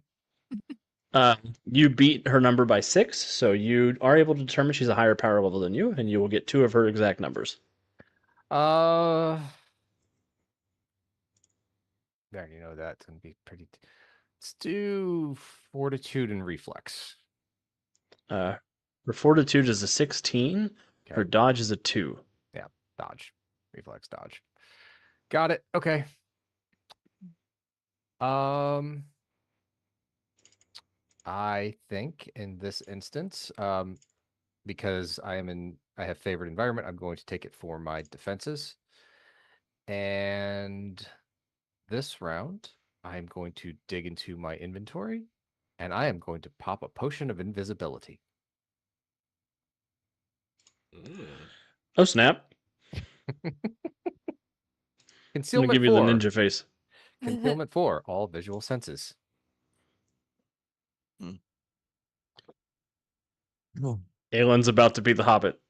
Speaker 1: You beat her number by 6, so you are able to determine she's a higher power level than you, and you will get 2 of her exact numbers.
Speaker 4: There, you know that's gonna be pretty. Let's do fortitude and reflex.
Speaker 1: Her fortitude is a 16. Her
Speaker 4: Okay.
Speaker 1: dodge is a 2.
Speaker 4: Dodge, reflex, dodge. Got it. Okay. I think in this instance, because I have favored environment, I'm going to take it for my defenses. And this round, I'm going to dig into my inventory, and I am going to pop a potion of invisibility.
Speaker 1: Oh, snap. I'm going to
Speaker 4: Concealment
Speaker 1: give you the
Speaker 4: 4.
Speaker 1: ninja face.
Speaker 4: Concealment 4, all visual senses.
Speaker 1: Aelin's about to be the Hobbit.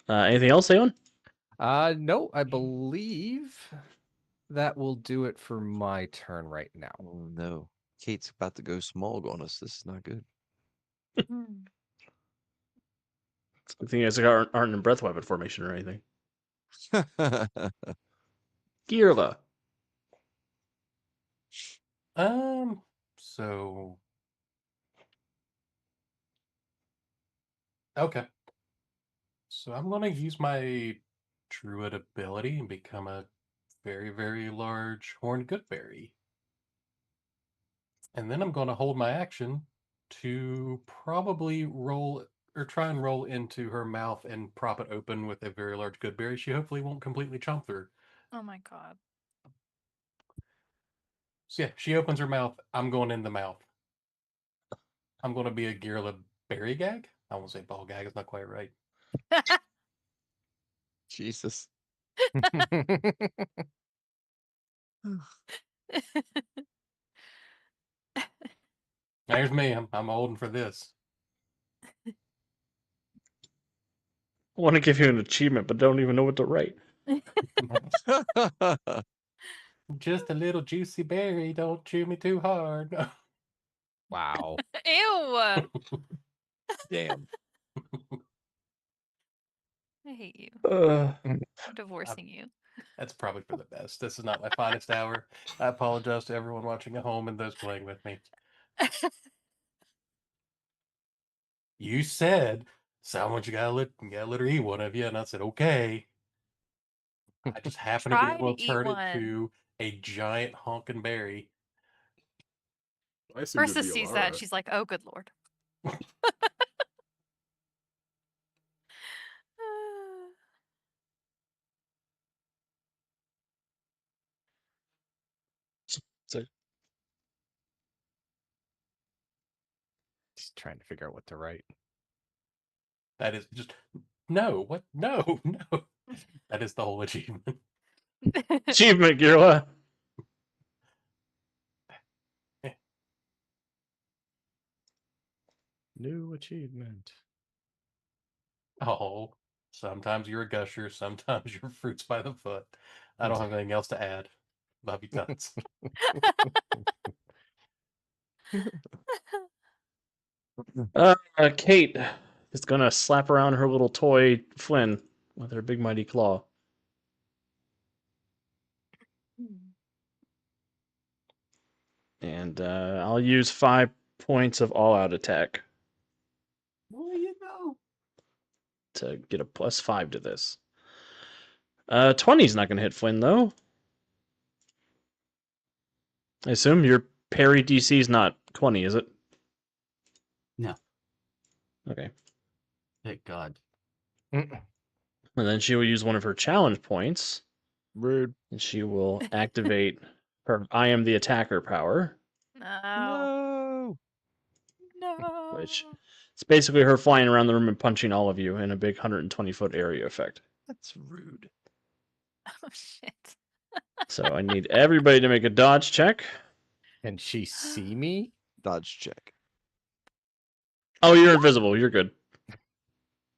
Speaker 1: Anything else, Aelin?
Speaker 4: No, I believe that will do it for my turn right now.
Speaker 5: Oh no. Kate's about to go smog on us. This is not good.
Speaker 1: I think you guys aren't in breath weapon formation or anything. Girla.
Speaker 6: So okay. So I'm gonna use my druid ability and become a very, very large horned goodberry. And then I'm gonna hold my action to probably roll or try and roll into her mouth and prop it open with a very large goodberry she hopefully won't completely chomp through.
Speaker 7: Oh my god.
Speaker 6: So yeah, she opens her mouth. I'm going in the mouth. I'm going to be a Girla berry gag. I won't say ball gag. It's not quite right.
Speaker 5: Jesus.
Speaker 6: There's me. I'm holding for this.
Speaker 1: I want to give you an achievement, but don't even know what to write.
Speaker 6: Just a little juicy berry. Don't chew me too hard.
Speaker 4: Wow.
Speaker 7: Ew.
Speaker 5: Damn.
Speaker 7: I hate you.
Speaker 1: I'm
Speaker 7: I'm divorcing you.
Speaker 6: That's probably for the best. This is not my finest hour. I apologize to everyone watching at home and those playing with me. You said, someone you gotta let her eat one of you, and I said, okay. I just happen to
Speaker 7: Try
Speaker 6: be able
Speaker 7: to
Speaker 6: to
Speaker 7: eat
Speaker 6: turn it
Speaker 7: one.
Speaker 6: to a giant honking berry.
Speaker 2: I assumed it'd
Speaker 7: Ursa
Speaker 2: be
Speaker 7: sees that.
Speaker 2: Alara.
Speaker 7: She's like, oh, good lord.
Speaker 1: So,
Speaker 4: Just trying to figure out what to write.
Speaker 6: That is just no. What? No, no. That is the whole achievement.
Speaker 1: achievement, Girla.
Speaker 4: New achievement.
Speaker 6: Oh, sometimes you're a gusher. Sometimes you're fruits by the foot. I don't have anything else to add. Love you tons.
Speaker 1: Kate is going to slap around her little toy Flynn with her big mighty claw. And I'll use 5 points of all-out attack
Speaker 3: Well, you know.
Speaker 1: to get a +5 to this. 20's not going to hit Flynn, though. I assume your parry DC is not 20, is it?
Speaker 3: No.
Speaker 1: Okay.
Speaker 3: Thank God.
Speaker 1: And then she will use one of her challenge points,
Speaker 5: Rude.
Speaker 1: and she will activate her I am the attacker power,
Speaker 7: No.
Speaker 5: No.
Speaker 7: No.
Speaker 1: which it's basically her flying around the room and punching all of you in a big 120-foot area effect.
Speaker 5: That's rude.
Speaker 7: Oh, shit.
Speaker 1: So I need everybody to make a dodge check.
Speaker 4: Can she see me?
Speaker 5: Dodge check.
Speaker 1: Oh, you're invisible. You're good.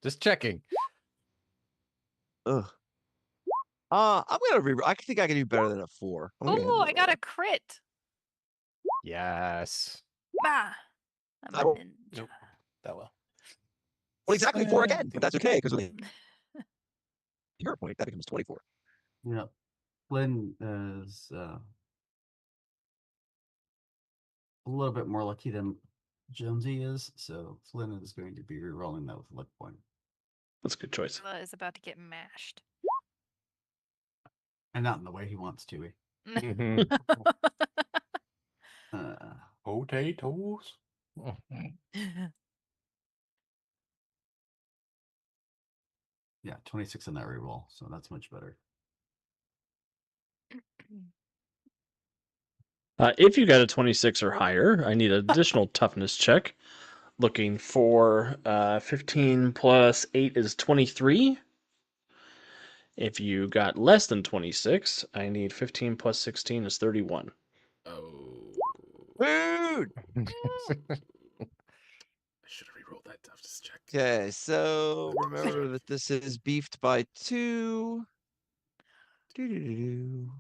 Speaker 4: Just checking.
Speaker 5: Ugh. I'm gonna I think I can do better than a 4. I'm gonna
Speaker 7: Oh,
Speaker 5: hit
Speaker 7: I got
Speaker 5: another
Speaker 7: a crit.
Speaker 4: Yes.
Speaker 7: Bah. I'm a
Speaker 5: Oh.
Speaker 7: ninja.
Speaker 6: Nope. That well.
Speaker 5: Well, exactly 4 again, but that's okay because with a hero point, that becomes 24.
Speaker 3: Yeah. Flynn is a little bit more lucky than Jonesy is, so Flynn is going to be rerolling that with a luck point.
Speaker 1: That's a good choice.
Speaker 7: Gorilla is about to get mashed.
Speaker 3: And not in the way he wants to.
Speaker 4: Mhm.
Speaker 6: Potatoes.
Speaker 3: Yeah, 26 on that reroll, so that's much better.
Speaker 1: If you got a 26 or higher, I need an additional toughness check. Looking for 15 plus 8 is 23. If you got less than 26, I need 15 plus 16 is 31.
Speaker 2: Oh,
Speaker 5: Food!
Speaker 2: I should have rerolled that toughness check.
Speaker 5: Okay, so remember that this is beefed by 2. Doo-doo-doo-doo.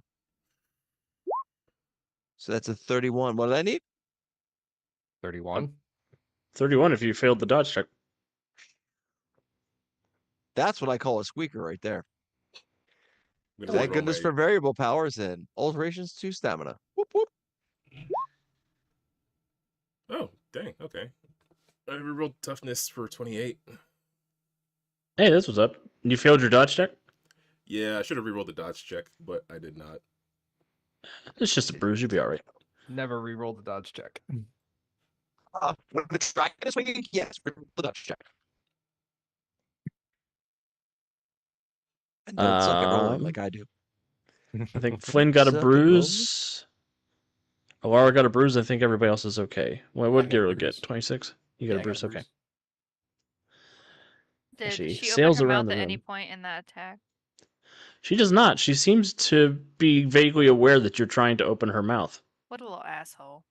Speaker 5: So that's a 31. What did I need?
Speaker 4: 31.
Speaker 1: 31 if you failed the dodge check.
Speaker 5: That's what I call a squeaker right there.
Speaker 2: I'm gonna
Speaker 5: Thank
Speaker 2: reroll
Speaker 5: goodness
Speaker 2: my-
Speaker 5: for variable powers and alterations to stamina. Whoop whoop.
Speaker 2: Oh, dang. Okay. I rerolled toughness for 28.
Speaker 1: Hey, this was up. You failed your dodge check?
Speaker 2: Yeah, I should have rerolled the dodge check, but I did not.
Speaker 1: It's just a bruise. You'll be all right.
Speaker 4: Never re-roll the dodge check.
Speaker 5: When the track is swinging, yes, reroll the dodge check. And don't suck at rolling like I do.
Speaker 1: I think Flynn got a
Speaker 5: Suck at
Speaker 1: bruise. Alara got a bruise. I think everybody else is okay. What
Speaker 6: I
Speaker 1: would
Speaker 6: got a
Speaker 1: Gerald get?
Speaker 6: bruise.
Speaker 1: 26? You
Speaker 6: Yeah,
Speaker 1: got
Speaker 6: I
Speaker 1: a bruise? Okay.
Speaker 7: Did
Speaker 1: She
Speaker 7: she
Speaker 1: sails
Speaker 7: open her
Speaker 1: around
Speaker 7: mouth
Speaker 1: the
Speaker 7: at any
Speaker 1: room.
Speaker 7: point in that attack?
Speaker 1: She does not. She seems to be vaguely aware that you're trying to open her mouth.
Speaker 7: What a little asshole.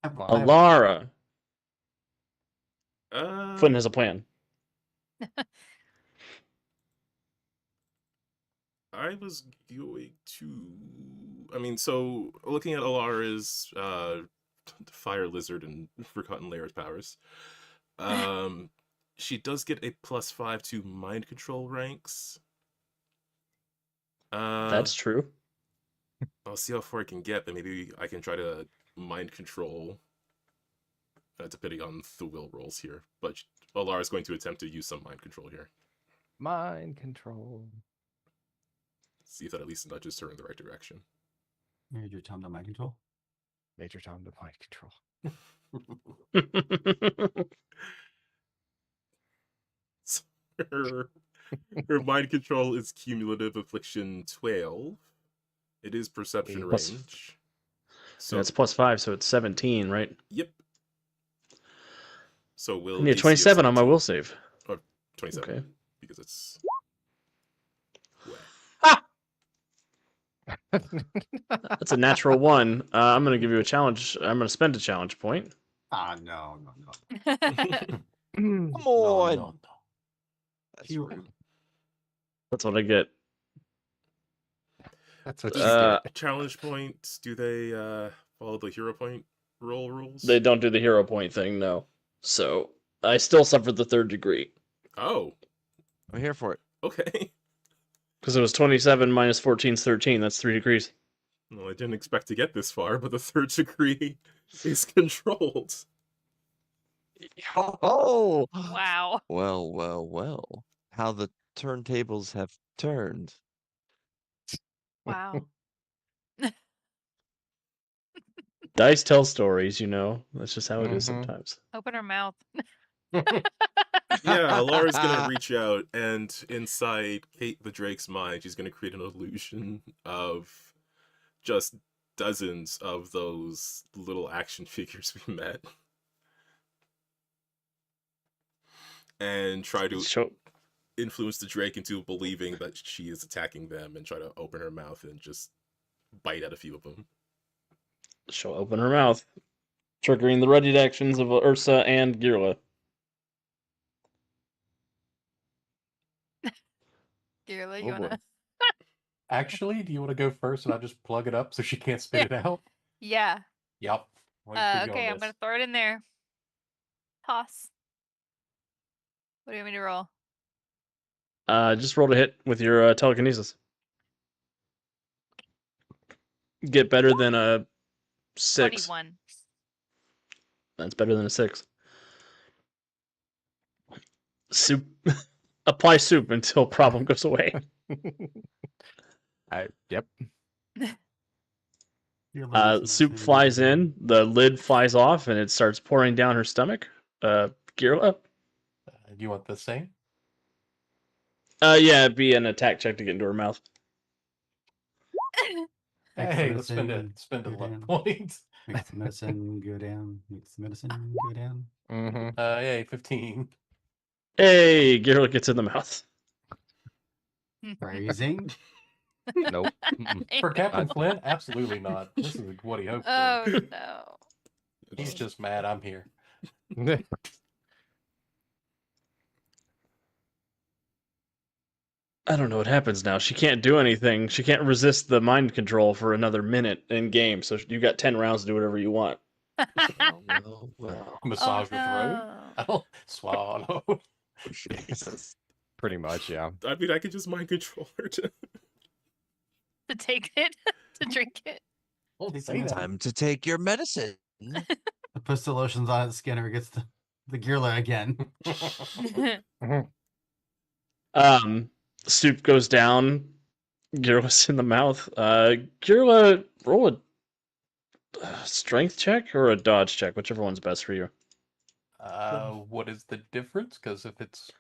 Speaker 1: Alara.
Speaker 2: Uh,
Speaker 1: Flynn has a plan.
Speaker 2: I was going to. I mean, so looking at Alara's fire lizard and forgotten layers powers, she does get a +5 to mind control ranks.
Speaker 1: That's true.
Speaker 2: I'll see how far I can get, but maybe I can try to mind control. Depending on the will rolls here, but Alara's going to attempt to use some mind control here.
Speaker 4: Mind control.
Speaker 2: See if that at least nudges her in the right direction.
Speaker 3: Major Tom to mind control.
Speaker 4: Major Tom to mind control.
Speaker 2: So her mind control is cumulative affliction 12. It is perception
Speaker 1: Plus-
Speaker 2: range.
Speaker 1: So it's +5, so it's 17, right?
Speaker 2: Yep. So
Speaker 1: I
Speaker 2: will
Speaker 1: need a
Speaker 2: DC of
Speaker 1: 27 on my
Speaker 2: 17.
Speaker 1: will save.
Speaker 2: 27.
Speaker 1: Okay.
Speaker 2: Because it's.
Speaker 1: That's a natural 1. I'm going to give you a challenge. I'm going to spend a challenge point.
Speaker 3: No.
Speaker 5: Come
Speaker 3: No,
Speaker 5: on.
Speaker 3: no.
Speaker 5: That's
Speaker 3: You-
Speaker 5: rude.
Speaker 1: That's what I get.
Speaker 4: That's what
Speaker 2: Does
Speaker 4: you get.
Speaker 2: challenge points, do they follow the hero point roll rules?
Speaker 1: They don't do the hero point thing, no. So I still suffered the 3rd degree.
Speaker 2: Oh,
Speaker 5: I'm here for it.
Speaker 2: okay.
Speaker 1: Because it was 27 minus 14 is 13. That's 3 degrees.
Speaker 2: Well, I didn't expect to get this far, but the 3rd degree is controlled.
Speaker 5: Oh,
Speaker 7: Wow.
Speaker 5: well. How the turntables have turned.
Speaker 7: Wow.
Speaker 1: Dice tell stories, you know. That's just how it is
Speaker 4: Mhm.
Speaker 1: sometimes.
Speaker 7: Open her mouth.
Speaker 2: Yeah, Laura's gonna reach out, and inside Kate the Drake's mind, she's gonna create an illusion of just dozens of those little action figures we met. And try to
Speaker 1: Show,
Speaker 2: influence the Drake into believing that she is attacking them and try to open her mouth and just bite at a few of them.
Speaker 1: She'll open her mouth, triggering the ready actions of Ursa and Girla.
Speaker 7: Girla,
Speaker 4: Oh
Speaker 7: you
Speaker 4: boy.
Speaker 7: wanna?
Speaker 6: Actually, do you want to go first and I'll just plug it up so she can't spit it out?
Speaker 7: Yeah.
Speaker 6: Yep. Wait for you on
Speaker 7: Okay, I'm gonna
Speaker 6: this.
Speaker 7: throw it in there. Toss. What do you want me to roll?
Speaker 1: Just roll to hit with your telekinesis. Get better than a 6.
Speaker 7: 21.
Speaker 1: That's better than a 6. Soup. Apply soup until problem goes away.
Speaker 4: Yep.
Speaker 3: Your limits
Speaker 1: Soup
Speaker 3: medicine,
Speaker 1: flies
Speaker 3: go down.
Speaker 1: in, the lid flies off, and it starts pouring down her stomach. Girla?
Speaker 6: Do you want the same?
Speaker 1: Yeah, it'd be an attack check to get into her mouth.
Speaker 3: Makes the
Speaker 6: Hey, let's
Speaker 3: medicine
Speaker 6: spend a
Speaker 3: go
Speaker 6: luck
Speaker 3: down.
Speaker 6: point.
Speaker 3: Makes the medicine go down. Makes the medicine go down.
Speaker 4: Mm-hmm.
Speaker 6: Yay, 15.
Speaker 1: Hey, Girla gets in the mouth.
Speaker 3: Phrasing.
Speaker 4: Nope. Mm-mm.
Speaker 6: For Captain
Speaker 4: Not-
Speaker 6: Flynn, absolutely not. This is what he hoped for.
Speaker 7: Oh no.
Speaker 6: He's just mad I'm here.
Speaker 1: I don't know what happens now. She can't do anything. She can't resist the mind control for another minute in game. So you got 10 rounds to do whatever you want.
Speaker 5: Well.
Speaker 6: Massage
Speaker 7: Oh,
Speaker 6: her throat.
Speaker 7: no.
Speaker 6: I don't swallow.
Speaker 5: Jesus.
Speaker 4: Pretty much, yeah.
Speaker 2: I mean, I could just mind control her to.
Speaker 7: To take it, to drink it.
Speaker 6: Don't say that.
Speaker 5: Time to take your medicine.
Speaker 3: Puts the lotions on it. Skinner gets the Girla again.
Speaker 1: Soup goes down. Girla's in the mouth. Girla, roll a strength check or a dodge check, whichever one's best for you.
Speaker 6: What is the difference? Because if it's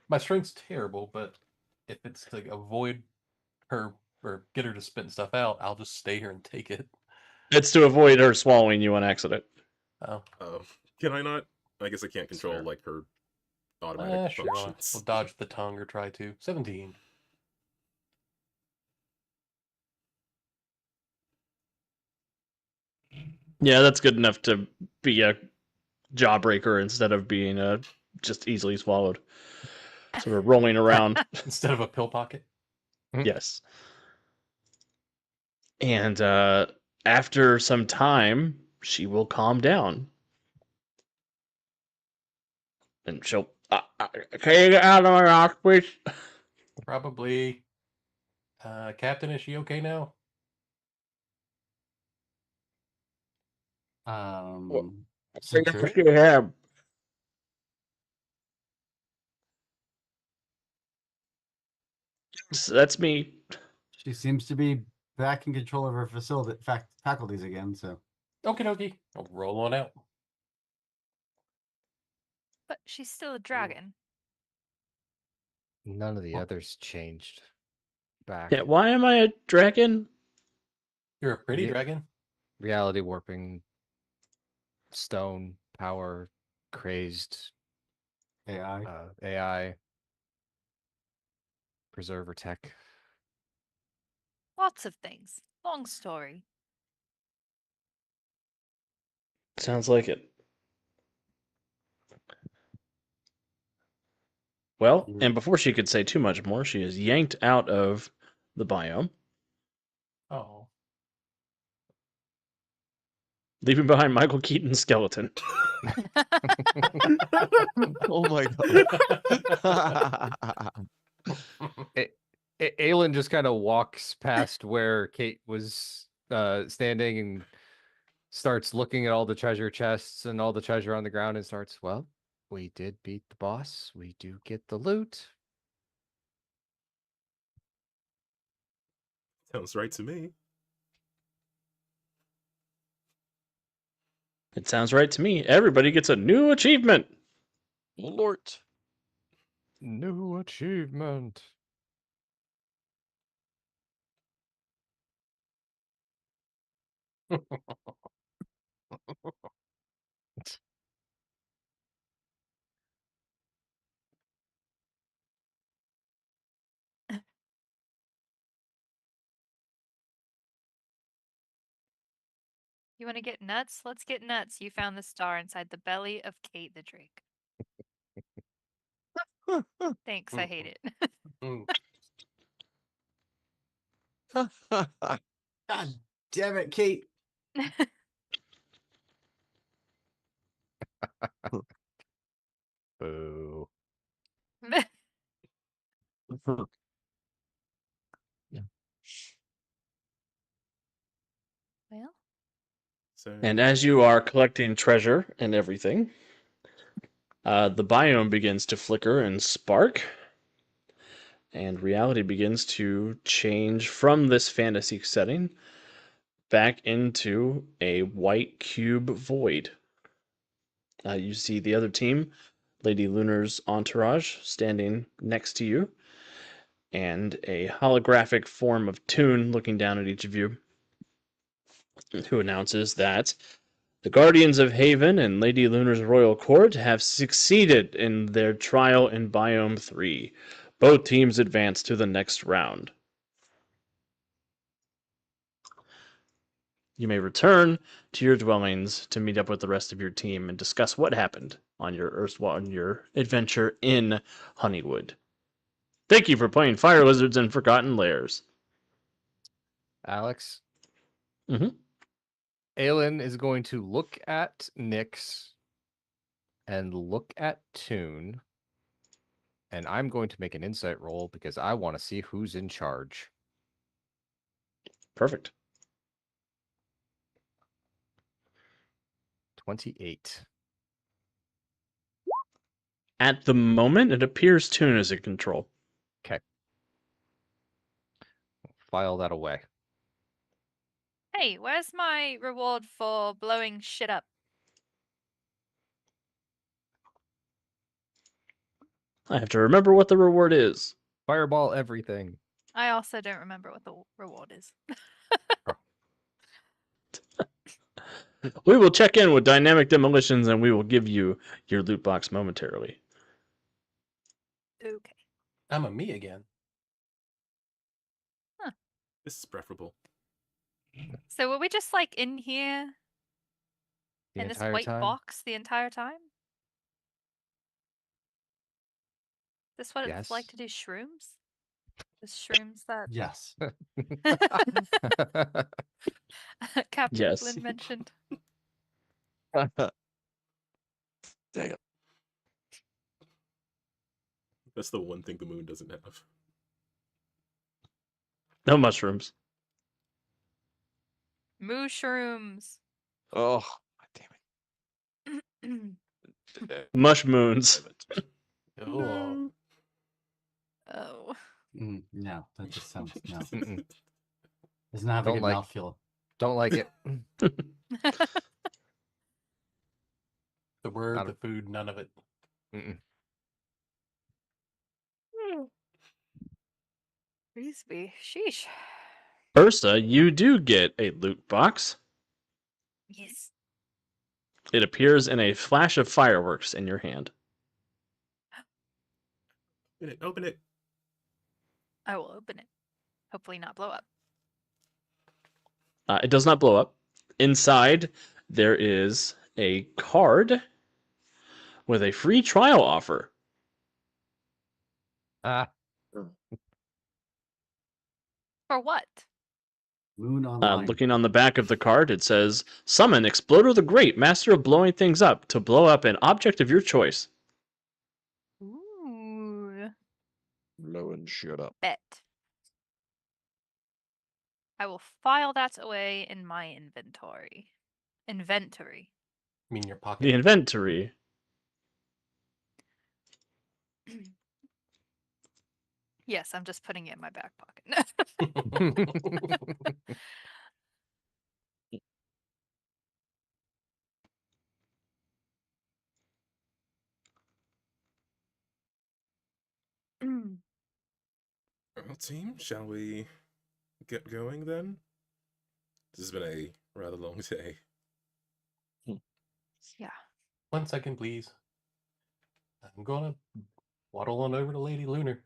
Speaker 6: my strength's terrible, but if it's to avoid her or get her to spit stuff out, I'll just stay here and take it.
Speaker 1: It's to avoid her swallowing you on accident.
Speaker 6: Oh,
Speaker 2: Can I not? I guess I can't control
Speaker 1: Sure.
Speaker 2: like her automatic
Speaker 6: sure.
Speaker 2: functions.
Speaker 6: We'll dodge the tongue or try to. 17.
Speaker 1: Yeah, that's good enough to be a jawbreaker instead of being just easily swallowed. Sort of rolling around.
Speaker 6: Instead of a pill pocket.
Speaker 1: Yes. And after some time, she will calm down. And she'll. Can you get out of my mouth, please?
Speaker 6: Probably. Captain, is she okay now?
Speaker 3: Censure.
Speaker 1: him. That's me.
Speaker 3: She seems to be back in control of her faculties again. So
Speaker 6: Okie dokie. I'll roll on out.
Speaker 7: But she's still a dragon.
Speaker 4: None of the others changed back.
Speaker 1: Yeah, why am I a dragon?
Speaker 6: You're a pretty
Speaker 4: Yeah.
Speaker 6: dragon.
Speaker 4: Reality warping, stone, power, crazed,
Speaker 3: AI.
Speaker 4: AI, preserver tech.
Speaker 7: Lots of things. Long story.
Speaker 1: Sounds like it. Well, and before she could say too much more, she is yanked out of the biome,
Speaker 6: Oh.
Speaker 1: leaving behind Michael Keaton's skeleton.
Speaker 5: Oh my god.
Speaker 4: Aelin just kind of walks past where Kate was standing and starts looking at all the treasure chests and all the treasure on the ground and starts, well, we did beat the boss. We do get the loot.
Speaker 2: Sounds right to me.
Speaker 1: It sounds right to me. Everybody gets a new achievement.
Speaker 5: Lord.
Speaker 4: New achievement.
Speaker 7: You want to get nuts? Let's get nuts. You found the star inside the belly of Kate the Drake. Thanks, I hate it.
Speaker 6: Mm.
Speaker 3: God damn it, Kate.
Speaker 4: Boo.
Speaker 7: Well,
Speaker 2: So,
Speaker 1: And as you are collecting treasure and everything, the biome begins to flicker and spark, and reality begins to change from this fantasy setting back into a white cube void. You see the other team, Lady Lunar's entourage, standing next to you, and a holographic form of Toon looking down at each of you, who announces that the Guardians of Haven and Lady Lunar's Royal Court have succeeded in their trial in Biome 3. Both teams advance to the next round. You may return to your dwellings to meet up with the rest of your team and discuss what happened on your adventure in Honeywood. Thank you for playing Fire Lizards and Forgotten Lairs.
Speaker 4: Alex?
Speaker 1: Mhm.
Speaker 4: Aelin is going to look at Nyx and look at Toon. And I'm going to make an insight roll because I want to see who's in charge.
Speaker 1: Perfect.
Speaker 4: 28.
Speaker 1: At the moment, it appears Toon is in control.
Speaker 4: File that away.
Speaker 7: hey, where's my reward for blowing shit up?
Speaker 1: I have to remember what the reward is.
Speaker 4: Fireball everything.
Speaker 7: I also don't remember what the reward is.
Speaker 1: We will check in with Dynamic Demolitions and we will give you your loot box momentarily.
Speaker 7: Okay.
Speaker 6: I'm a me again.
Speaker 2: this is preferable.
Speaker 7: So were we just like in here
Speaker 4: The
Speaker 7: in this
Speaker 4: entire
Speaker 7: white
Speaker 4: time?
Speaker 7: box the entire time? This what it's like
Speaker 4: Yes.
Speaker 7: to do shrooms? The shrooms that
Speaker 3: Yes.
Speaker 7: Captain
Speaker 1: Yes.
Speaker 7: Flynn mentioned.
Speaker 5: Dang it.
Speaker 2: That's the one thing the moon doesn't have.
Speaker 1: No mushrooms.
Speaker 7: Moo shrooms.
Speaker 5: Oh, damn it.
Speaker 1: Mush moons.
Speaker 6: Oh,
Speaker 7: Oh.
Speaker 3: No, that just sounds no.
Speaker 4: Mm-mm.
Speaker 3: Doesn't have a
Speaker 4: Don't
Speaker 3: good
Speaker 4: like-
Speaker 3: mouthfeel.
Speaker 4: Don't like it.
Speaker 6: the word,
Speaker 4: Not a-
Speaker 6: the food, none of it.
Speaker 4: Mm-mm.
Speaker 7: Frisbee. Sheesh.
Speaker 1: Ursa, you do get a loot box.
Speaker 7: Yes.
Speaker 1: It appears in a flash of fireworks in your hand.
Speaker 2: Open it. Open it.
Speaker 7: I will open it. Hopefully not blow up.
Speaker 1: It does not blow up. Inside, there is a card with a free trial offer.
Speaker 4: Ah,
Speaker 7: For what?
Speaker 3: Moon Online.
Speaker 1: Looking on the back of the card, it says, Summon Exploder the Great, Master of Blowing Things Up, to blow up an object of your choice.
Speaker 7: Ooh.
Speaker 5: Blowing shit up.
Speaker 7: Bet. I will file that away in my inventory. Inventory.
Speaker 6: I mean, your pocket.
Speaker 1: The inventory.
Speaker 7: Yes, I'm just putting it in my back pocket.
Speaker 2: Well, team, shall we get going then? This has been a rather long day.
Speaker 7: Yeah.
Speaker 6: 1 second, please. I'm gonna waddle on over to Lady Lunar.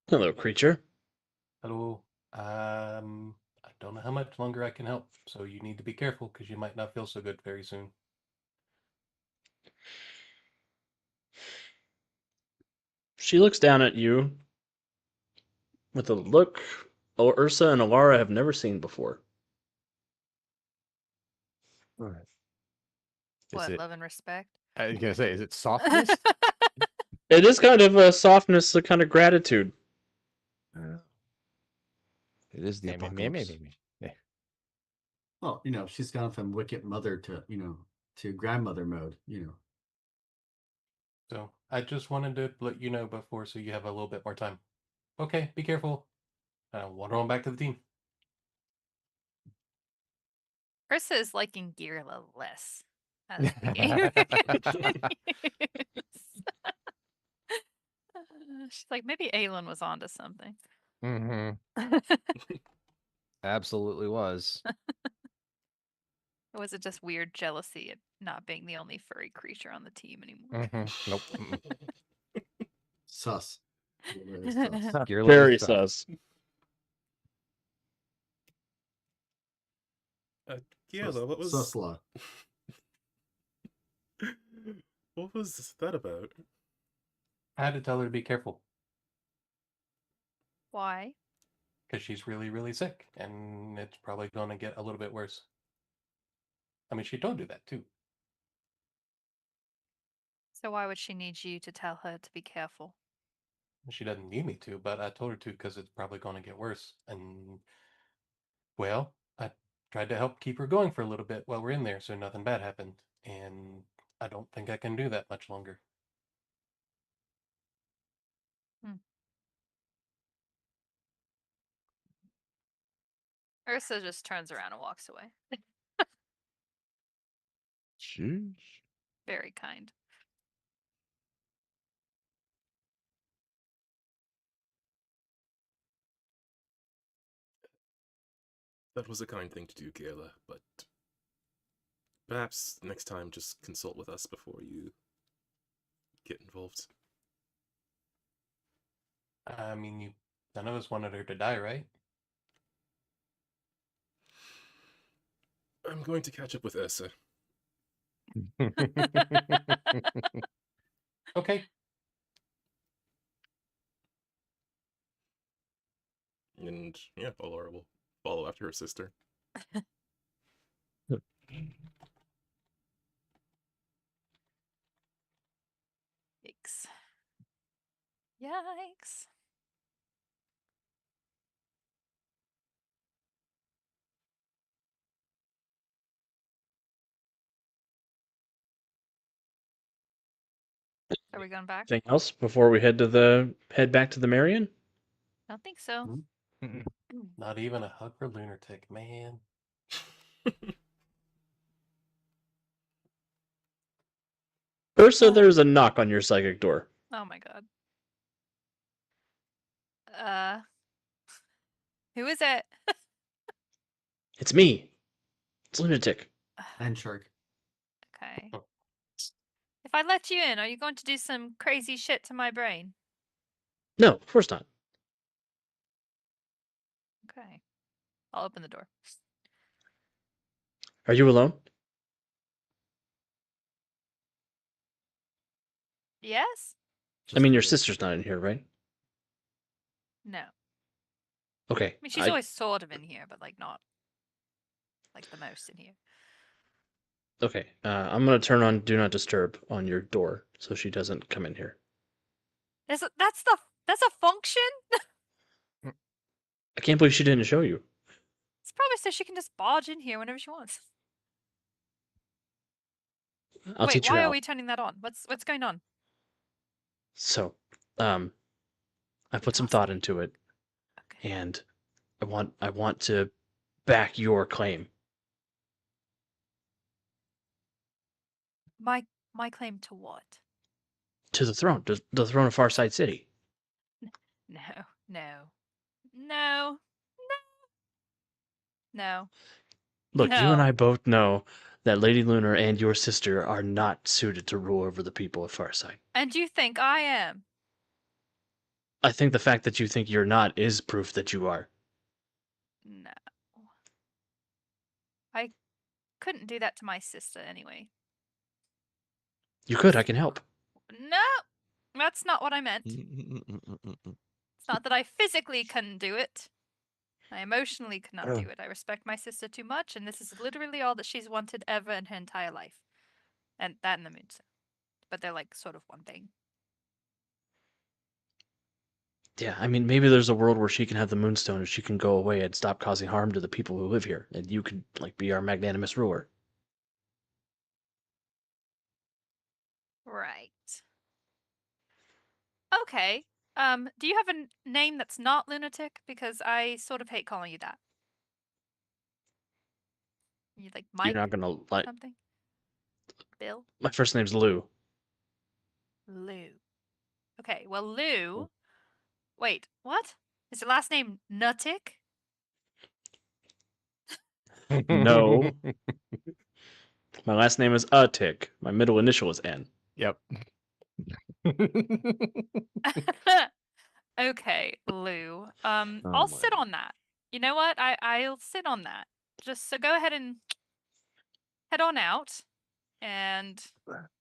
Speaker 1: Hello, creature.
Speaker 6: Hello. I don't know how much longer I can help, so you need to be careful because you might not feel so good very soon.
Speaker 1: She looks down at you with a look Ursa and Alara have never seen before.
Speaker 4: Is
Speaker 7: What,
Speaker 4: it?
Speaker 7: love and respect?
Speaker 4: I was gonna say, is it softness?
Speaker 1: It is kind of a softness, a kind of gratitude.
Speaker 5: It is the
Speaker 4: Maybe,
Speaker 5: apocalypse.
Speaker 4: maybe. Yeah.
Speaker 3: Well, she's gone from wicked mother to, to grandmother mode,
Speaker 6: So I just wanted to let you know before so you have a little bit more time. Okay, be careful. Wander on back to the team.
Speaker 7: Ursa is liking Girla less as the game continues. She's like, maybe Aelin was onto something.
Speaker 4: Mm-hmm. Absolutely was.
Speaker 7: Or was it just weird jealousy at not being the only furry creature on the team anymore?
Speaker 4: Mm-hmm. Nope.
Speaker 3: sus. Very sus.
Speaker 4: Girly
Speaker 1: Very
Speaker 4: is tough.
Speaker 1: sus.
Speaker 2: Giela, what was
Speaker 3: Susla.
Speaker 2: what was that about?
Speaker 6: I had to tell her to be careful
Speaker 7: Why?
Speaker 6: because she's really, really sick and it's probably going to get a little bit worse. I mean, she told you that too.
Speaker 7: So why would she need you to tell her to be careful?
Speaker 6: She doesn't need me to, but I told her to because it's probably going to get worse. And, well, I tried to help keep her going for a little bit while we're in there so nothing bad happened. And I don't think I can do that much longer.
Speaker 7: Ursa just turns around and walks away.
Speaker 5: Sheesh.
Speaker 7: Very kind.
Speaker 2: That was a kind thing to do, Giela, but perhaps next time just consult with us before you get involved.
Speaker 6: I mean, none of us wanted her to die, right?
Speaker 2: I'm going to catch up with Ursa.
Speaker 6: Okay.
Speaker 2: And yeah, Alara will follow after her sister.
Speaker 7: Yikes. Yikes. Are we going back?
Speaker 1: Anything else before we head back to the Marion?
Speaker 7: I don't think so.
Speaker 6: Not even a hug for lunatic, man.
Speaker 1: Ursa, there's a knock on your psychic door.
Speaker 7: Oh my god. Who is it?
Speaker 1: It's me. It's Lunatic.
Speaker 3: And shark.
Speaker 7: Okay. If I let you in, are you going to do some crazy shit to my brain?
Speaker 1: No, of course not.
Speaker 7: Okay. I'll open the door.
Speaker 1: Are you alone?
Speaker 7: Yes?
Speaker 1: I mean, your
Speaker 3: Just-
Speaker 1: sister's not in here, right?
Speaker 7: No. I
Speaker 1: Okay.
Speaker 7: mean, she's always sort of in here, but like not like the most in here.
Speaker 1: Okay. I'm gonna turn on Do Not Disturb on your door so she doesn't come in here.
Speaker 7: That's a function?
Speaker 1: I can't believe she didn't show you.
Speaker 7: It's probably so she can just barge in here whenever she wants.
Speaker 1: I'll
Speaker 7: Wait,
Speaker 1: teach her
Speaker 7: why
Speaker 1: how.
Speaker 7: are we turning that on? What's going on?
Speaker 1: So, I put some thought into it,
Speaker 7: Okay.
Speaker 1: and I want to back your claim.
Speaker 7: My claim to what?
Speaker 1: To the throne, the throne of Farside City.
Speaker 7: No, no, no, no, no.
Speaker 1: Look, you and
Speaker 7: No.
Speaker 1: I both know that Lady Lunar and your sister are not suited to rule over the people of Farside.
Speaker 7: And you think I am?
Speaker 1: I think the fact that you think you're not is proof that you are.
Speaker 7: No. I couldn't do that to my sister anyway.
Speaker 1: You could. I can help.
Speaker 7: No, that's not what I meant.
Speaker 5: Mm.
Speaker 7: It's not that I physically couldn't do it. I emotionally could not do it. I respect my sister too much, and this is literally all that she's wanted ever in her entire life. And that and the moonstone. But they're like sort of one thing.
Speaker 1: Yeah, I mean, maybe there's a world where she can have the moonstone and she can go away and stop causing harm to the people who live here, and you could like be our magnanimous ruler.
Speaker 7: Right. Okay. Do you have a name that's not lunatic? Because I sort of hate calling you that. You like
Speaker 1: You're
Speaker 7: Mike
Speaker 1: not gonna like.
Speaker 7: something? Bill?
Speaker 1: My first name's Lou.
Speaker 7: Lou. Okay, well, Lou. Wait, what? Is your last name Nutic?
Speaker 1: No. My last name is Tick. My middle initial is N.
Speaker 4: Yep.
Speaker 7: Okay, Lou.
Speaker 1: Oh
Speaker 7: I'll
Speaker 1: my
Speaker 7: sit on that. You know what? I'll sit on that. Just so go ahead and head on out. And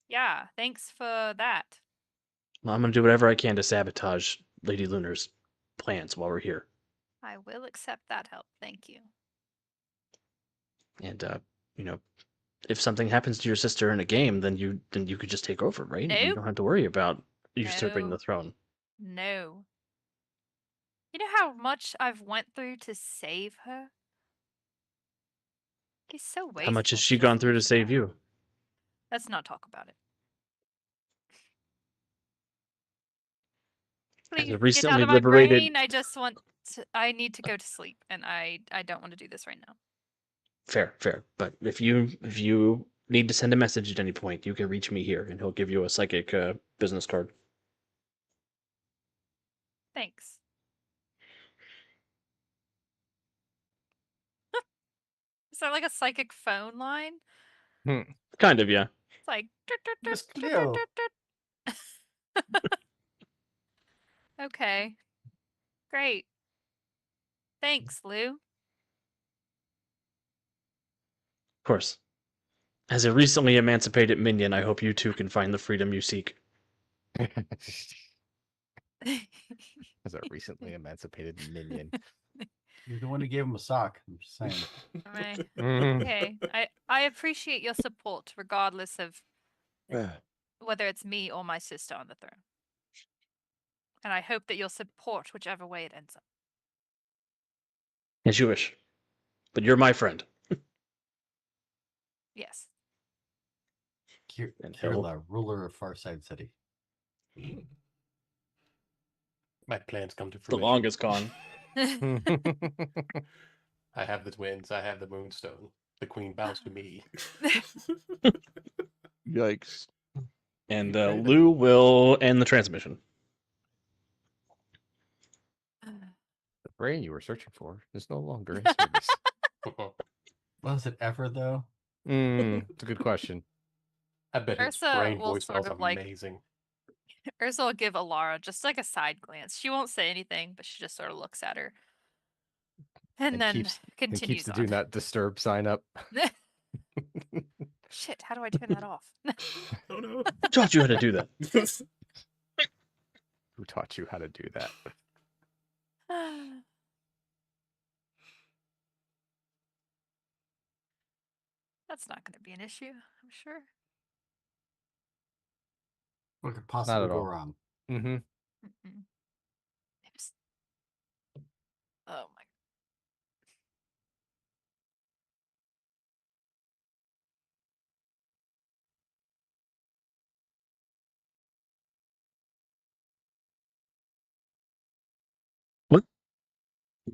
Speaker 7: yeah, thanks for that.
Speaker 1: Well, I'm gonna do whatever I can to sabotage Lady Lunar's plans while we're here.
Speaker 7: I will accept that help. Thank you.
Speaker 1: And you know, if something happens to your sister in a game, then you could just take over, right? You
Speaker 7: Nope.
Speaker 1: don't have to worry about usurping
Speaker 7: No.
Speaker 1: the throne.
Speaker 7: No. You know how much I've went through to save her? He's so wasteful.
Speaker 1: How much has she
Speaker 7: just
Speaker 1: gone through to
Speaker 7: leaves
Speaker 1: save
Speaker 7: that.
Speaker 1: you?
Speaker 7: Let's not talk about it.
Speaker 1: As a
Speaker 7: Please get out
Speaker 1: recently
Speaker 7: of my
Speaker 1: liberated-
Speaker 7: brain. I just want to, I need to go to sleep, and I don't want to do this right now.
Speaker 1: Fair. But if you need to send a message at any point, you can reach me here, and he'll give you a psychic business card.
Speaker 7: Thanks. Is that like a psychic phone line?
Speaker 1: Kind of, yeah.
Speaker 7: It's like.
Speaker 3: Mr. Leo.
Speaker 7: Okay. Great. Thanks, Lou.
Speaker 1: Of course. As a recently emancipated minion, I hope you too can find the freedom you seek.
Speaker 4: As a recently emancipated minion.
Speaker 3: You're the one who gave him a sock. I'm just saying.
Speaker 7: Right.
Speaker 4: Mhm.
Speaker 7: Okay. I appreciate your support, regardless of whether it's me or my sister on the throne. And I hope that you'll support whichever way it ends up.
Speaker 1: As you wish. But you're my friend.
Speaker 7: Yes.
Speaker 1: And he'll-
Speaker 3: Kirla, ruler of Farside City.
Speaker 6: My plans come to
Speaker 1: The
Speaker 6: fruition.
Speaker 1: longest con.
Speaker 6: I have the twins. I have the moonstone. The queen bows to me.
Speaker 5: Yikes.
Speaker 1: And
Speaker 6: You made it.
Speaker 1: Lou will end the transmission.
Speaker 4: The brain you were searching for is no longer in service.
Speaker 3: Was it ever though?
Speaker 4: It's a good question.
Speaker 6: I bet its
Speaker 7: Ursa
Speaker 6: brain
Speaker 7: will
Speaker 6: voice
Speaker 7: sort
Speaker 6: smells
Speaker 7: of, like,
Speaker 6: amazing.
Speaker 7: Ursa will give Alara just like a side glance. She won't say anything, but she just sort of looks at her. And then
Speaker 4: keeps
Speaker 7: continues
Speaker 4: the
Speaker 7: on.
Speaker 4: do not disturb sign up.
Speaker 7: Shit, how do I turn that off?
Speaker 2: Oh no.
Speaker 1: Who taught you how to do that?
Speaker 4: Who taught you how to do that?
Speaker 7: That's not going to be an issue, I'm sure.
Speaker 3: What could possibly
Speaker 4: at
Speaker 3: go
Speaker 4: all.
Speaker 3: wrong?
Speaker 4: Mm-hmm.
Speaker 7: Mm-mm. Oops. Oh my.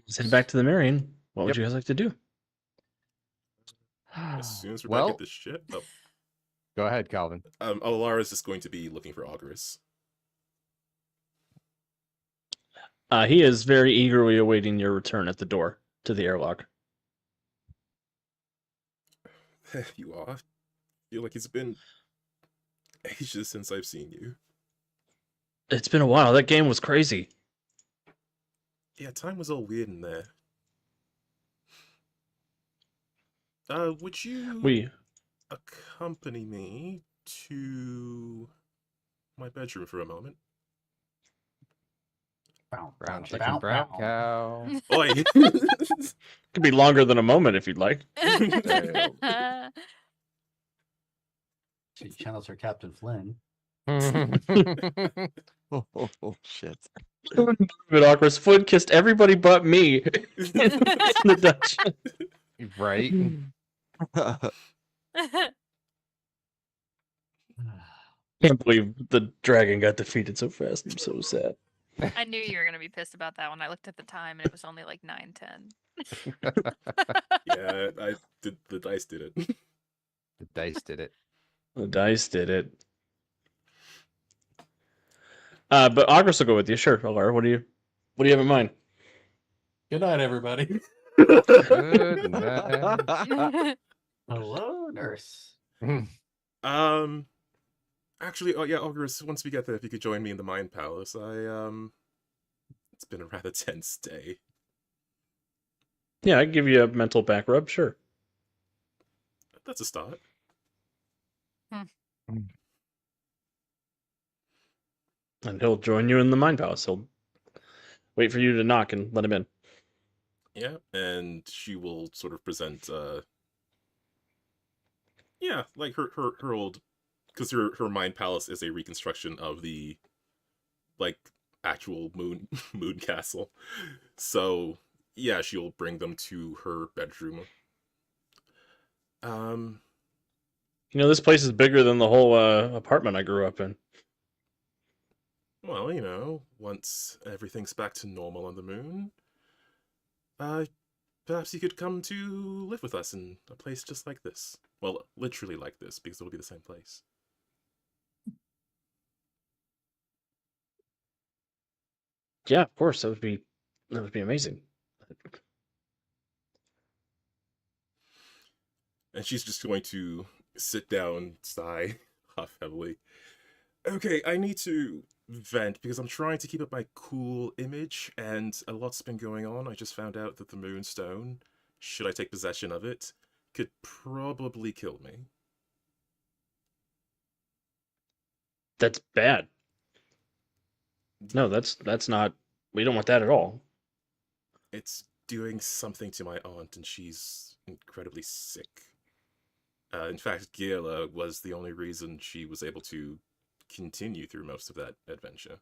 Speaker 1: Let's head back to the Marion. What would
Speaker 4: Yep.
Speaker 1: you guys like to do?
Speaker 2: As soon as we're
Speaker 4: Well,
Speaker 2: back at this shit. Oh,
Speaker 4: go ahead, Calvin.
Speaker 2: Alara's just going to be looking for Auguras.
Speaker 1: He is very eagerly awaiting your return at the door to the airlock.
Speaker 2: You are. I feel like it's been ages since I've seen you.
Speaker 1: It's been a while. That game was crazy.
Speaker 2: Yeah, time was all weird in there. Would you
Speaker 1: We
Speaker 2: accompany me to my bedroom for a moment?
Speaker 3: Bow,
Speaker 4: Brown
Speaker 3: bow,
Speaker 4: chicken,
Speaker 3: bow,
Speaker 4: brown
Speaker 3: bow.
Speaker 4: cow.
Speaker 2: Oi!
Speaker 1: could be longer than a moment if you'd like.
Speaker 3: She channels her Captain Flynn.
Speaker 5: Oh, shit.
Speaker 1: But awkward. Flynn kissed everybody but me in the dungeon.
Speaker 4: Right?
Speaker 1: Can't believe the dragon got defeated so fast. I'm so sad.
Speaker 7: I knew you were gonna be pissed about that when I looked at the time and it was only like 9:10.
Speaker 2: Yeah, the dice did it.
Speaker 4: The dice did it.
Speaker 1: The dice did it. But August will go with you. Sure, Alara. What do you have in mind?
Speaker 6: Good night, everybody.
Speaker 4: Good night.
Speaker 3: Hello, nurse.
Speaker 2: Actually, oh yeah, Ogres, once we get there, if you could join me in the Mind Palace, it's been a rather tense day.
Speaker 1: Yeah, I can give you a mental back rub. Sure.
Speaker 2: That's a start.
Speaker 1: And he'll join you in the Mind Palace. He'll wait for you to knock and let him in.
Speaker 2: Yeah, and she will sort of present, yeah, like her old, because her Mind Palace is a reconstruction of the, like, actual moon castle. So yeah, she'll bring them to her bedroom.
Speaker 1: You know, this place is bigger than the whole apartment I grew up in.
Speaker 2: Well, you know, once everything's back to normal on the moon, perhaps you could come to live with us in a place just like this. Well, literally like this, because it'll be the same place.
Speaker 1: Yeah, of course. That would be amazing.
Speaker 2: And she's just going to sit down, sigh, huff heavily. Okay, I need to vent because I'm trying to keep up my cool image, and a lot's been going on. I just found out that the Moonstone, should I take possession of it, could probably kill me.
Speaker 1: That's bad. No, that's not. We don't want that at all.
Speaker 2: It's doing something to my aunt, and she's incredibly sick. In fact, Gila was the only reason she was able to continue through most of that adventure.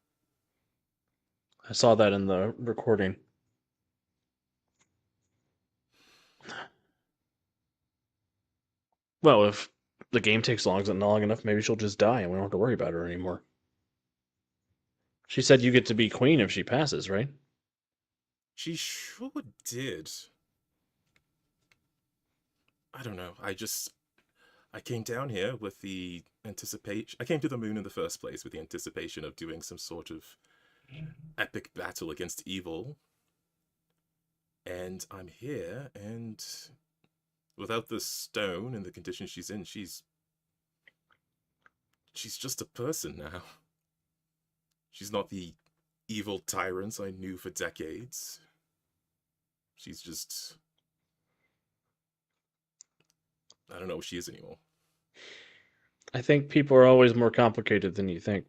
Speaker 1: I saw that in the recording. Well, if the game takes long enough, maybe she'll just die and we don't have to worry about her anymore. She said you get to be queen if she passes, right?
Speaker 2: She sure did. I don't know. I came down here with the anticipation. I came to the moon in the first place with the anticipation of doing some sort of epic battle against evil. And I'm here, and without the stone and the condition she's in, she's just a person now. She's not the evil tyrants I knew for decades. She's just... I don't know what she is anymore.
Speaker 1: I think people are always more complicated than you think.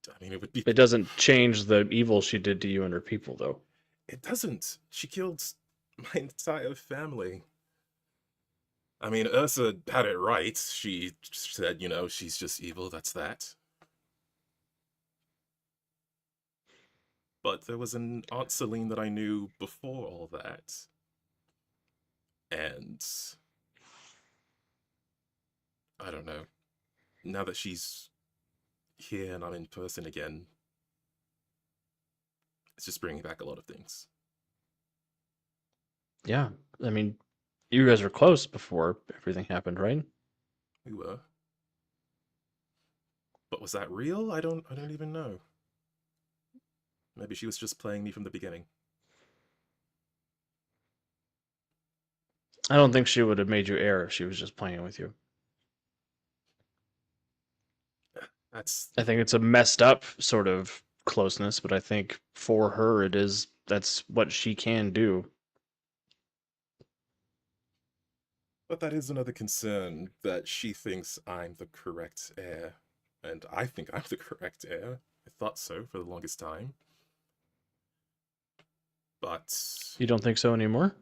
Speaker 2: I mean, it would be...
Speaker 1: It doesn't change the evil she did to you and her people, though.
Speaker 2: It doesn't. She killed my entire family. I mean, Ursa had it right. She said, you know, she's just evil, that's that. But there was an Aunt Celine that I knew before all that. And... I don't know. Now that she's here and I'm in person again, it's just bringing back a lot of things.
Speaker 1: Yeah, I mean, you guys were close before everything happened, right?
Speaker 2: We were. But was that real? I don't even know. Maybe she was just playing me from the beginning.
Speaker 1: I don't think she would have made you heir if she was just playing with you. I think it's a messed up sort of closeness, but I think for her that's what she can do.
Speaker 2: But that is another concern, that she thinks I'm the correct heir. And I think I'm the correct heir. I thought so for the longest time. But
Speaker 1: You don't think so anymore?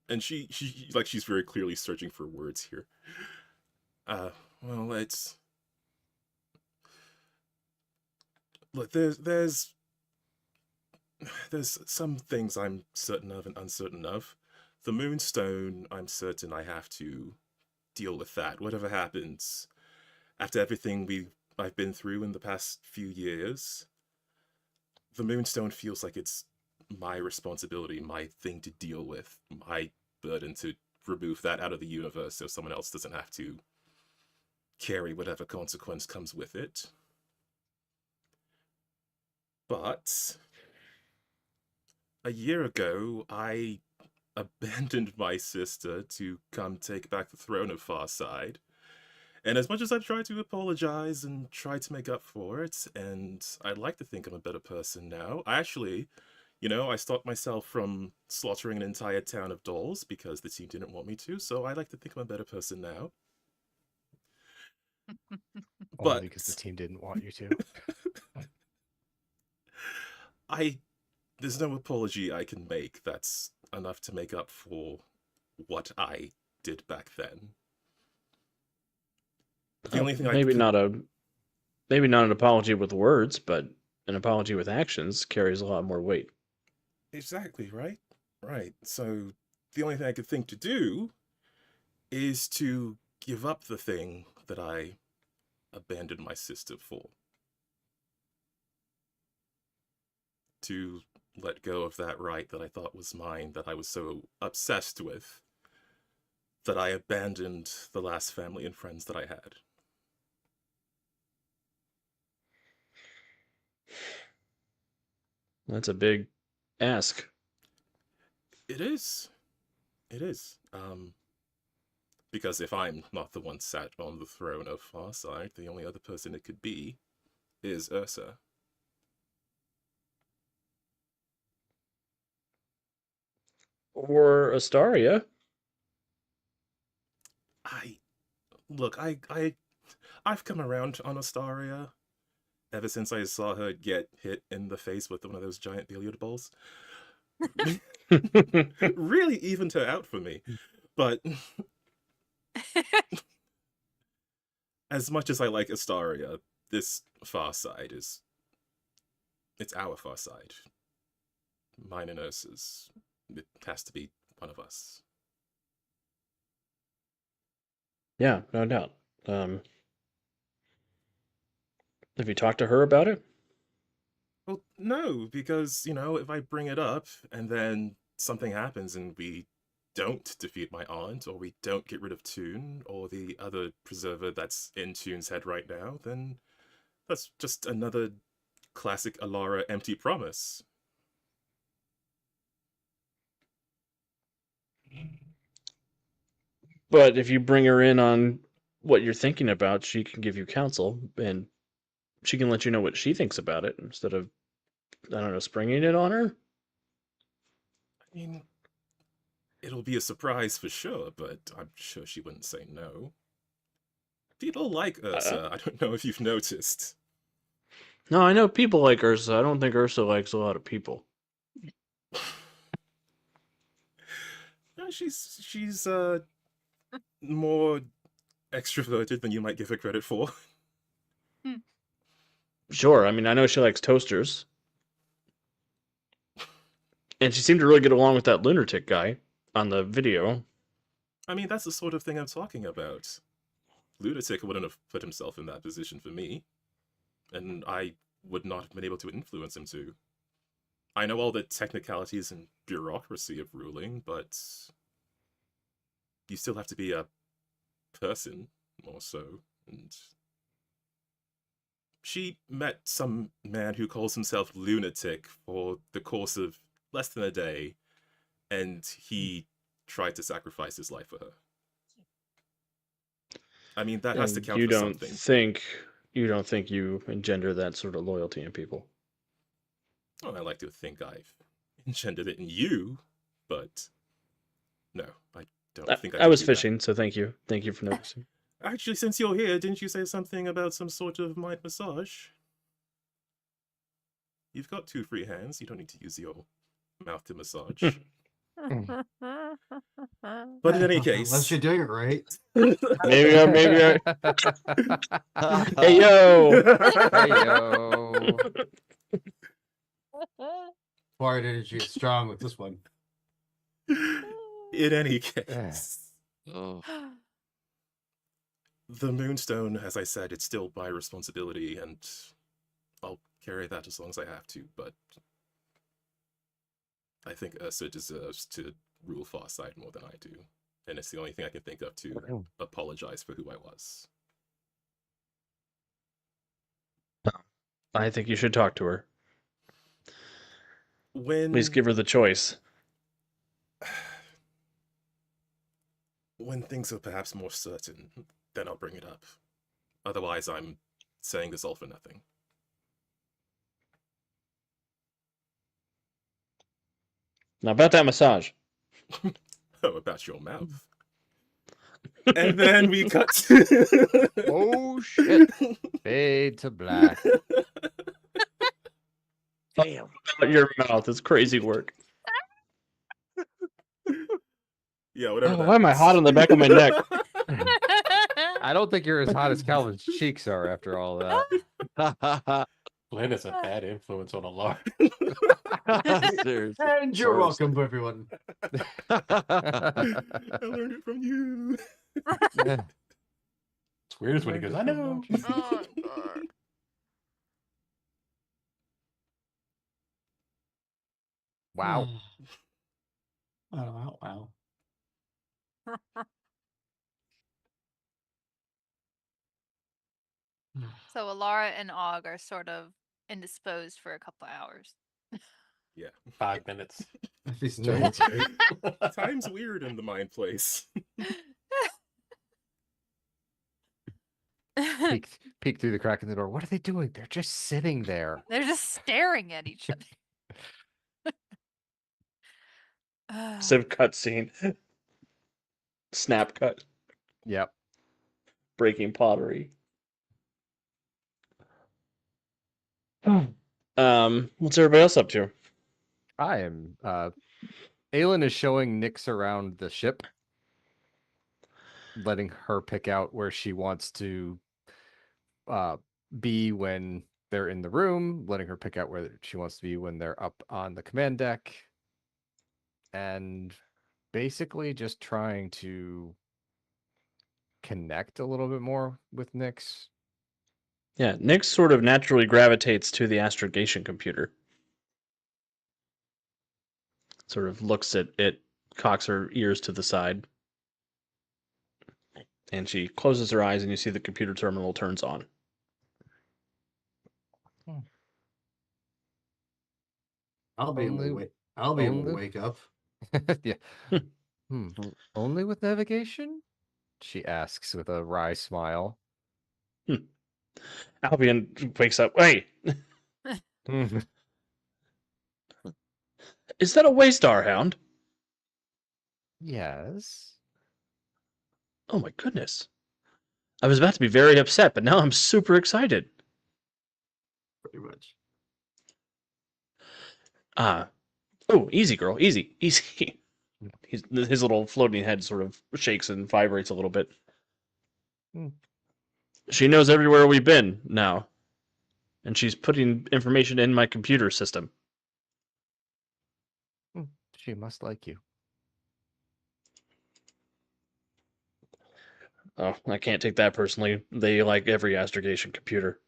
Speaker 2: and she's very clearly searching for words here. Well, it's look, there's some things I'm certain of and uncertain of. The Moonstone, I'm certain I have to deal with that. Whatever happens, after everything I've been through in the past few years, the Moonstone feels like it's my responsibility, my thing to deal with, my burden to remove that out of the universe so someone else doesn't have to carry whatever consequence comes with it. But a year ago, I abandoned my sister to come take back the throne of Farside. And as much as I try to apologize and try to make up for it, and I'd like to think I'm a better person now, I actually, I stopped myself from slaughtering an entire town of dolls because the team didn't want me to, so I like to think I'm a better person now.
Speaker 4: Only because the team didn't want you to.
Speaker 2: There's no apology I can make that's enough to make up for what I did back then. The only thing
Speaker 1: maybe not an apology with words, but an apology with actions carries a lot more weight.
Speaker 2: Exactly, right? Right. So the only thing I could think to do is to give up the thing that I abandoned my sister for. To let go of that right that I thought was mine, that I was so obsessed with, that I abandoned the last family and friends that I had.
Speaker 1: That's a big ask.
Speaker 2: It is. It is. Because if I'm not the one sat on the throne of Farside, the only other person it could be is Ursa.
Speaker 1: Or Astaria.
Speaker 2: I've come around on Astaria ever since I saw her get hit in the face with one of those giant billiard balls. Really evened her out for me. But as much as I like Astaria, this Farside it's our Farside. Mine and Ursa's. It has to be one of us.
Speaker 1: Yeah, no doubt. Have you talked to her about it?
Speaker 2: Well, no, because, if I bring it up and then something happens and we don't defeat my aunt, or we don't get rid of Toon, or the other preserver that's in Toon's head right now, then that's just another classic Alara empty promise.
Speaker 1: But if you bring her in on what you're thinking about, she can give you counsel, and she can let you know what she thinks about it instead of, I don't know, springing it on her.
Speaker 2: I mean, it'll be a surprise for sure, but I'm sure she wouldn't say no. People like Ursa. I don't know if you've noticed.
Speaker 1: No, I know people like Ursa. I don't think Ursa likes a lot of people.
Speaker 2: No, she's more extroverted than you might give her credit for.
Speaker 1: Sure, I mean, I know she likes toasters. And she seemed to really get along with that lunatic guy on the video.
Speaker 2: I mean, that's the sort of thing I'm talking about. Lunatic wouldn't have put himself in that position for me, and I would not have been able to influence him to. I know all the technicalities and bureaucracy of ruling, but you still have to be a person, more so, and she met some man who calls himself Lunatic for the course of less than a day, and he tried to sacrifice his life for her. I mean, that has to count for something.
Speaker 1: You don't think you engender that sort of loyalty in people?
Speaker 2: Well, I like to think I've engendered it in you, but no, I don't think I
Speaker 1: I
Speaker 2: can
Speaker 1: was
Speaker 2: do that.
Speaker 1: fishing, so thank you. Thank you for noticing.
Speaker 2: Actually, since you're here, didn't you say something about some sort of mind massage? You've got 2 free hands. You don't need to use your mouth to massage. But in any
Speaker 3: Unless
Speaker 2: case,
Speaker 3: you're doing it right.
Speaker 1: maybe I. Hey yo!
Speaker 4: Hey yo.
Speaker 3: Fart energy is strong with this one.
Speaker 2: In any case,
Speaker 5: Oh,
Speaker 2: the Moonstone, as I said, it's still my responsibility, and I'll carry that as long as I have to, but I think Ursa deserves to rule Farside more than I do, and it's the only thing I can think of to apologize for who I was.
Speaker 1: I think you should talk to her.
Speaker 2: When
Speaker 1: Please give her the choice.
Speaker 2: when things are perhaps more certain, then I'll bring it up. Otherwise, I'm saying this all for nothing.
Speaker 1: Now about that massage.
Speaker 2: Oh, about your mouth. And then we cut to...
Speaker 4: Oh shit. Fade to black.
Speaker 1: Damn. Your mouth is crazy work.
Speaker 2: Yeah, whatever.
Speaker 1: Oh, why am I hot on the back of my neck?
Speaker 4: I don't think you're as hot as Calvin's cheeks are after all that.
Speaker 6: Flynn is a bad influence on Alara.
Speaker 5: seriously.
Speaker 3: And you're
Speaker 5: Seriously.
Speaker 3: welcome, everyone.
Speaker 2: I learned it from you.
Speaker 6: It's weird when he goes, I know.
Speaker 7: Oh, God.
Speaker 4: Wow.
Speaker 3: Wow.
Speaker 7: So Alara and Og are sort of indisposed for a couple hours.
Speaker 2: Yeah.
Speaker 6: 5 minutes.
Speaker 3: These
Speaker 6: No.
Speaker 3: giants are-
Speaker 2: Time's weird in the mind place.
Speaker 4: Peek through the crack in the door. What are they doing? They're just sitting there.
Speaker 7: They're just staring at each other.
Speaker 1: Civ cutscene. Snap cut.
Speaker 4: Yep.
Speaker 1: Breaking pottery. What's everybody else up to?
Speaker 4: I am. Aelin is showing Nyx around the ship, letting her pick out where she wants to be when they're in the room, letting her pick out where she wants to be when they're up on the command deck, and basically just trying to connect a little bit more with Nyx.
Speaker 1: Yeah, Nyx sort of naturally gravitates to the astrogation computer. Sort of looks at it, cocks her ears to the side, and she closes her eyes, and you see the computer terminal turns on.
Speaker 3: I'll be able to
Speaker 4: Only-
Speaker 3: wake. I'll be able to
Speaker 4: only-
Speaker 3: wake up.
Speaker 4: Yeah. Only with navigation? She asks with a wry smile.
Speaker 1: Albion wakes up. Wait, is that a Waystar hound?
Speaker 4: Yes.
Speaker 1: Oh my goodness. I was about to be very upset, but now I'm super excited.
Speaker 3: Pretty much.
Speaker 1: Oh, easy, girl. Easy. His little floating head sort of shakes and vibrates a little bit.
Speaker 4: Hmm.
Speaker 1: She knows everywhere we've been now. And she's putting information in my computer system.
Speaker 4: She must like you.
Speaker 1: Oh, I can't take that personally. They like every astrogation computer.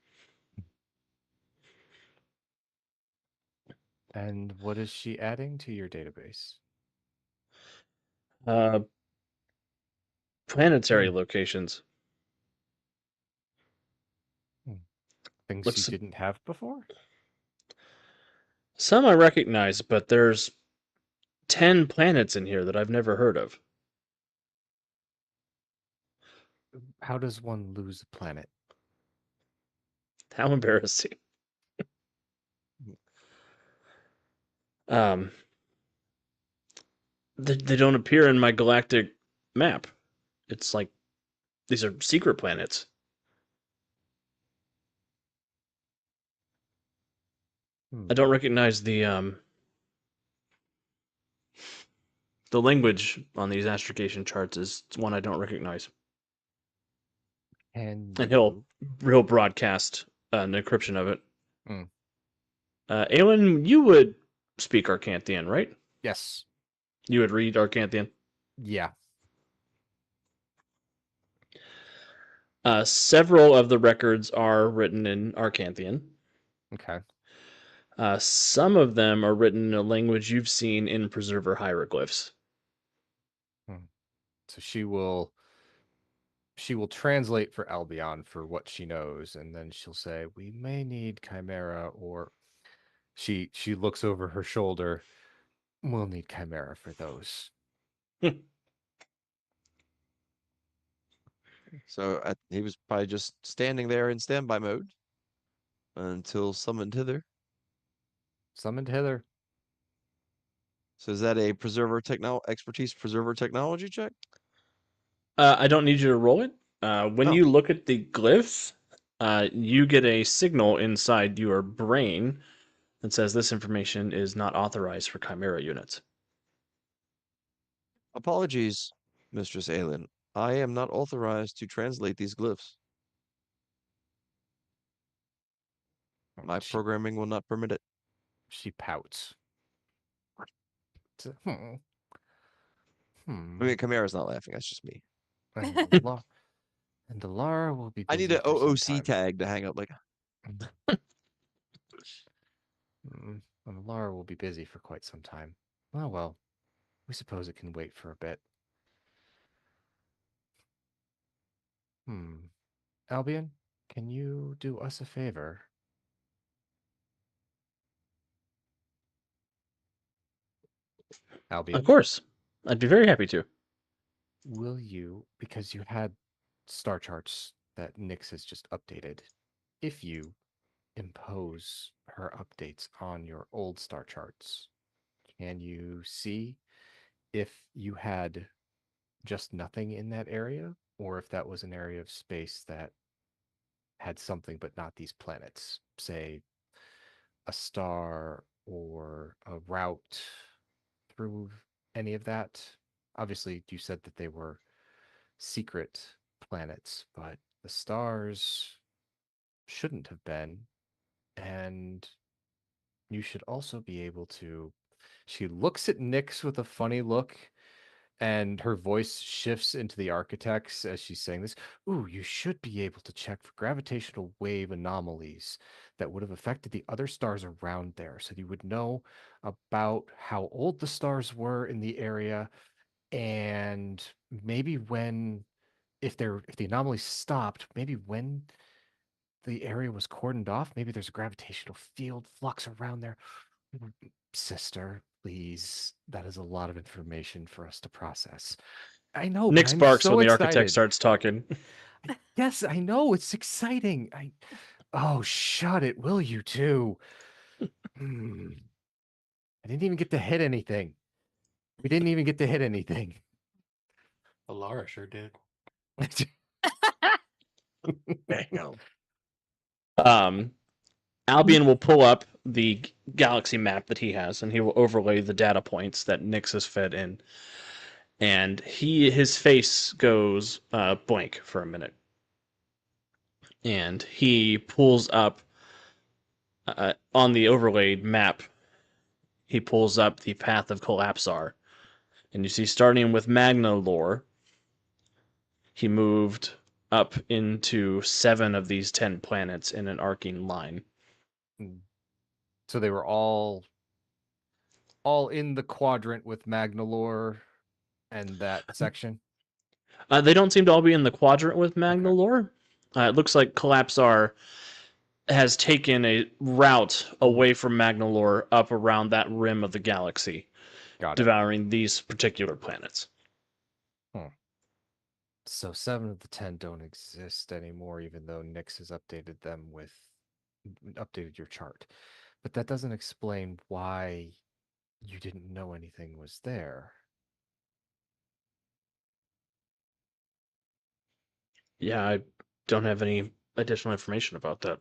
Speaker 4: And what is she adding to your database?
Speaker 1: Planetary locations.
Speaker 4: Things
Speaker 1: Looks-
Speaker 4: you didn't have before?
Speaker 1: Some I recognize, but there's 10 planets in here that I've never heard of.
Speaker 4: How does one lose a planet?
Speaker 1: How embarrassing. Um, they don't appear in my galactic map. It's like these are secret planets. I don't recognize the language on these astrogation charts is one I don't recognize.
Speaker 4: And
Speaker 1: And he'll broadcast an encryption of it.
Speaker 4: Hmm.
Speaker 1: Aelin, you would speak Arcanthian, right?
Speaker 4: Yes.
Speaker 1: You would read Arcanthian.
Speaker 4: Yeah.
Speaker 1: Several of the records are written in Arcanthian.
Speaker 4: Okay.
Speaker 1: Some of them are written in a language you've seen in Preserver hieroglyphs.
Speaker 4: So she will translate for Albion for what she knows, and then she'll say, "We may need Chimera," or she looks over her shoulder. We'll need Chimera for those.
Speaker 5: So he was probably just standing there in standby mode until summoned hither.
Speaker 4: Summoned hither.
Speaker 5: So is that a expertise preserver technology check?
Speaker 1: I don't need you to roll it. When
Speaker 5: Oh.
Speaker 1: you look at the glyphs, you get a signal inside your brain that says this information is not authorized for Chimera units.
Speaker 5: Apologies, Mistress Aelin. I am not authorized to translate these glyphs. My
Speaker 4: She,
Speaker 5: programming will not permit it.
Speaker 4: she pouts.
Speaker 5: I mean, Chimera's not laughing. That's just me.
Speaker 4: And Alara will be.
Speaker 5: I need
Speaker 4: busy
Speaker 5: an
Speaker 4: for some
Speaker 5: OOC
Speaker 4: time.
Speaker 5: tag to hang up. Like,
Speaker 4: And Alara will be busy for quite some time. Oh well, we suppose it can wait for a bit. Albion, can you do us a favor? Albion,
Speaker 1: Of course. I'd be very happy to.
Speaker 4: will you, because you had star charts that Nyx has just updated, if you impose her updates on your old star charts, can you see if you had just nothing in that area, or if that was an area of space that had something but not these planets, say a star or a route through any of that? Obviously, you said that they were secret planets, but the stars shouldn't have been. And you should also be able to. She looks at Nyx with a funny look, and her voice shifts into the architects as she's saying this. Ooh, you should be able to check for gravitational wave anomalies that would have affected the other stars around there, so you would know about how old the stars were in the area, and maybe if the anomaly stopped, maybe when the area was cordoned off, maybe there's a gravitational field flux around there. Sister, please, that is a lot of information for us to process. I know, but
Speaker 1: Nyx
Speaker 4: I'm
Speaker 1: barks
Speaker 4: so
Speaker 1: when the
Speaker 4: excited.
Speaker 1: architect starts talking.
Speaker 4: Yes, I know, it's exciting. Oh, shut it, will you too? I didn't even get to hit anything. We didn't even get to hit anything.
Speaker 6: Alara sure did.
Speaker 1: Albion will pull up the galaxy map that he has, and he will overlay the data points that Nyx has fed in. And his face goes blank for a minute. And he pulls up on the overlaid map. He pulls up the path of Collapsar. And you see, starting with Magna Lore, he moved up into 7 of these 10 planets in an arcing line.
Speaker 4: So they were all in the quadrant with Magnalore and that section.
Speaker 1: They don't seem to all be in the quadrant with Magna Lore. It looks like Collapsar has taken a route away from Magna Lore up around that rim of the galaxy, devouring these particular planets.
Speaker 4: So 7 of the 10 don't exist anymore, even though Nyx has updated your chart. But that doesn't explain why You didn't know anything was there.
Speaker 1: Yeah, I don't have any additional information about that.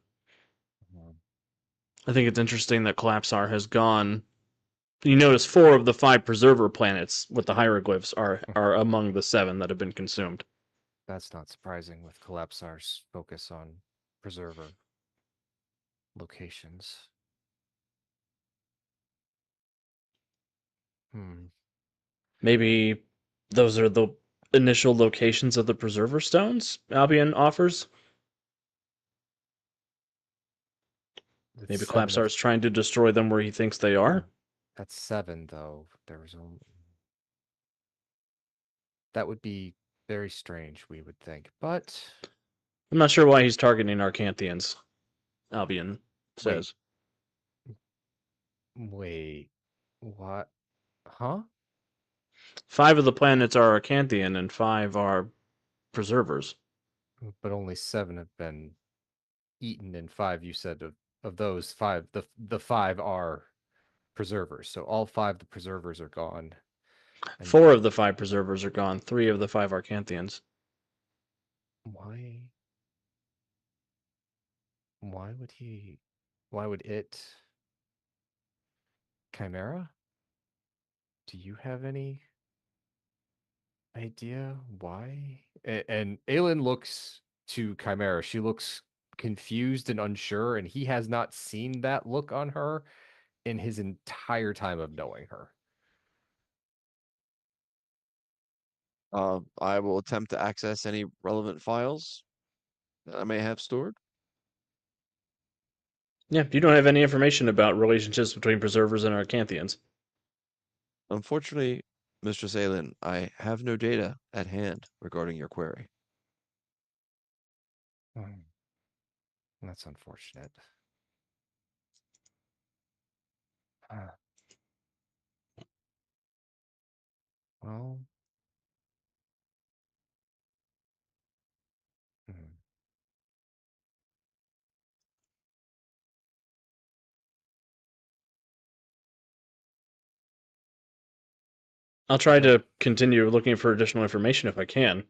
Speaker 4: Hmm.
Speaker 1: I think it's interesting that Collapsar has gone. You notice 4 of the 5 preserver planets with the hieroglyphs are among the 7 that have been consumed.
Speaker 4: That's not surprising with Collapsar's focus on preserver locations. Hmm.
Speaker 1: Maybe those are the initial locations of the preserver stones Albion offers.
Speaker 4: It's
Speaker 1: Maybe
Speaker 4: 7
Speaker 1: Collapsar
Speaker 4: of
Speaker 1: is trying to destroy them where he thinks they are.
Speaker 4: That's 7, though. There was only. That would be very strange, we would think. But
Speaker 1: I'm not sure why he's targeting Arcanthians, Albion says.
Speaker 4: wait, what? Huh?
Speaker 1: 5 of the planets are Arcanthian and 5 are preservers.
Speaker 4: But only 7 have been eaten, and 5 you said of those 5, the 5 are preservers. So all 5 the preservers are gone. And
Speaker 1: 4 of the 5 preservers are gone. 3 of the 5 Arcanthians.
Speaker 4: why? Why would he? Why would it? Chimera? Do you have any idea why? And Aelin looks to Chimera. She looks confused and unsure, and he has not seen that look on her in his entire time of knowing her.
Speaker 5: I will attempt to access any relevant files that I may have stored.
Speaker 1: Yeah, you don't have any information about relationships between preservers and Arcanthians.
Speaker 5: Unfortunately, Mistress Aelin, I have no data at hand regarding your query.
Speaker 4: Hmm. That's unfortunate. Ah, well, hmm.
Speaker 1: I'll try
Speaker 4: Yeah,
Speaker 1: to continue looking for additional information if I can.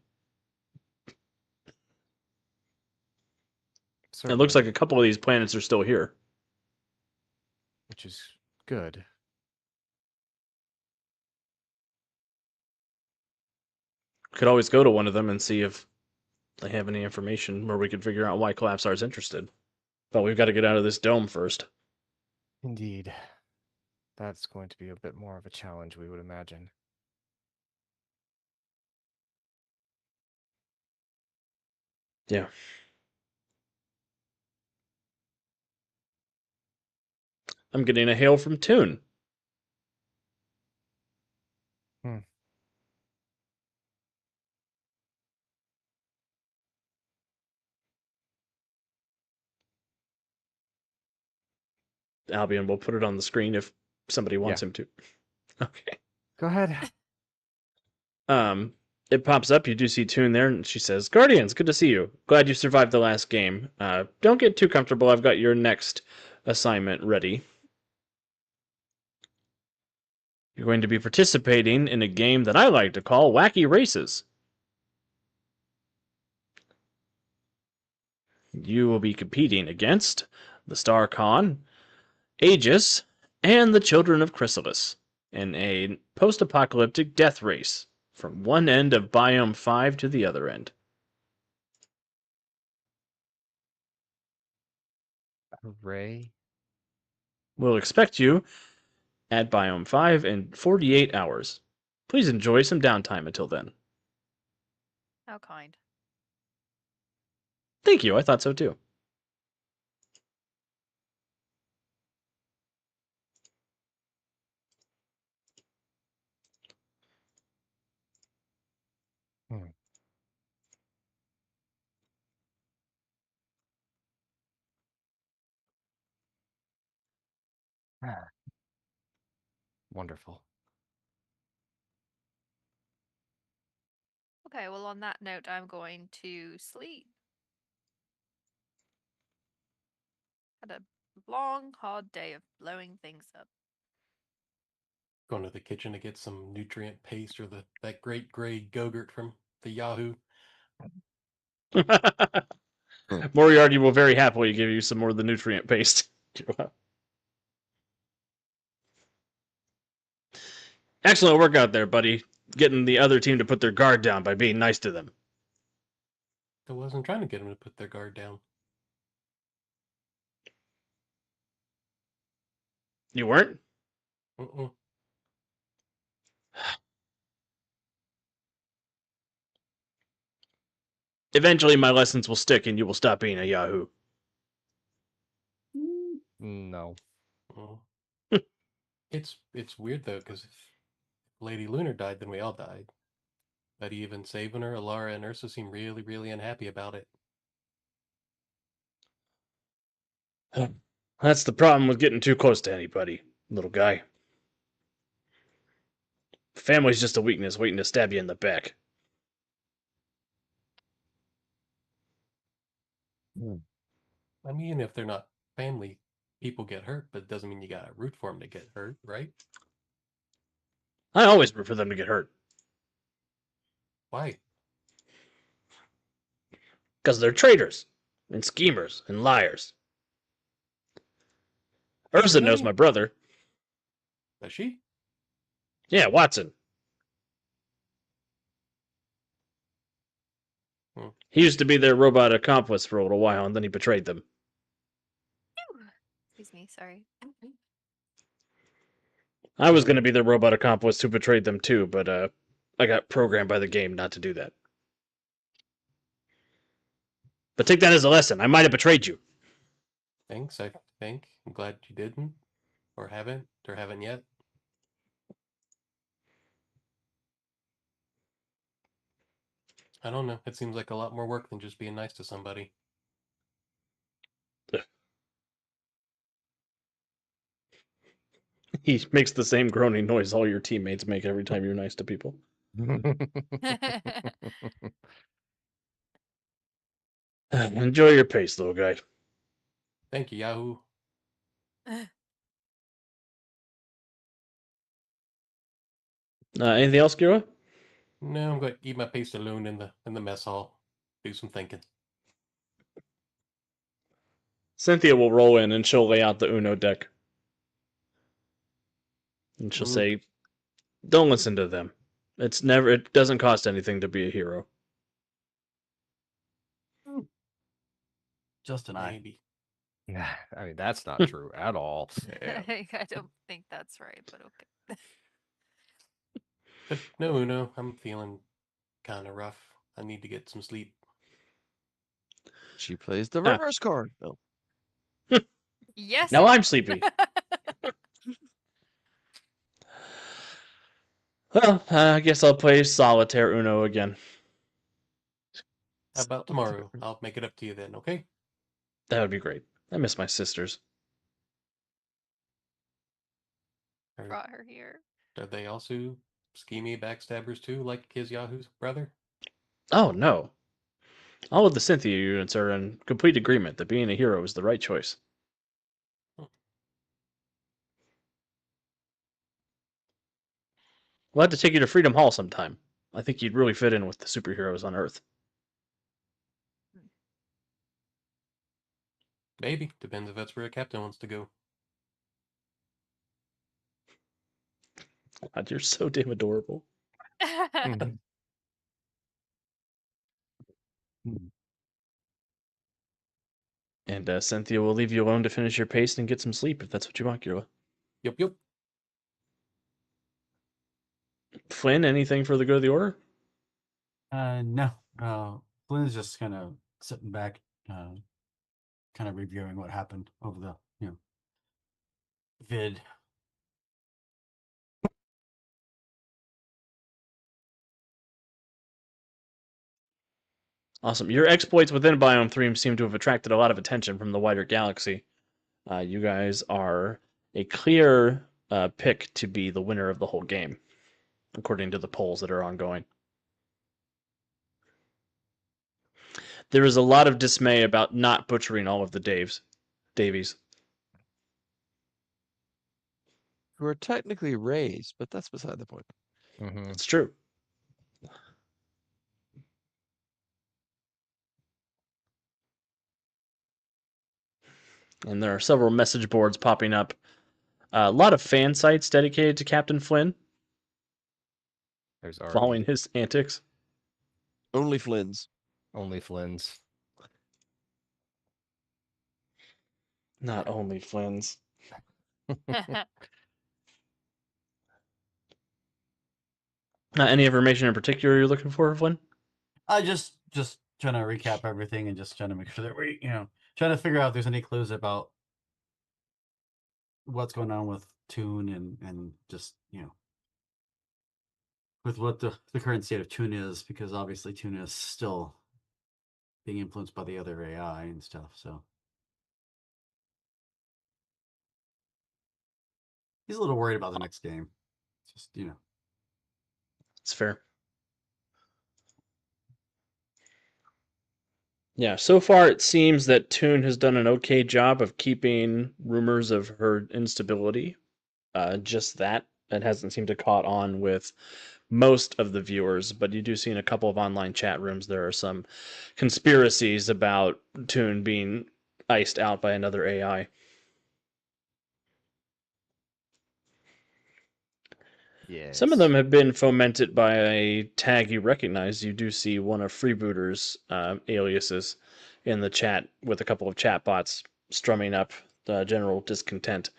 Speaker 1: It looks like
Speaker 4: certainly,
Speaker 1: a couple of these planets are still here.
Speaker 4: which is good.
Speaker 1: Could always go to one of them and see if they have any information where we could figure out why Collapsar is interested. But we've got to get out of this dome first.
Speaker 4: Indeed. That's going to be a bit more of a challenge, we would imagine.
Speaker 1: Yeah. I'm getting a hail from Toon.
Speaker 4: Hmm.
Speaker 1: Albion will put it on the screen if somebody wants
Speaker 4: Yeah.
Speaker 1: him to. Okay.
Speaker 4: Go ahead.
Speaker 1: It pops up. You do see Toon there, and she says, "Guardians, good to see you. Glad you survived the last game. Don't get too comfortable. I've got your next assignment ready. You're going to be participating in a game that I like to call Wacky Races. You will be competing against the Star Khan, Aegis, and the Children of Chrysalis in a post-apocalyptic death race from one end of Biome 5 to the other end.
Speaker 4: Hooray.
Speaker 1: We'll expect you at Biome 5 in 48 hours. Please enjoy some downtime until then."
Speaker 7: How kind.
Speaker 1: Thank you, I thought so too.
Speaker 4: Hmm. Ah, wonderful.
Speaker 7: Okay, well, on that note, I'm going to sleep. Had a long, hard day of blowing things up.
Speaker 6: Going to the kitchen to get some nutrient paste or that great gray Go-Gurt from the Yahoo.
Speaker 1: Moriarty will very happily give you some more of the nutrient paste. Excellent work out there, buddy. Getting the other team to put their guard down by being nice to them.
Speaker 6: I wasn't trying to get them to put their guard down.
Speaker 1: You weren't?
Speaker 6: Mm-mm.
Speaker 1: Eventually, my lessons will stick and you will stop being a Yahoo.
Speaker 4: No.
Speaker 6: Mm. It's weird though, because if Lady Lunar died, then we all died. But even saving her, Alara and Ursa seem really, really unhappy about it.
Speaker 1: That's the problem with getting too close to anybody, little guy. Family's just a weakness waiting to stab you in the back.
Speaker 6: I mean, if they're not family, people get hurt, but it doesn't mean you gotta root for them to get hurt, right?
Speaker 1: I always root for them to get hurt.
Speaker 6: Why?
Speaker 1: Because they're traitors, and schemers, and liars. Ursa knows
Speaker 6: Really?
Speaker 1: my brother.
Speaker 6: Does she?
Speaker 1: Yeah, Watson. He used to be their robot accomplice for a little while, and then he betrayed them.
Speaker 7: Excuse me, sorry.
Speaker 1: I was going to be their robot accomplice who betrayed them too, but I got programmed by the game not to do that. But take that as a lesson. I might have betrayed you.
Speaker 6: Thanks, I think. I'm glad you didn't. Or haven't yet. I don't know. It seems like a lot more work than just being nice to somebody.
Speaker 1: He makes the same groaning noise all your teammates make every time you're nice to people. Enjoy your pace, little guy.
Speaker 6: Thank you, Yahoo.
Speaker 1: Anything else, Kira?
Speaker 6: No, I'm going to eat my paste alone in the mess hall. Do some thinking.
Speaker 1: Cynthia will roll in and she'll lay out the Uno deck. And she'll say, "Don't listen to them. It doesn't cost anything to be a hero."
Speaker 3: Just an eye.
Speaker 6: Maybe.
Speaker 4: I mean, that's not true at all. Yeah.
Speaker 7: I don't think that's right, but okay.
Speaker 6: But no, I'm feeling kind of rough. I need to get some sleep.
Speaker 5: She plays the
Speaker 1: Ah.
Speaker 5: reverse card. Oh,
Speaker 7: Yes.
Speaker 1: Now I'm sleepy. Well, I guess I'll play Solitaire Uno again.
Speaker 6: How about tomorrow? I'll make it up to you then, okay?
Speaker 1: That would be great. I miss my sisters.
Speaker 7: Brought her here.
Speaker 6: Are they also schemy backstabbers too, like his Yahoo's brother?
Speaker 1: Oh, no. All of the Cynthia units are in complete agreement that being a hero is the right choice. We'll have to take you to Freedom Hall sometime. I think you'd really fit in with the superheroes on Earth.
Speaker 6: Maybe. Depends if that's where a captain wants to go.
Speaker 1: God, you're so damn adorable. And Cynthia will leave you alone to finish your paste and get some sleep if that's what you want, Kira.
Speaker 6: Yep.
Speaker 1: Flynn, anything for the good of the order?
Speaker 3: No. Flynn's just kind of sitting back, kind of reviewing what happened over the, vid.
Speaker 1: Awesome. Your exploits within Biome 3 seem to have attracted a lot of attention from the wider galaxy. You guys are a clear pick to be the winner of the whole game, according to the polls that are ongoing. There is a lot of dismay about not butchering all of the Davies.
Speaker 5: who are technically raised, but that's beside the point.
Speaker 4: Mhm.
Speaker 1: It's true. And there are several message boards popping up. A lot of fan sites dedicated to Captain Flynn,
Speaker 4: There's
Speaker 1: following
Speaker 4: already
Speaker 1: his antics.
Speaker 5: Only Flynn's.
Speaker 4: only Flynn's.
Speaker 1: Not only Flynn's. Any information in particular you're looking for, Flynn?
Speaker 3: I just trying to recap everything and just trying to make sure that we, trying to figure out if there's any clues about what's going on with Toon and just, with what the current state of Toon is, because obviously Toon is still being influenced by the other AI and stuff. So he's a little worried about the next game. Just,
Speaker 1: It's fair. Yeah, so far it seems that Toon has done an okay job of keeping rumors of her instability. Just that. It hasn't seemed to caught on with most of the viewers, but you do see in a couple of online chat rooms there are some conspiracies about Toon being iced out by another AI.
Speaker 4: Yeah.
Speaker 1: Some of them have been fomented by a tag you recognize. You do see one of Freebooter's aliases in the chat with a couple of chatbots strumming up general discontent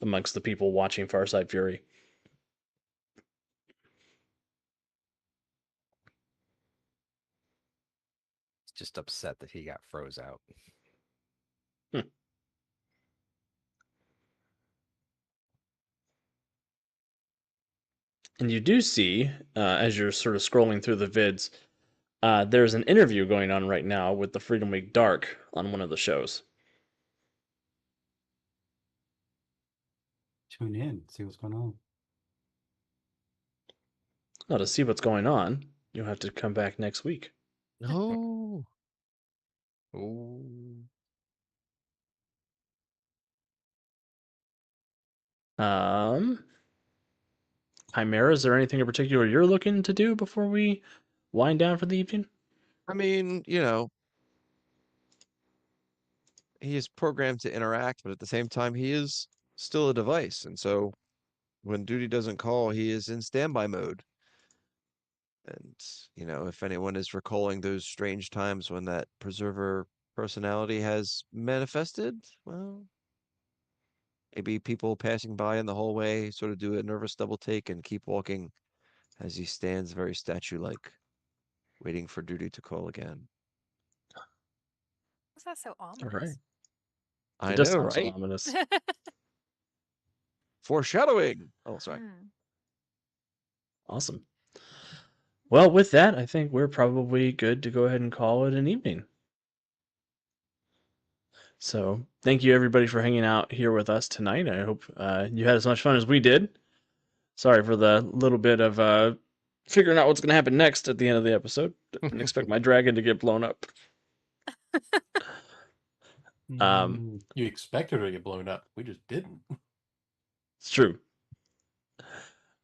Speaker 1: amongst the people watching Farside Fury.
Speaker 4: Just upset that he got froze out.
Speaker 1: And you do see, as you're sort of scrolling through the vids, there's an interview going on right now with the Freedom Week Dark on one of the shows.
Speaker 3: tune in, see what's going on.
Speaker 1: Now, to see what's going on, you'll have to come back next week.
Speaker 5: No.
Speaker 4: Oh.
Speaker 1: Chimera, is there anything in particular you're looking to do before we wind down for the evening?
Speaker 5: I mean, he is programmed to interact, but at the same time, he is still a device. And so when duty doesn't call, he is in standby mode. And, if anyone is recalling those strange times when that preserver personality has manifested, well, maybe people passing by in the hallway sort of do a nervous double take and keep walking as he stands very statue-like, waiting for duty to call again.
Speaker 7: What's that so
Speaker 1: All right.
Speaker 7: ominous?
Speaker 5: I
Speaker 1: It does
Speaker 5: know,
Speaker 1: sound so
Speaker 5: right?
Speaker 1: ominous.
Speaker 5: Foreshadowing. Oh, sorry.
Speaker 7: Hmm.
Speaker 1: Awesome. Well, with that, I think we're probably good to go ahead and call it an evening. So, thank you everybody for hanging out here with us tonight. I hope you had as much fun as we did. Sorry for the little bit of figuring out what's going to happen next at the end of the episode. Didn't expect my dragon to get blown up.
Speaker 6: You expected her to get blown up. We just didn't.
Speaker 1: It's true.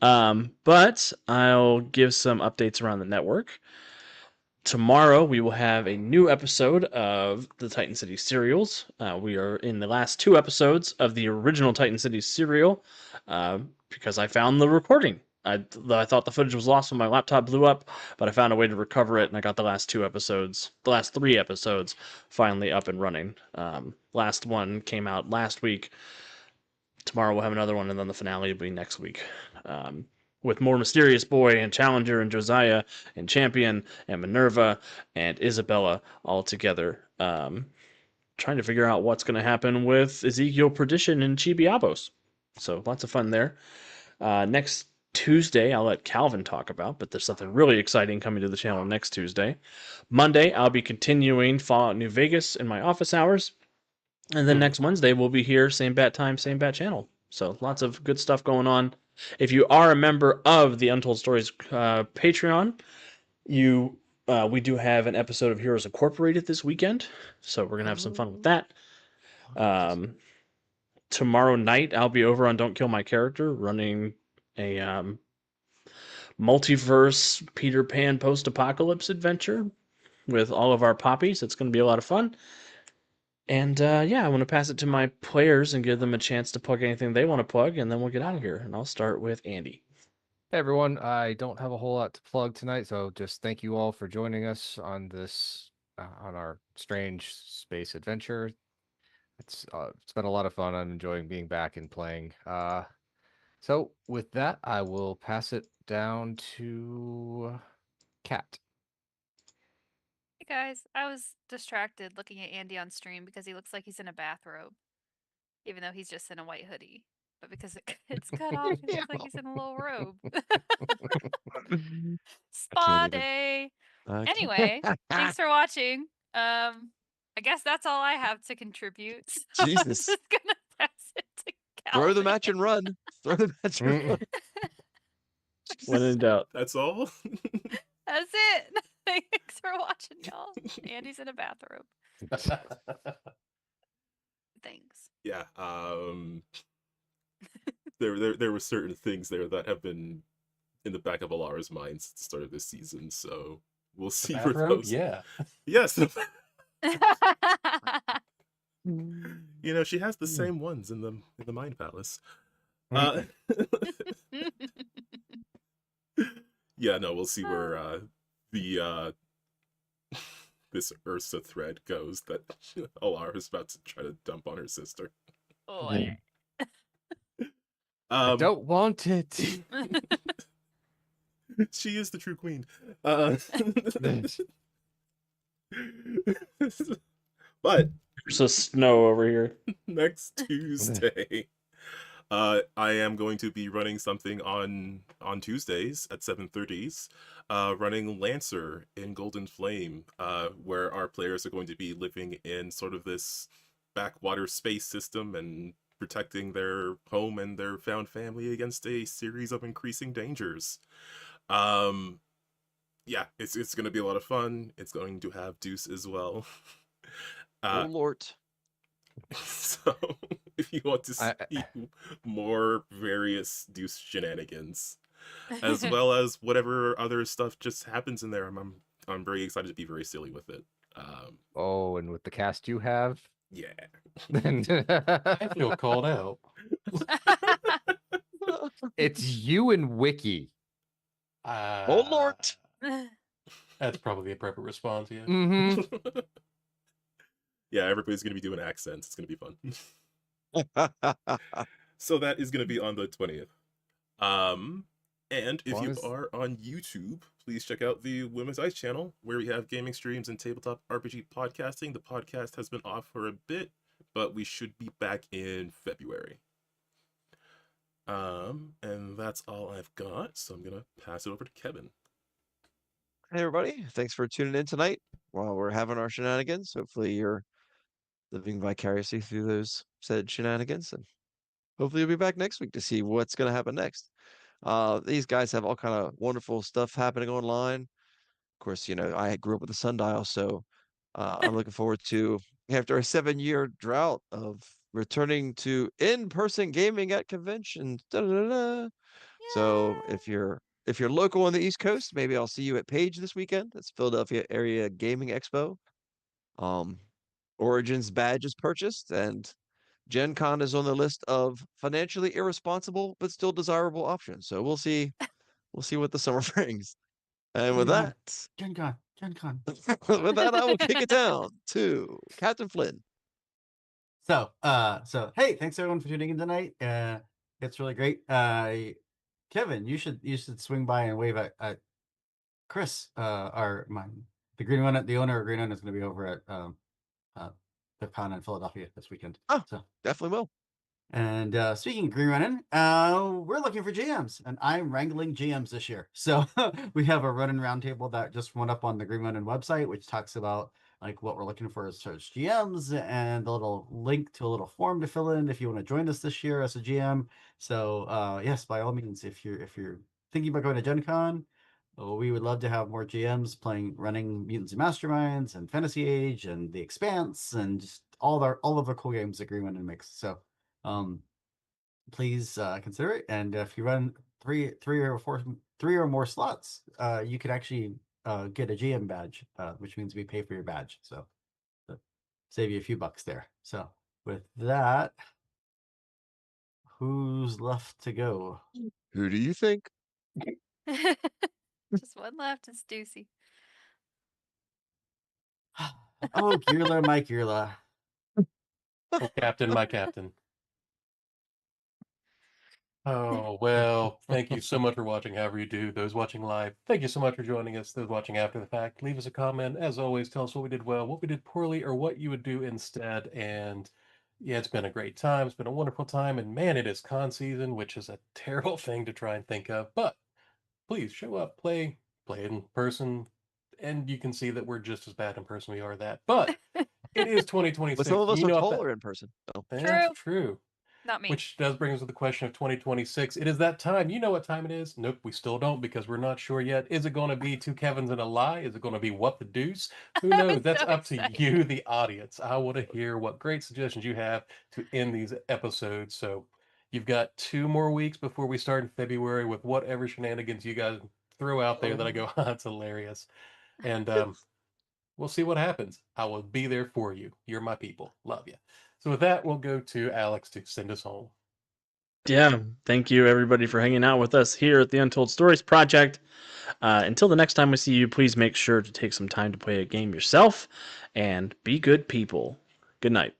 Speaker 1: But I'll give some updates around the network. Tomorrow we will have a new episode of the Titan City serials. We are in the last 2 episodes of the original Titan City serial because I found the recording. I thought the footage was lost when my laptop blew up, but I found a way to recover it, and I got the last 3 episodes finally up and running. Last one came out last week. Tomorrow we'll have another one, and then the finale will be next week. With more Mysterious Boy and Challenger and Josiah and Champion and Minerva and Isabella all together. Trying to figure out what's going to happen with Ezekiel Perdition and Chibiabos. So lots of fun there. Next Tuesday, I'll let Calvin talk about, but there's something really exciting coming to the channel next Tuesday. Monday, I'll be continuing Fallout New Vegas in my office hours. And then next Wednesday, we'll be here, same bat time, same bat channel. So lots of good stuff going on. If you are a member of the Untold Stories Patreon, we do have an episode of Heroes Incorporated this weekend, so we're gonna have some fun with that. tomorrow night I'll be over on Don't Kill My Character running a multiverse Peter Pan post-apocalypse adventure with all of our poppies. It's going to be a lot of fun. And yeah, I want to pass it to my players and give them a chance to plug anything they want to plug, and then we'll get out of here. And I'll start with Andy.
Speaker 4: Hey everyone, I don't have a whole lot to plug tonight, so just thank you all for joining us on this on our strange space adventure. It's been a lot of fun. I'm enjoying being back and playing. So with that, I will pass it down to Kat.
Speaker 7: Hey guys, I was distracted looking at Andy on stream because he looks like he's in a bathrobe, even though he's just in a white hoodie. But because it's cut off, it looks like he's in a little robe. Spa
Speaker 5: even.
Speaker 7: day.
Speaker 5: I can't-
Speaker 7: Anyway, thanks for watching. I guess that's all I have to contribute. So I'm
Speaker 5: Jesus.
Speaker 7: just gonna pass it to
Speaker 5: Throw the
Speaker 7: Calvin.
Speaker 5: match and run. Throw the match and run.
Speaker 1: When in doubt.
Speaker 2: That's all.
Speaker 7: That's it. Thanks for watching, y'all. Andy's in a bathrobe. Thanks.
Speaker 2: Yeah. There were certain things there that have been in the back of Alara's mind since the start of this season, so we'll see where
Speaker 6: Bathrobe?
Speaker 2: those.
Speaker 6: Yeah.
Speaker 2: Yes. You know, she has the same ones in the Mind Palace. Yeah, no, we'll see where the this Ursa thread goes that Alara is about to try to dump on her sister.
Speaker 7: Oh,
Speaker 4: I don't want it.
Speaker 2: She is the true queen. But
Speaker 1: There's a snow over here.
Speaker 2: next Tuesday, I am going to be running something on Tuesdays at 7:30s, running Lancer in Golden Flame, where our players are going to be living in sort of this backwater space system and protecting their home and their found family against a series of increasing dangers. Yeah, it's going to be a lot of fun. It's going to have Deuce as well.
Speaker 5: Oh Lord.
Speaker 2: So if you want to see more various Deuce shenanigans, as well as whatever other stuff just happens in there, I'm very excited to be very silly with it.
Speaker 4: Oh, and with the cast you have,
Speaker 2: Yeah.
Speaker 6: I feel called out.
Speaker 4: it's you and Wiki.
Speaker 5: Oh Lord.
Speaker 6: That's probably the appropriate response, yeah.
Speaker 4: Mm-hmm.
Speaker 2: Yeah, everybody's going to be doing accents. It's going to be fun. So that is going to be on the 20th. And if
Speaker 4: long
Speaker 2: you
Speaker 4: as-
Speaker 2: are on YouTube, please check out the Women's Ice channel, where we have gaming streams and tabletop RPG podcasting. The podcast has been off for a bit, but we should be back in February. And that's all I've got, so I'm going to pass it over to Kevin.
Speaker 5: Hey everybody, thanks for tuning in tonight while we're having our shenanigans. Hopefully you're living vicariously through those said shenanigans, and hopefully you'll be back next week to see what's going to happen next. These guys have all kind of wonderful stuff happening online. Of course, you know, I grew up with the sundial, so I'm looking forward to, after a 7-year drought, of returning to in-person gaming at conventions. So if you're local on the East Coast, maybe I'll see you at Page this weekend. It's Philadelphia Area Gaming Expo. Origins badge is purchased, and Gen Con is on the list of financially irresponsible but still desirable options. So we'll see what the summer brings. And with
Speaker 3: Gen Con.
Speaker 5: that,
Speaker 3: Gen Con. Gen Con.
Speaker 5: with that, I will kick it down to Captain Flynn.
Speaker 3: So hey, thanks everyone for tuning in tonight. It's really great. Kevin, you should swing by and wave at Chris. The Green One, the owner of Green One, is going to be over at the con in Philadelphia this weekend.
Speaker 5: Oh.
Speaker 3: So
Speaker 5: Definitely will.
Speaker 3: and speaking of Green Running, we're looking for GMs, and I'm wrangling GMs this year. So we have a running roundtable that just went up on the Green Running website, which talks about like what we're looking for as search GMs, and the little link to a little form to fill in if you want to join us this year as a GM. So yes, by all means, if you're thinking about going to Gen Con, we would love to have more GMs running Mutants and Masterminds and Fantasy Age and The Expanse and just all of the cool games that Green Running makes. So please consider it. And if you run three or more slots, you could actually get a GM badge, which means we pay for your badge. So save you a few bucks there. So with that, who's left to go?
Speaker 5: Who do you think?
Speaker 7: Just one left. It's Ducey.
Speaker 3: Oh, Girla, my Girla.
Speaker 6: Oh, Captain, my captain. Oh, well, thank you so much for watching, however you do. Those watching live, thank you so much for joining us. Those watching after the fact, leave us a comment. As always, tell us what we did well, what we did poorly, or what you would do instead. And yeah, it's been a great time. It's been a wonderful time. And man, it is con season, which is a terrible thing to try and think of. But please show up, play in person. And you can see that we're just as bad in person we are that. But it is 2026.
Speaker 5: But some of us
Speaker 6: You
Speaker 5: are
Speaker 6: know,
Speaker 5: taller in person. So.
Speaker 6: that's true.
Speaker 7: Not me.
Speaker 6: Which does bring us to the question of 2026. It is that time. You know what time it is? Nope, we still don't because we're not sure yet. Is it going to be Two Kevins and a Lie? Is it going to be What the Deuce? Who knows?
Speaker 7: I'm
Speaker 6: That's
Speaker 7: so
Speaker 6: up
Speaker 7: excited.
Speaker 6: to you, the audience. I want to hear what great suggestions you have to end these episodes. So you've got 2 more weeks before we start in February with whatever shenanigans you guys throw out there that I go, that's hilarious. And we'll see what happens. I will be there for you. You're my people. Love you. So with that, we'll go to Alex to send us home.
Speaker 1: Yeah, thank you everybody for hanging out with us here at the Untold Stories Project. Until the next time we see you, please make sure to take some time to play a game yourself and be good people. Good night.